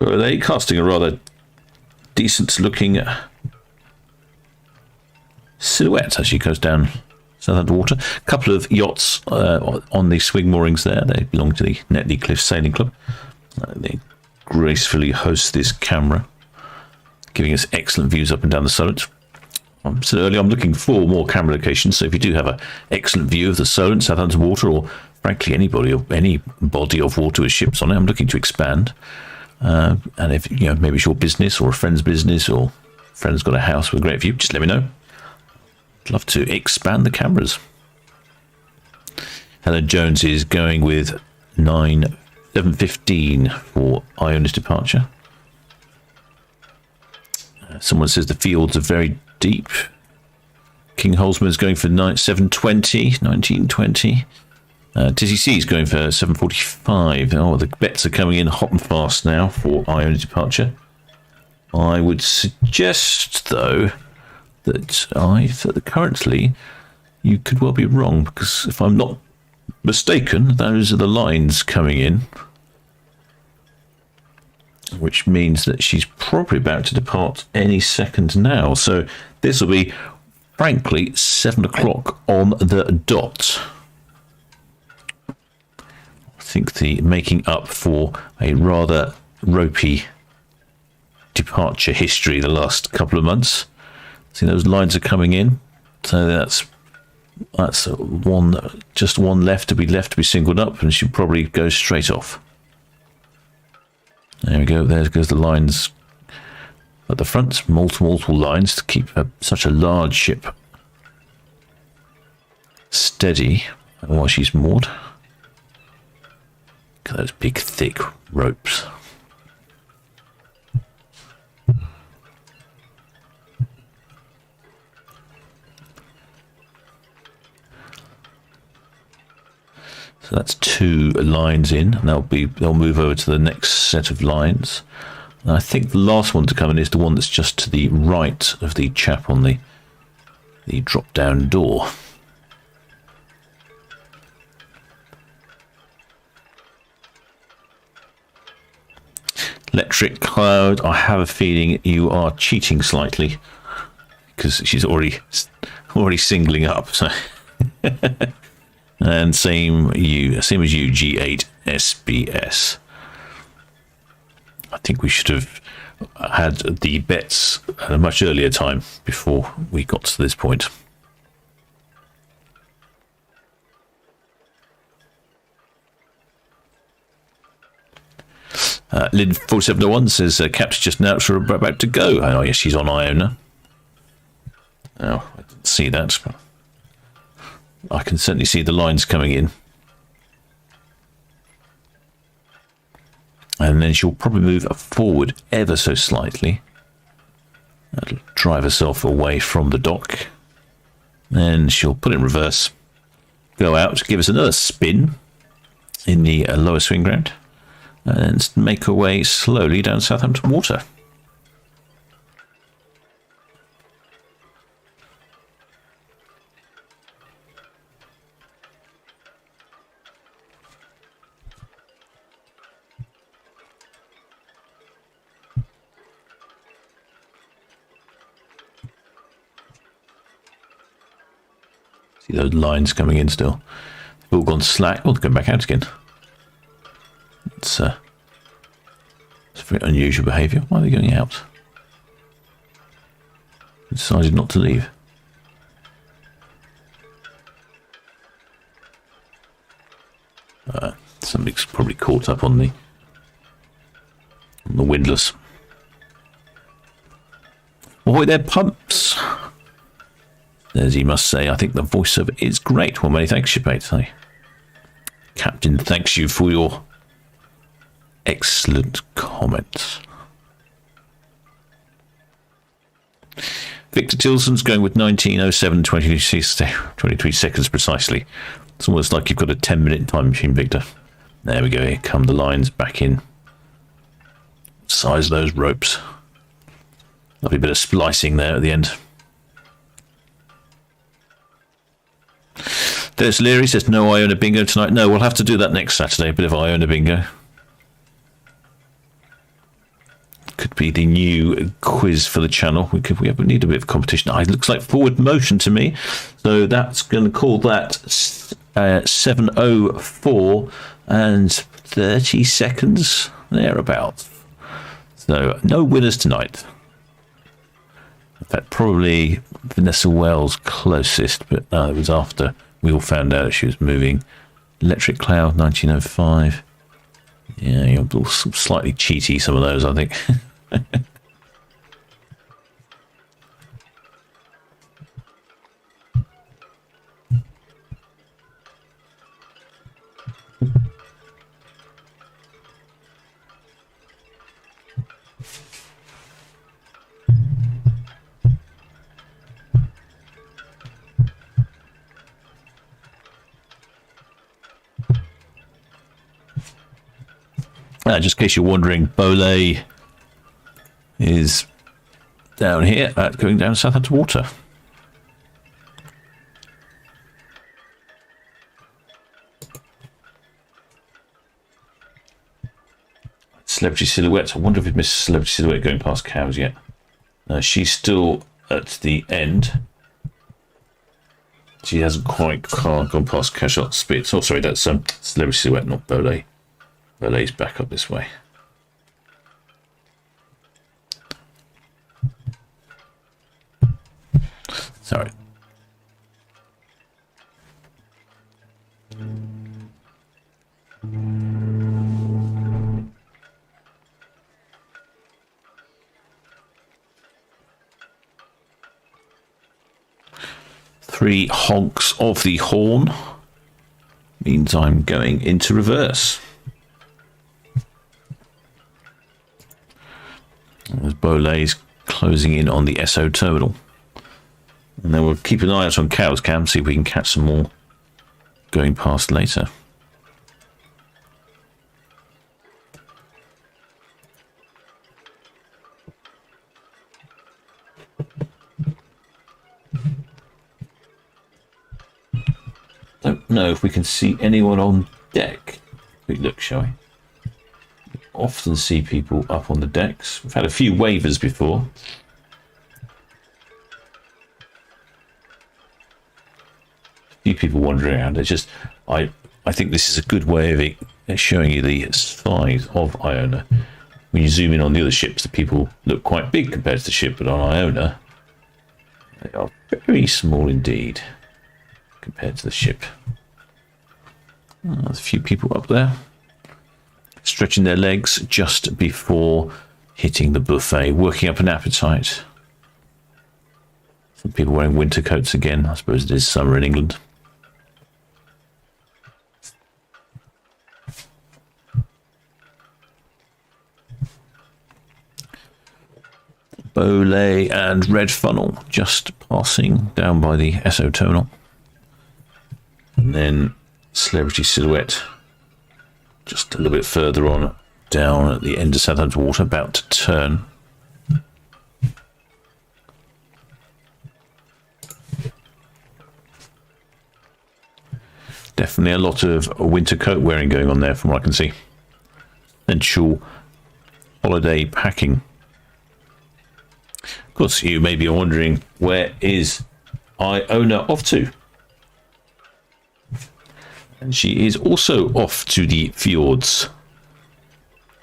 They're casting a rather decent looking silhouette as she goes down Southampton water. A couple of yachts on the swing moorings there. They belong to the Netley Cliff Sailing Club. They gracefully host this camera, giving us excellent views up and down the Solent. I said earlier, I'm looking for more camera locations, so if you do have an excellent view of the Solent, Southampton water, or frankly any body of water with ships on it, I'm looking to expand. And if maybe it's your business or a friend's business or a friend's got a house with a great view, just let me know. I'd love to expand the cameras. Helen Jones is going with 7:15 for Iona's departure. Someone says the fields are very deep. King Holzman is going for 1920. TCC is going for 7:45. Oh, the bets are coming in hot and fast now for Iona departure. I would suggest, though, that currently you could well be wrong, because if I'm not mistaken, those are the lines coming in, which means that she's probably about to depart any second now. So this will be frankly, 7 o'clock on the dot. I think the making up for a rather ropey departure history the last couple of months. See, those lines are coming in, so that's one, just one left to be singled up, and she'll probably go straight off. There we go. There goes the lines at the front, multiple lines to keep such a large ship steady while she's moored. Look at those big thick ropes. So that's 2 lines in, and they'll move over to the next set of lines. And I think the last one to come in is the one that's just to the right of the chap on the drop-down door. Electric Cloud, I have a feeling you are cheating slightly, because she's already singling up. So. And same as you, G8SBS. I think we should have had the bets at a much earlier time before we got to this point. Lynn 4701 says Cap's just now about to go. Oh yes, she's on Iona. Oh, I didn't see that. I can certainly see the lines coming in. And then she'll probably move forward ever so slightly. That'll drive herself away from the dock. Then she'll put it in reverse, go out, give us another spin in the lower swing ground, and make her way slowly down Southampton water. See those lines coming in still. They've all gone slack. Oh, they're going back out again. It's very unusual behaviour. Why are they going out? They decided not to leave. Something's probably caught up on the windlass. Ahoy there, pumps! As he must say, I think the voiceover is great. Well, many thanks, shipmate. Captain, thanks you for your excellent comments. Victor Tilson's going with 19:07, 23 seconds precisely. It's almost like you've got a 10-minute time machine, Victor. There we go. Here come the lines back in. Size of those ropes. Lovely bit of splicing there at the end. There's Leary says no Iona bingo tonight. No, we'll have to do that next Saturday. A bit of Iona bingo. Could be the new quiz for the channel. We need a bit of competition. It looks like forward motion to me. So that's going to call that 7:04 and 30 seconds thereabouts. So no winners tonight. In fact, probably Vanessa Wells closest, but no, it was after we all found out she was moving. Electric Cloud 1905. Yeah, you're slightly cheaty, some of those, I think. Just in case you're wondering, Bolette is down here, going down Southampton water. Celebrity Silhouette. I wonder if we've missed Celebrity Silhouette going past cows yet. She's still at the end. She hasn't quite gone past Cashot Spitz. Oh, sorry, that's Celebrity Silhouette, not Bolette. Bolette's back up this way. Sorry. Three honks of the horn means I'm going into reverse. As Bolette's closing in on the SO terminal. And then we'll keep an eye out on Cow's Cam, see if we can catch some more going past later. Don't know if we can see anyone on deck. Quick look, shall we? We often see people up on the decks. We've had a few waivers before. A few people wandering around. It's just, I think this is a good way of showing you the size of Iona. When you zoom in on the other ships, the people look quite big compared to the ship, but on Iona, they are very small indeed compared to the ship. There's a few people up there stretching their legs just before hitting the buffet, working up an appetite. Some people wearing winter coats again. I suppose it is summer in England. Bolette and Red Funnel just passing down by the SO terminal. And then Celebrity Silhouette just a little bit further on down at the end of Southampton Water, about to turn. Definitely a lot of winter coat wearing going on there from what I can see. Essential holiday packing. Of course, you may be wondering, where is Iona off to? And she is also off to the fjords,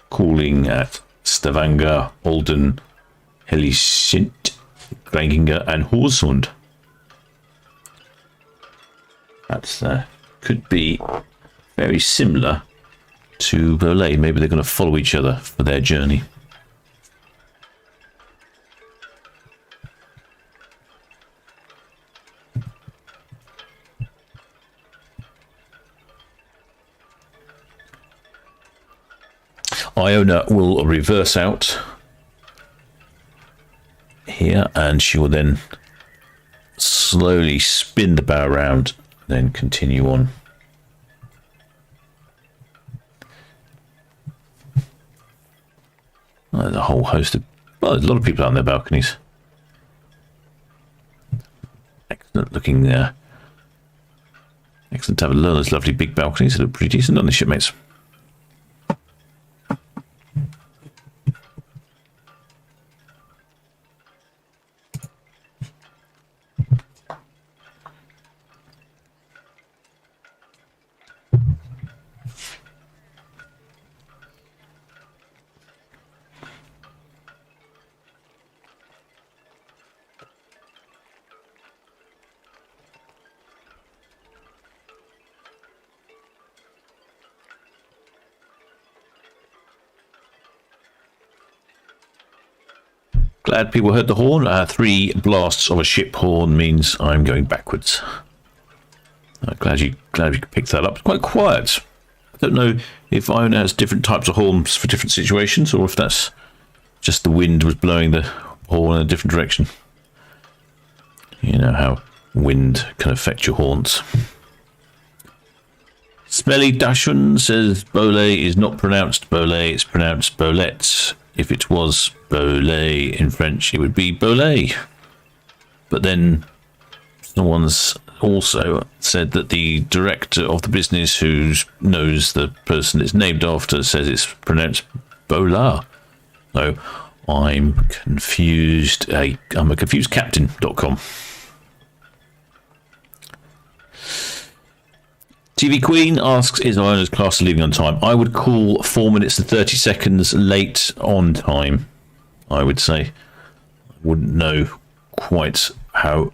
calling at Stavanger, Olden, Hellisint, Granginger and Horsund. That could be very similar to Bolette. Maybe they're going to follow each other for their journey. Iona will reverse out here, and she will then slowly spin the bow around, then continue on. There's a whole host of, well, there's a lot of people out on their balconies. Excellent looking there. Excellent to have those lovely big balconies. They look pretty decent on the shipmates. Glad people heard the horn. 3 blasts of a ship horn means I'm going backwards. Glad you picked that up. It's quite quiet. I don't know if Iona has different types of horns for different situations, or if that's just the wind was blowing the horn in a different direction. You know how wind can affect your horns. Smelly Dashun says Bolette is not pronounced Bolette, it's pronounced Bolette. If it was Bolette in French, it would be Bolette. But then someone's also said that the director of the business, who knows the person it's named after, says it's pronounced Bola. So I'm confused. I'm a confused captain.com. TV Queen asks, is Iona's class leaving on time? I would call 4 minutes and 30 seconds late on time, I would say. I wouldn't know quite how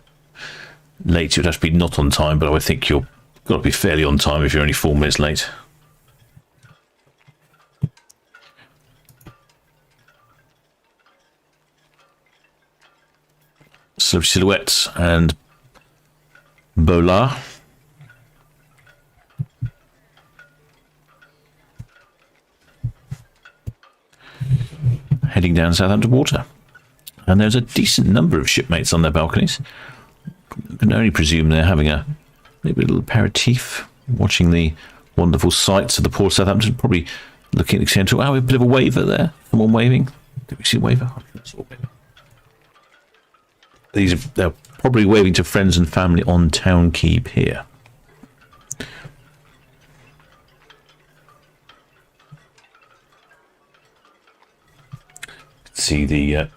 late it would have to be not on time, but I would think you've got to be fairly on time if you're only 4 minutes late. Silhouettes and Bolette heading down Southampton water, and there's a decent number of shipmates on their balconies. I can only presume they're having maybe a little aperitif, watching the wonderful sights of the port of Southampton, probably looking at the central. Oh, a bit of a waver there, someone waving. Did we see a waver? I saw a waver. They're probably waving to friends and family on Town Quay Pier. See the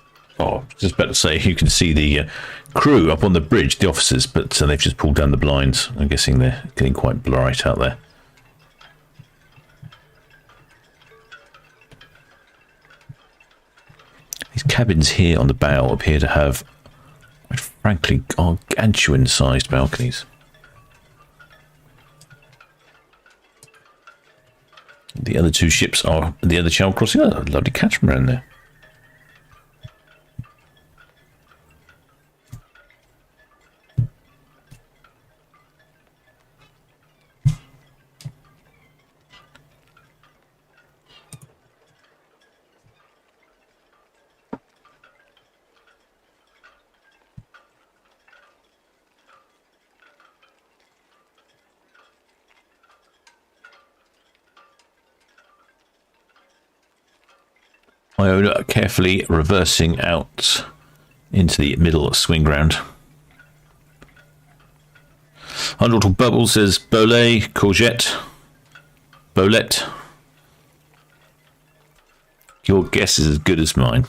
just about to say you can see the crew up on the bridge, the officers, but they've just pulled down the blinds. I'm guessing they're getting quite bright out there. These cabins here on the bow appear to have, quite frankly, gargantuan-sized balconies. The other two ships are the other channel crossing. Oh, a lovely catamaran there. Iona carefully reversing out into the middle swing ground. Untitled Bubble says Bolette, courgette, Bolette. Your guess is as good as mine.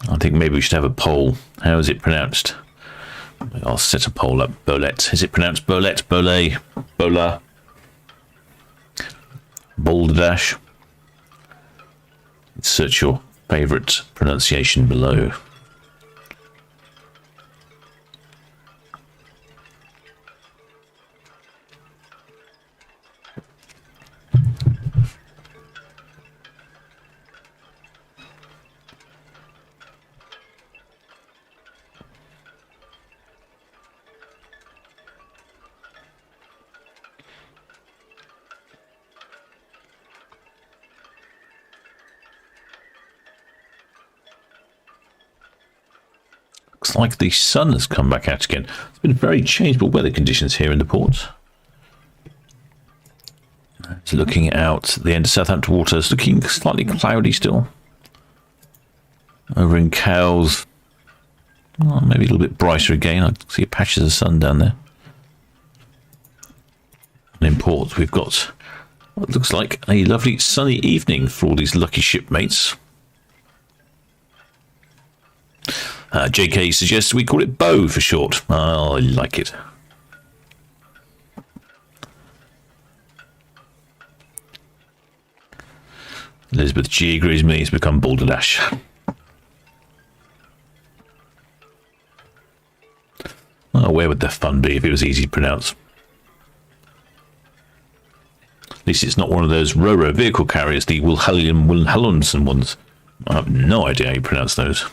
I think maybe we should have a poll. How is it pronounced? I'll set a poll up. Bolette. Is it pronounced Bolette, Bolette, Bola, Balderdash? Search your favourite pronunciation below. Looks like the sun has come back out again. It's been very changeable weather conditions here in the port. It's looking out the end of Southampton water. It's looking slightly cloudy still. Over in Cowes, maybe a little bit brighter again. I see patches of sun down there. And in port, we've got what looks like a lovely sunny evening for all these lucky shipmates. JK suggests we call it Bow for short. I like it. Elizabeth G agrees with me. It's become Balderdash. Oh, where would the fun be if it was easy to pronounce? At least it's not one of those Ro-Ro vehicle carriers, the Wilhelmsen ones. I have no idea how you pronounce those.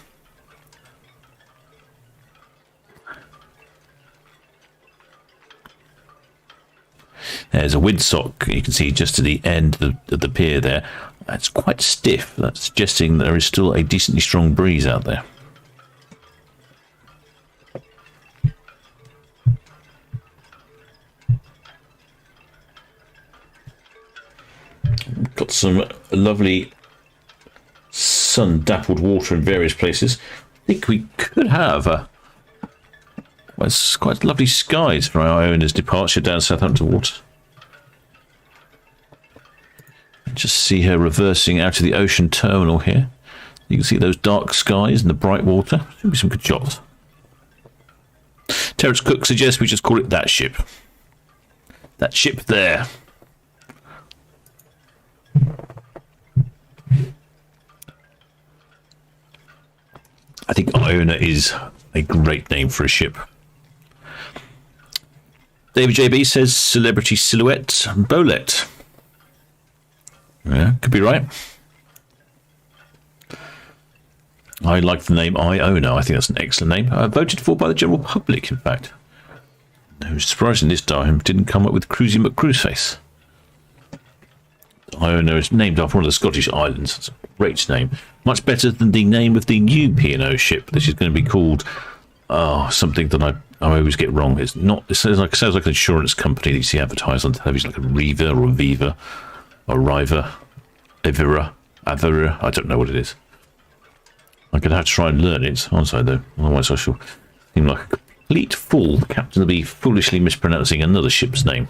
There's a windsock you can see just to the end of the pier there. It's quite stiff. That's suggesting there is still a decently strong breeze out there. Got some lovely sun-dappled water in various places. I think we could have quite lovely skies for Iona's departure down Southampton water. Just see her reversing out of the ocean terminal here. You can see those dark skies and the bright water. Should be some good shots. Terrence Cook suggests we just call it that ship. That ship there. I think Iona is a great name for a ship. David JB says Celebrity Silhouette Bolette. Yeah, could be right. I like the name Iona. I think that's an excellent name. Voted for by the general public, in fact. No, surprising this time didn't come up with Cruisy McCruiseface. Iona is named after one of the Scottish islands. It's a great name. Much better than the name of the new P&O ship. This is going to be called something that I always get wrong. It's not. It sounds like an insurance company that you see advertised on television, like a Riva or a Viva or Riva, Avira. I don't know what it is. I'm going to have to try and learn it, aren't I, though? Otherwise I shall seem like a complete fool. The captain will be foolishly mispronouncing another ship's name.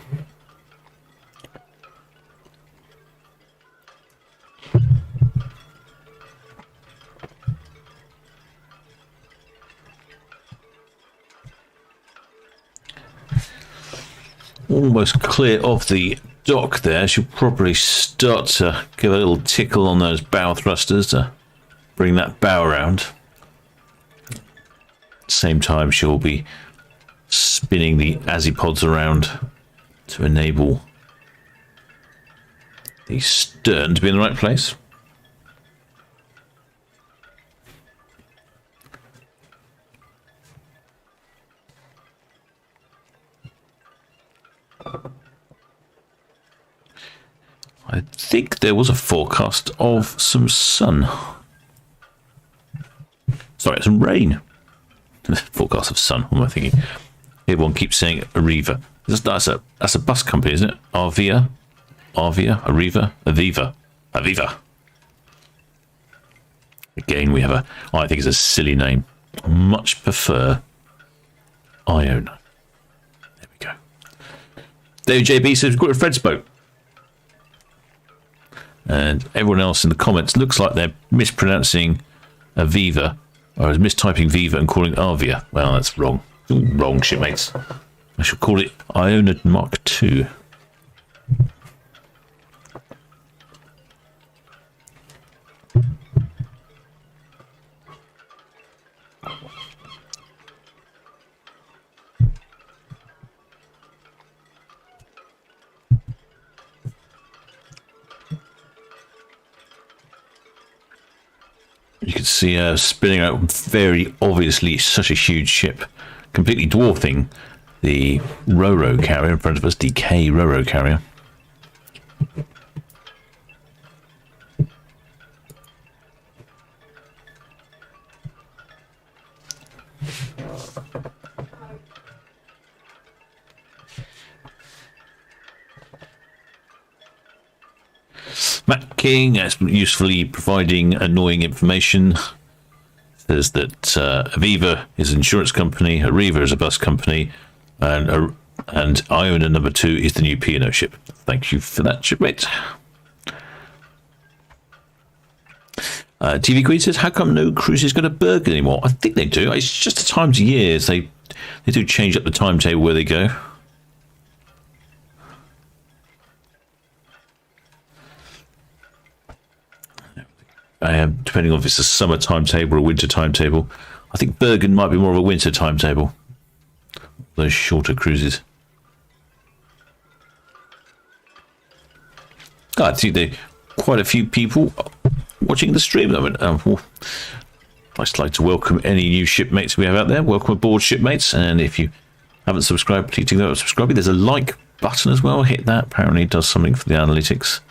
Almost clear of the dock there. She'll probably start to give a little tickle on those bow thrusters to bring that bow around. At the same time, she'll be spinning the azipods around to enable the stern to be in the right place. I think there was a forecast of some sun. Sorry, some rain. Forecast of sun. What am I thinking? Everyone keeps saying Arriva. That's a bus company, isn't it? Arriva, Aviva. Again, we have I think it's a silly name. I much prefer Iona. There we go. David JB says we've got a Fred's boat. And everyone else in the comments looks like they're mispronouncing Aviva, or mistyping Viva and calling it Arvia. Well, that's wrong. All wrong, shipmates. I shall call it Iona Mark II. You can see her spinning out very obviously such a huge ship, completely dwarfing the Ro-Ro carrier in front of us, the K Ro-Ro carrier. Matt King has been usefully providing annoying information. Says that Aviva is an insurance company, Arriva is a bus company, and Iona number 2 is the new P&O ship. Thank you for that, shipmate. TV Queen says, how come no cruises go to Bergen anymore? I think they do. It's just the times of years. They do change up the timetable where they go. Depending on if it's a summer timetable or a winter timetable. I think Bergen might be more of a winter timetable. Those shorter cruises. I think there are quite a few people watching the stream at the moment. I'd just like to welcome any new shipmates we have out there. Welcome aboard, shipmates. And if you haven't subscribed, please do that. Subscribe. There's a like button as well. Hit that. Apparently it does something for the analytics.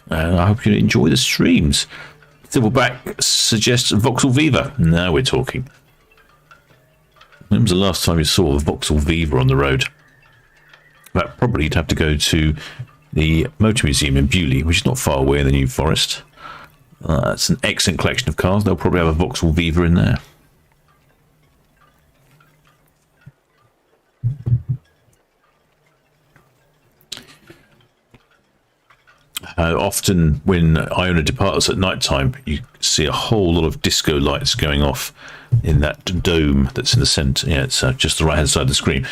I hope you enjoy the streams. Silverback suggests Vauxhall Viva. Now we're talking. When was the last time you saw a Vauxhall Viva on the road? Well, probably you'd have to go to the Motor Museum in Bewley, which is not far away in the New Forest. It's an excellent collection of cars. They'll probably have a Vauxhall Viva in there. Often when Iona departs at night time, you see a whole lot of disco lights going off in that dome that's in the centre. Yeah, it's just the right hand side of the screen.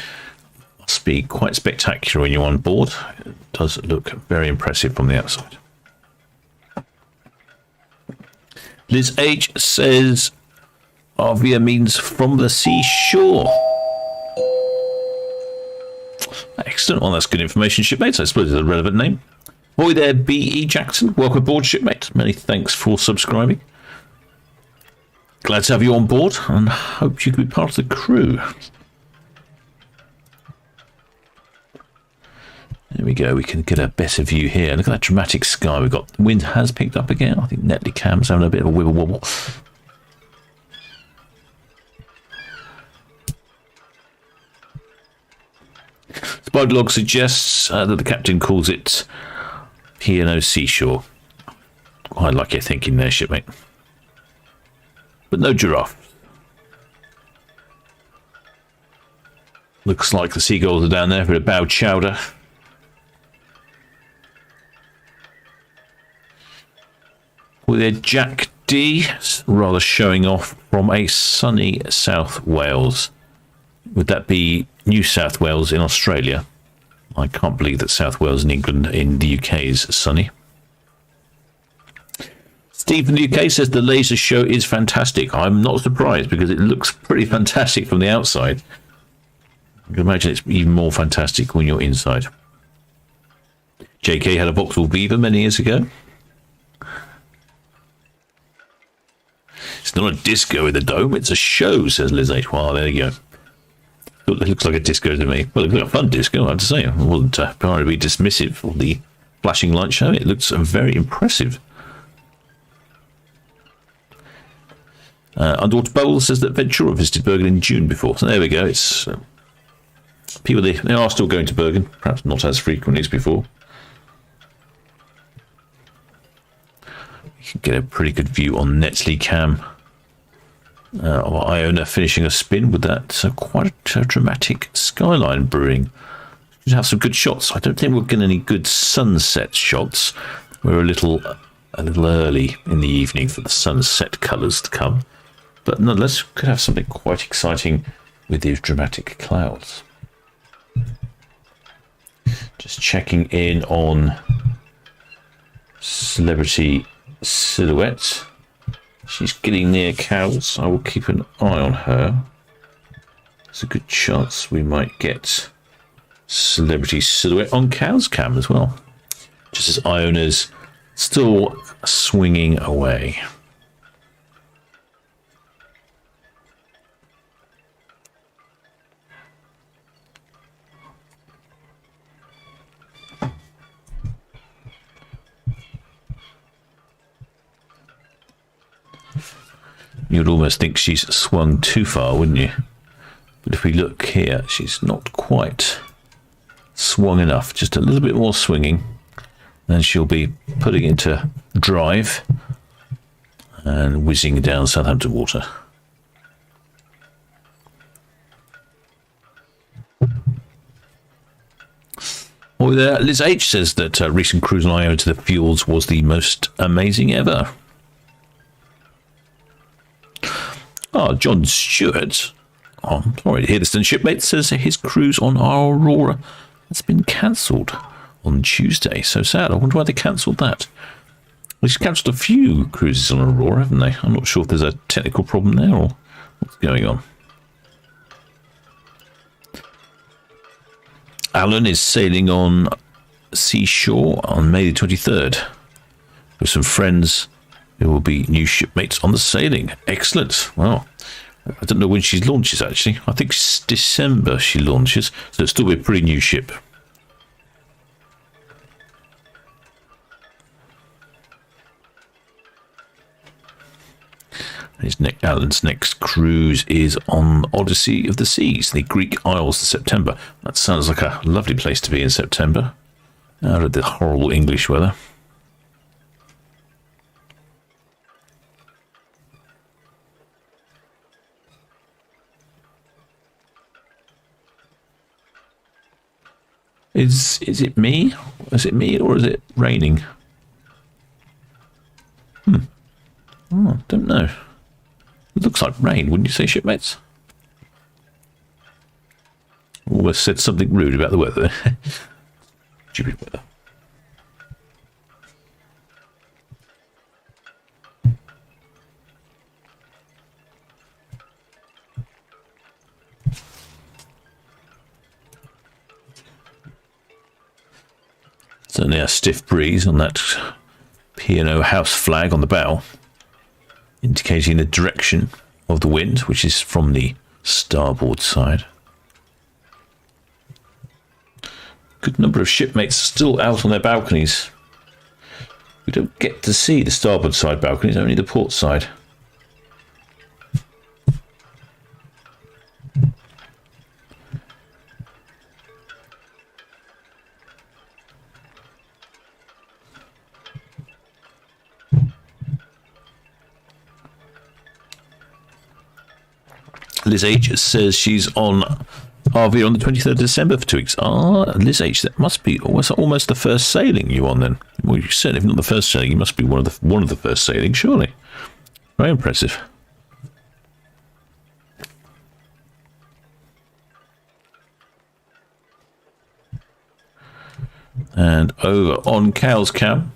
Must be quite spectacular when you're on board. It does look very impressive from the outside. Liz H says Arvia means from the seashore. Excellent. Well, that's good information, shipmates. I suppose it's a relevant name. Boy there, B.E. Jackson. Welcome aboard, shipmate. Many thanks for subscribing. Glad to have you on board and hope you can be part of the crew. There we go. We can get a better view here. Look at that dramatic sky we've got. The wind has picked up again. I think Netley Cam's having a bit of a wibble wobble. Spiderlog suggests that the captain calls it P&O Seashore. Quite like your thinking there, shipmate. But no giraffe. Looks like the seagulls are down there for a bow chowder. With their Jack D, rather showing off from a sunny South Wales. Would that be New South Wales in Australia? I can't believe that South Wales in England in the UK is sunny. Steve from the UK says the laser show is fantastic. I'm not surprised because it looks pretty fantastic from the outside. I can imagine it's even more fantastic when you're inside. JK had a Vauxhall Viva many years ago. It's not a disco in the dome, it's a show, says Liz H. Well, there you go. It looks like a disco to me. Well, it looks like a fun disco, I have to say. I wasn't trying to be dismissive of the flashing light show. It looks very impressive. Underwater Bowl says that Ventura visited Bergen in June before. So there we go. It's people, they are still going to Bergen, perhaps not as frequently as before. You can get a pretty good view on Netley Cam. Of Iona finishing a spin with that quite a dramatic skyline brewing. Should have some good shots. I don't think we'll get any good sunset shots. We're a little early in the evening for the sunset colours to come, but nonetheless could have something quite exciting with these dramatic clouds. Just checking in on Celebrity Silhouette. She's getting near cows. I will keep an eye on her. There's a good chance we might get Celebrity Silhouette on Cow's Cam as well. Just as Iona's still swinging away. You'd almost think she's swung too far, wouldn't you? But if we look here, she's not quite swung enough. Just a little bit more swinging. Then she'll be putting into drive and whizzing down Southampton water. Oh, there, Liz H says that recent cruise on Iona to the fjords was the most amazing ever. Oh, John Stewart, sorry to hear this, and shipmate says his cruise on our Aurora has been cancelled on Tuesday. So sad. I wonder why they cancelled that. They've cancelled a few cruises on Aurora, haven't they? I'm not sure if there's a technical problem there or what's going on. Alan is sailing on Seashore on May the 23rd with some friends. There will be new shipmates on the sailing. Excellent. Well, I don't know when she launches, actually. I think it's December she launches, so it'll still be a pretty new ship. Alan's next cruise is on Odyssey of the Seas, the Greek Isles in September. That sounds like a lovely place to be in September, out of the horrible English weather. Is it me? Is it me or is it raining? Oh, don't know. It looks like rain, wouldn't you say, shipmates? Almost said something rude about the weather. Stupid weather. Certainly a stiff breeze on that P&O house flag on the bow, indicating the direction of the wind, which is from the starboard side. Good number of shipmates still out on their balconies. We don't get to see the starboard side balconies, only the port side. Liz H says she's on RV on the 23rd of December for 2 weeks. Ah, Liz H, that must be almost the first sailing you on then. Well, you certainly, if not the first sailing, you must be one of the first sailings, surely. Very impressive. And over on Cal's Cam,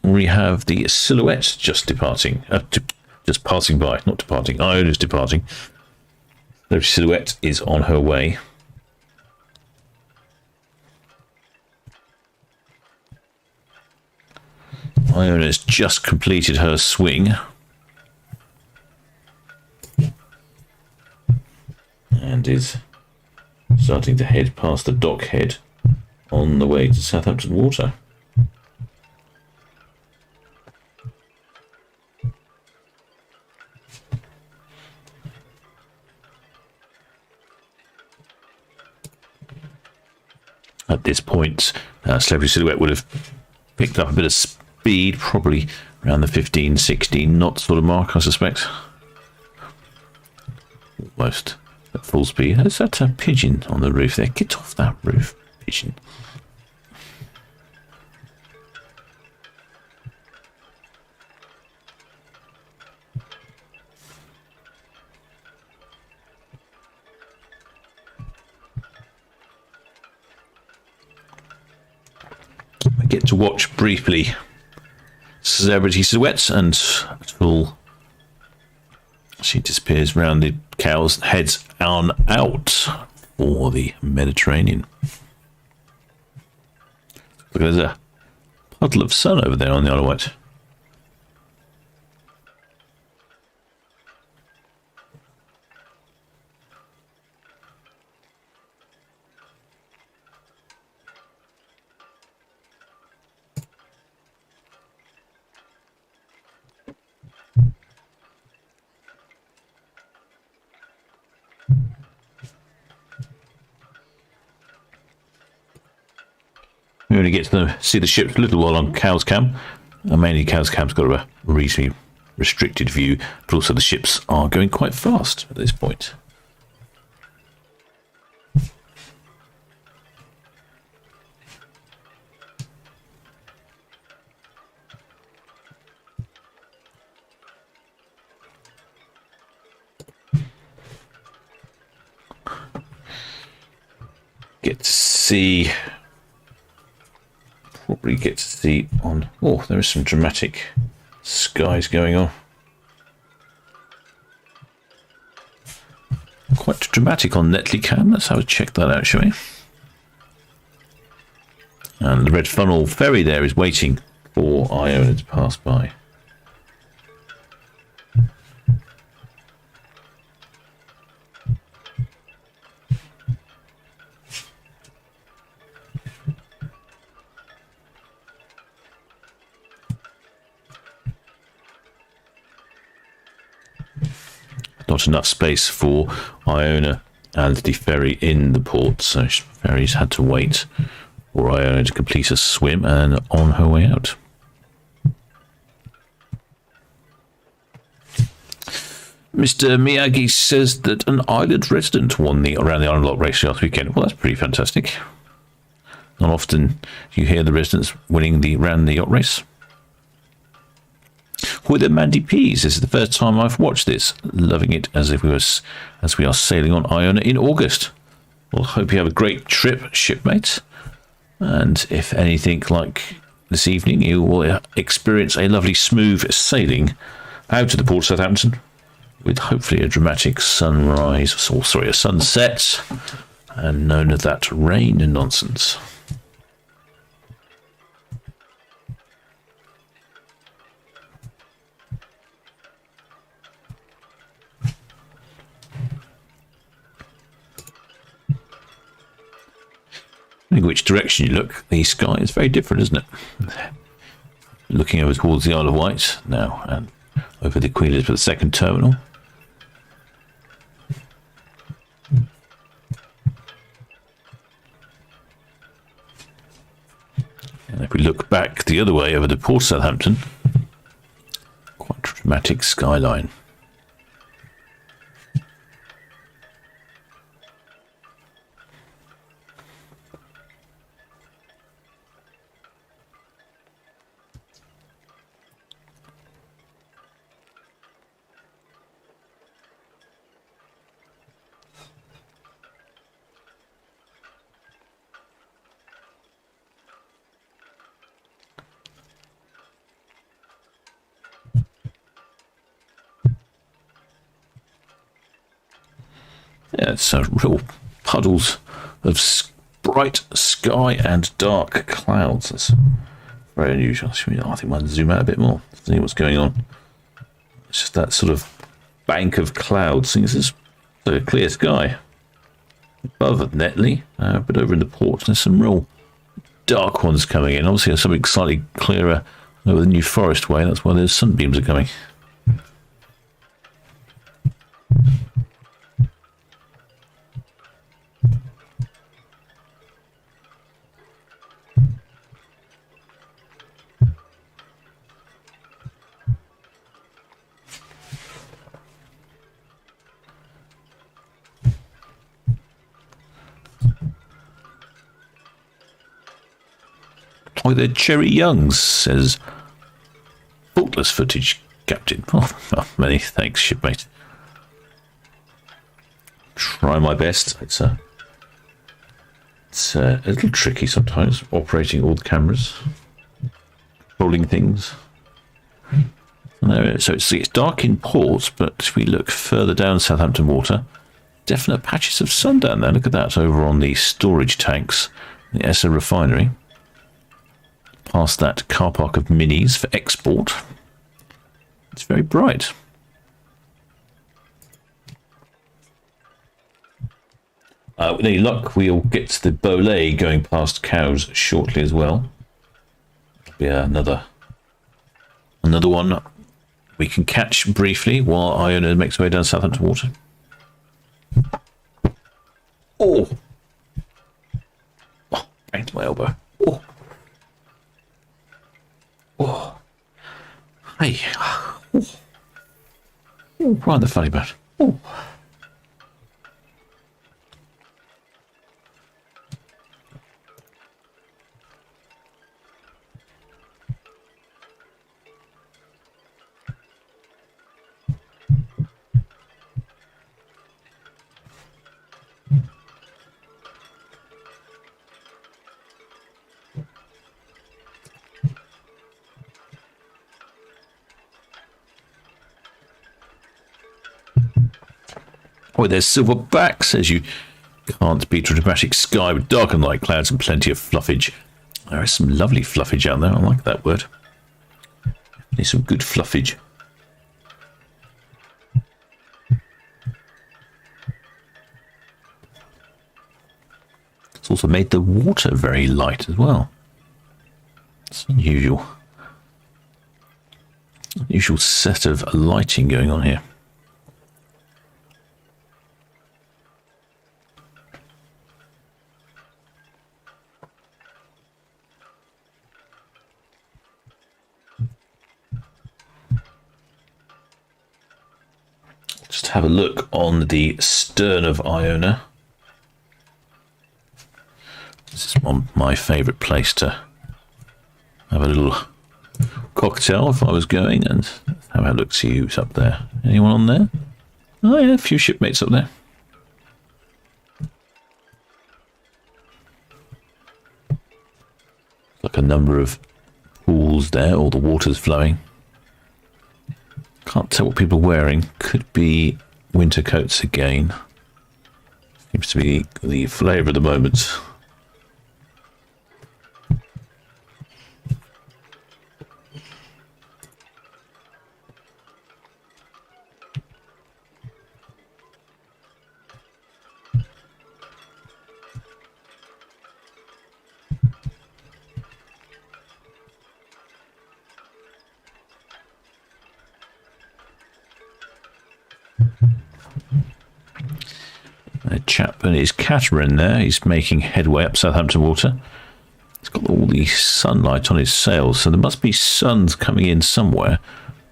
we have the Silhouette just departing. Just passing by, not departing. Iona's departing. The Silhouette is on her way. Iona's just completed her swing. And is starting to head past the dock head on the way to Southampton Water. At this point, Celebrity Silhouette would have picked up a bit of speed, probably around the 15, 16 knot sort of mark, I suspect. Almost at full speed. There's that pigeon on the roof there. Get off that roof, pigeon. I get to watch briefly Celebrity Silhouettes until she disappears round the cows, heads on out for the Mediterranean. Look, there's a puddle of sun over there on the Isle of Wight. We only get to see the ships a little while on Cow's Cam. Mainly Cow's Cam's got a reasonably restricted view, but also the ships are going quite fast at this point. Probably get to see on... Oh, there is some dramatic skies going on. Quite dramatic on Netley Cam. Let's have a check that out, shall we? And the red funnel ferry there is waiting for Iona to pass by. Not enough space for Iona and the ferry in the port, so ferries had to wait for Iona to complete a swim and on her way out. Mr. Miyagi says that an island resident won around the Island Lock race last weekend. Well, that's pretty fantastic. Not often you hear the residents winning the yacht race. Ahoy there, Mandy Peas. This is the first time I've watched this. Loving it as we are sailing on Iona in August. Well, hope you have a great trip, shipmates. And if anything like this evening, you will experience a lovely smooth sailing out of the port of Southampton with hopefully a dramatic sunrise, or sorry, a sunset, and none of that rain and nonsense. Depending which direction you look, the sky is very different, isn't it? Looking over towards the Isle of Wight now, and over the Queen Elizabeth II terminal. And if we look back the other way over the port of Southampton, quite a dramatic skyline. Yeah, it's real puddles of bright sky and dark clouds. That's very unusual. I think I might zoom out a bit more to see what's going on. It's just that sort of bank of clouds. This is a clear sky above Netley, but over in the port there's some real dark ones coming in. Obviously there's something slightly clearer over the New Forest Way. That's why those sunbeams are coming. Oh, they're Cherry Youngs, says faultless footage, Captain. Oh, many thanks, shipmate. Try my best. It's a little tricky sometimes, operating all the cameras, rolling things. So it's dark in port, but if we look further down Southampton water, definite patches of sun down there. Look at that over on the storage tanks, the Essa refinery. Past that car park of minis for export. It's very bright. With any luck, we'll get the Bolette going past Cows shortly as well. Be another one we can catch briefly while Iona makes her way down Southampton water. Oh, banged my elbow. Oh. Oh, hey, oh. Right in the funny bit. Oh. Oh, there's Silverback, says you can't beat a dramatic sky with dark and light clouds and plenty of fluffage. There is some lovely fluffage out there. I like that word. There's some good fluffage. It's also made the water very light as well. It's unusual. Unusual set of lighting going on here. Just have a look on the stern of Iona. This is my favourite place to have a little cocktail if I was going, and have a look, see who's up there. Anyone on there? Oh yeah, a few shipmates up there. Like a number of pools there, all the water's flowing. Can't tell what people are wearing. Could be winter coats again. Seems to be the flavour at the moment. A chap and his catamaran there, he's making headway up Southampton water. He's got all the sunlight on his sails, so there must be suns coming in somewhere.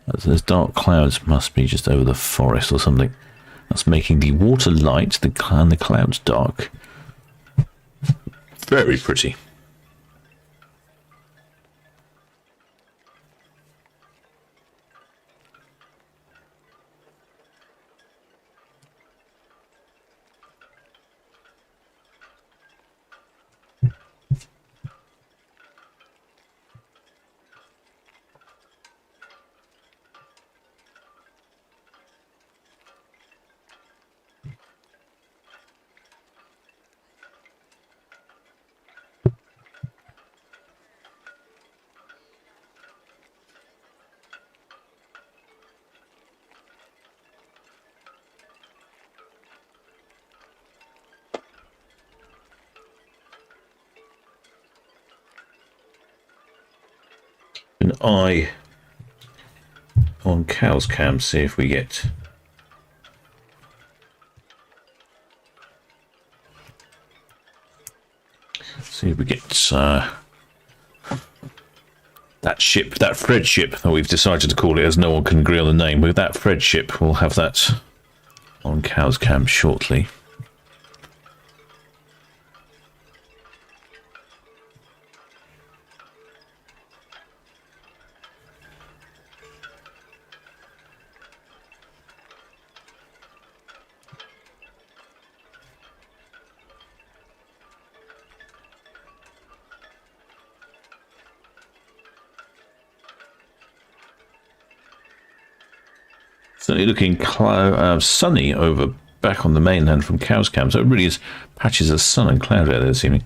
Those dark clouds must be just over the forest or something. That's making the water light and the clouds dark. Very pretty. An eye on Cow's Cam, see if we get that ship, that Fred ship that we've decided to call it, as no one can agree on the name. With that Fred ship, we'll have that on Cow's Cam shortly. Certainly looking sunny over back on the mainland from Cow's Cam, so it really is patches of sun and cloud out there seeming.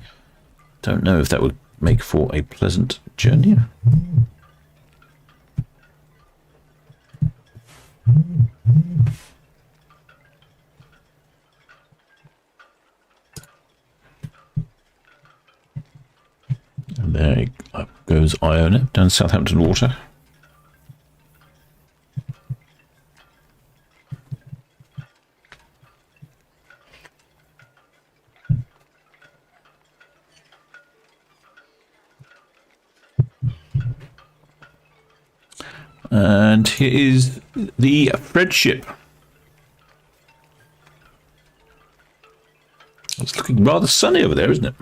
Don't know if that would make for a pleasant journey. And there goes Iona down Southampton water. And here is the Fred ship. It's looking rather sunny over there, isn't it?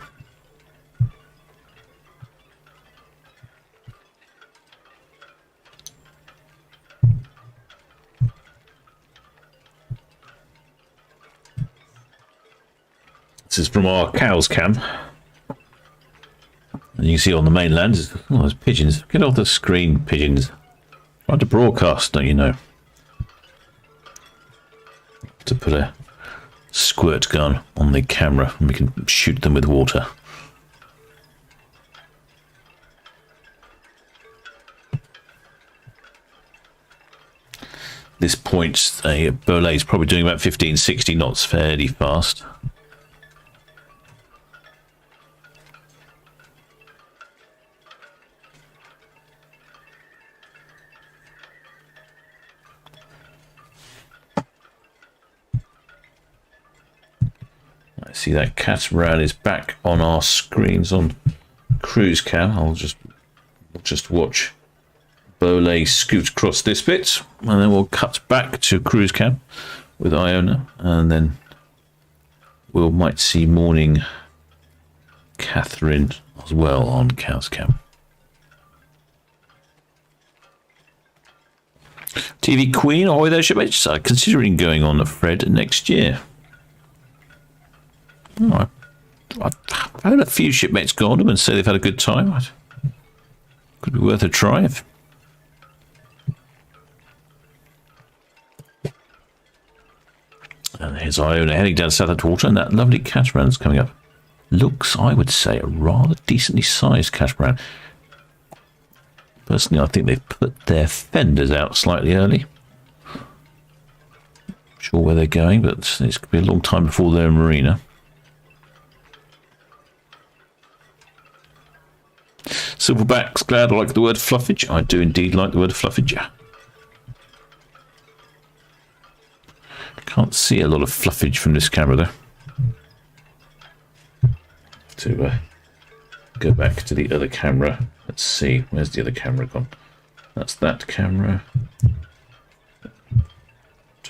This is from our Cow's Cam. And you can see on the mainland, oh, there's pigeons. Get off the screen, pigeons. Trying to broadcast, don't you know? To put a squirt gun on the camera and we can shoot them with water. This point, a Bolette is probably doing about 15-16 knots, fairly fast. I see that catamaran is back on our screens on cruise cam. I'll just watch Bolette scoot across this bit, and then we'll cut back to cruise cam with Iona, and then we might see morning Catherine as well on Cow's Cam. TV Queen, ahoy there, shipmates. Considering going on Fred next year. Oh, I've had a few shipmates go on them and say they've had a good time. Could be worth a try. And here's Iona heading down Southampton water, and that lovely catamaran's coming up. Looks, I would say, a rather decently sized catamaran. Personally, I think they've put their fenders out slightly early. Not sure where they're going, but it's going to be a long time before they're in marina. Silverback's glad I like the word fluffage. I do indeed like the word fluffage. Can't see a lot of fluffage from this camera though. To go back to the other camera. Let's see, where's the other camera gone? That's that camera.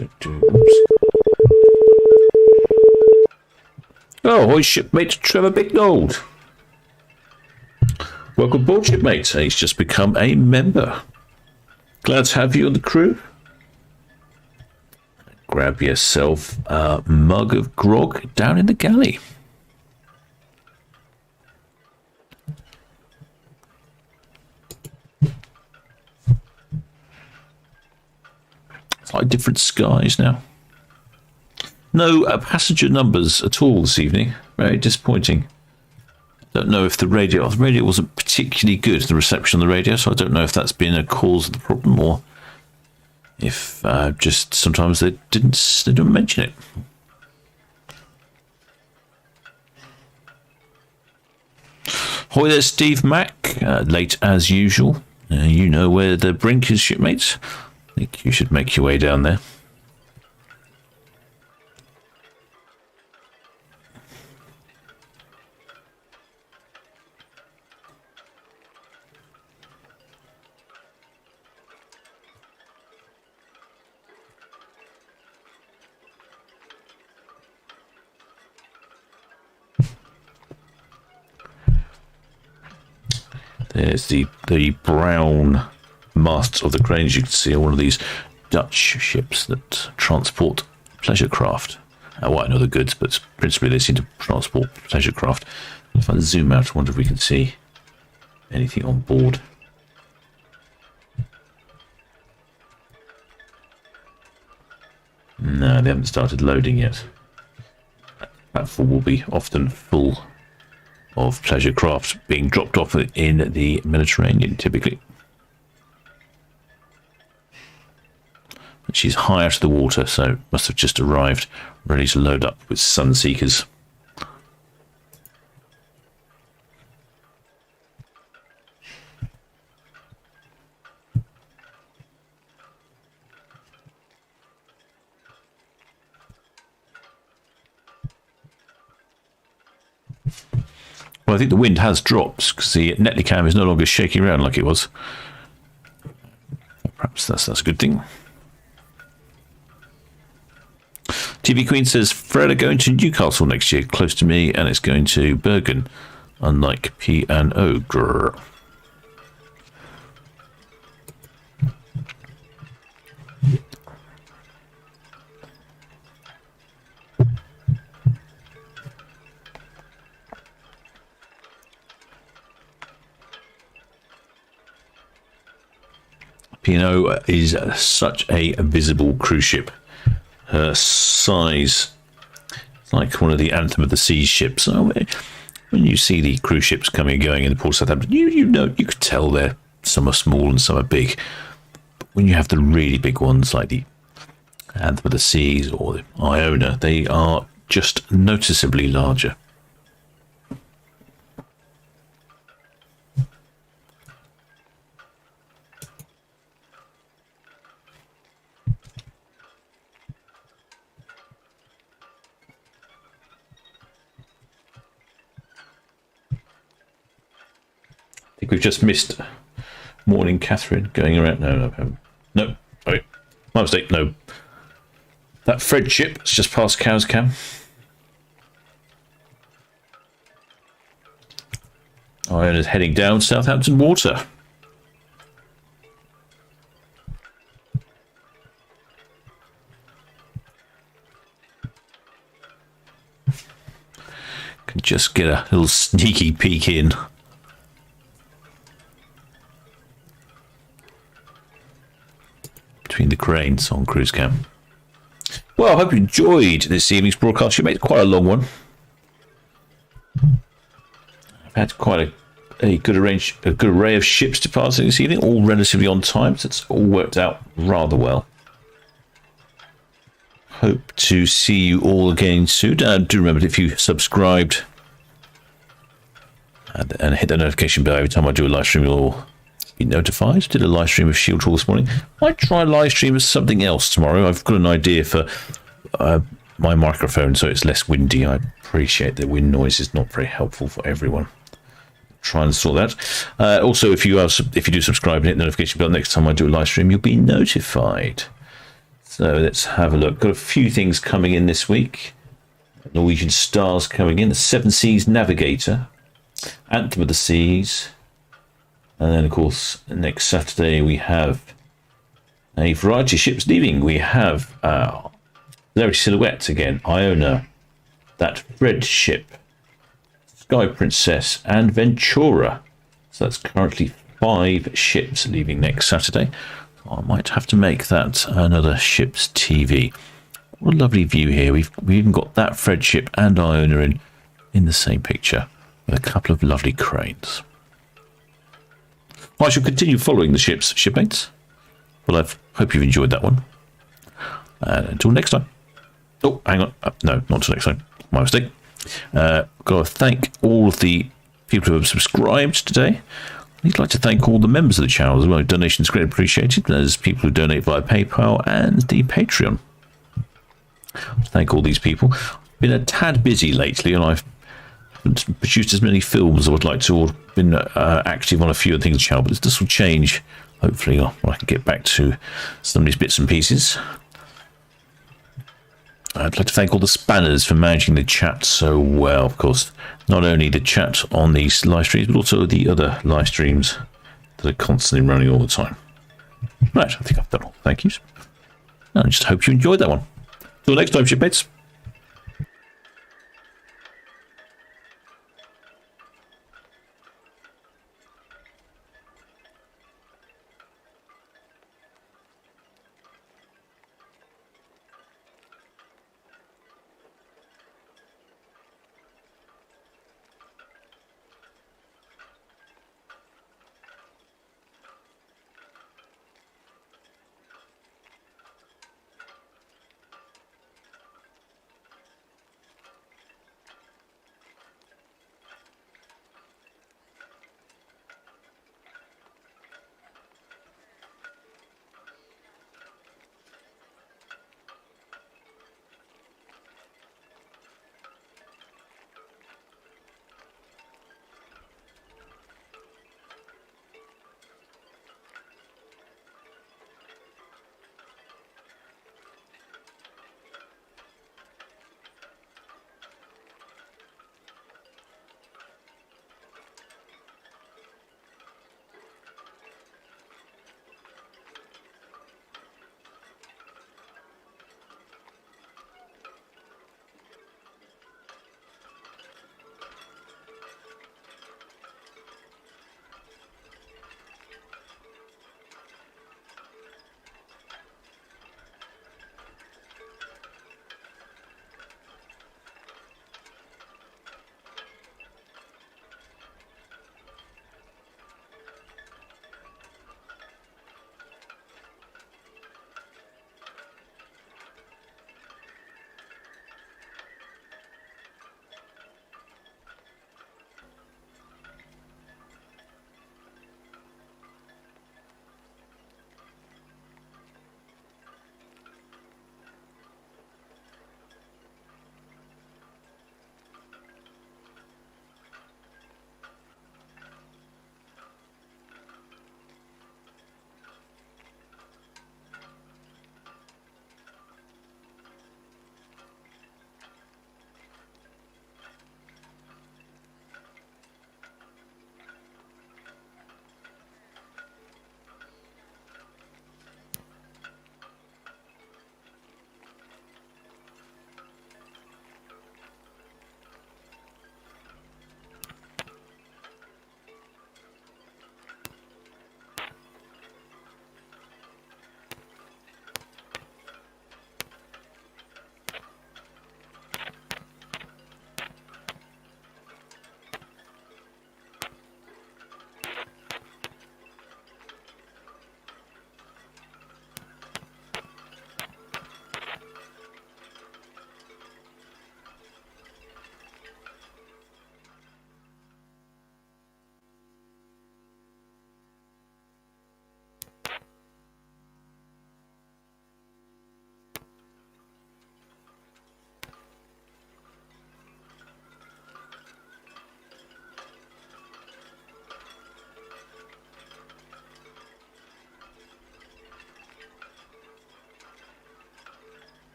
Oops. Oh, ahoy shipmate Trevor Bignold. Welcome aboard, shipmate. He's just become a member. Glad to have you on the crew. Grab yourself a mug of grog down in the galley. It's like different skies now. No passenger numbers at all this evening. Very disappointing. Don't know if the radio wasn't particularly good, the reception on the radio, so I don't know if that's been a cause of the problem or if just sometimes they didn't mention it. Hoy there, Steve Mack. Late as usual. You know where the brink is, shipmates. I think you should make your way down there. There's the brown masts of the cranes you can see on one of these Dutch ships that transport pleasure craft. Well, I know the goods, but principally they seem to transport pleasure craft. If I zoom out, I wonder if we can see anything on board. No, they haven't started loading yet. That platform will be often full of pleasure craft being dropped off in the Mediterranean, typically. But she's high out of the water, so must have just arrived, ready to load up with Sunseekers. Well, I think the wind has dropped because the Netley cam is no longer shaking around like it was. Perhaps that's a good thing. TV Queen says, Fred are going to Newcastle next year, close to me, and it's going to Bergen, unlike P&O. Grrr. P&O is such a visible cruise ship. Her size is like one of the Anthem of the Seas ships. So when you see the cruise ships coming and going in the port of Southampton, you know, you could tell some are small and some are big. But when you have the really big ones like the Anthem of the Seas or the Iona, they are just noticeably larger. I think we've just missed Morning Catherine going around. No, sorry. My mistake, no. That Fred ship has just passed Cow's Cam. Iona's heading down Southampton water. Just get a little sneaky peek in. Between the cranes on cruise cam. Well, I hope you enjoyed this evening's broadcast. You made quite a long one. I've had quite a good array of ships departing this evening, all relatively on time, so it's all worked out rather well. Hope to see you all again soon. Do remember, if you subscribed and hit the notification bell every time I do a live stream, you'll be notified. Did a live stream of Shield Hall this morning. Might try a live stream of something else tomorrow. I've got an idea for my microphone, so it's less windy. I appreciate the wind noise is not very helpful for everyone. Try and sort that. Also, if you do subscribe and hit the notification bell, next time I do a live stream, you'll be notified. So let's have a look. Got a few things coming in this week. Norwegian Stars coming in. The Seven Seas Navigator. Anthem of the Seas. And then, of course, next Saturday we have a variety of ships leaving. We have Celebrity Silhouette again. Iona. That Red ship. Sky Princess. And Ventura. So that's currently 5 ships leaving next Saturday. I might have to make that another ship's TV. What a lovely view here. We've even got that Fred ship and Iona in the same picture with a couple of lovely cranes. I shall continue following the ships, shipmates. Well, I hope you've enjoyed that one. And until next time. Oh, hang on. No, not until next time. My mistake. Got to thank all of the people who have subscribed today. I'd like to thank all the members of the channel as well. Donations greatly appreciated. There's people who donate via PayPal and the Patreon. Thank all these people. I've been a tad busy lately, and I've produced as many films as I would like to, or been active on a few of the things on the channel, but this will change. Hopefully, I can get back to some of these bits and pieces. I'd like to thank all the spanners for managing the chat so well, of course. Not only the chat on these live streams, but also the other live streams that are constantly running all the time. Right, I think I've done all. Thank yous. I just hope you enjoyed that one. Till next time, shipmates.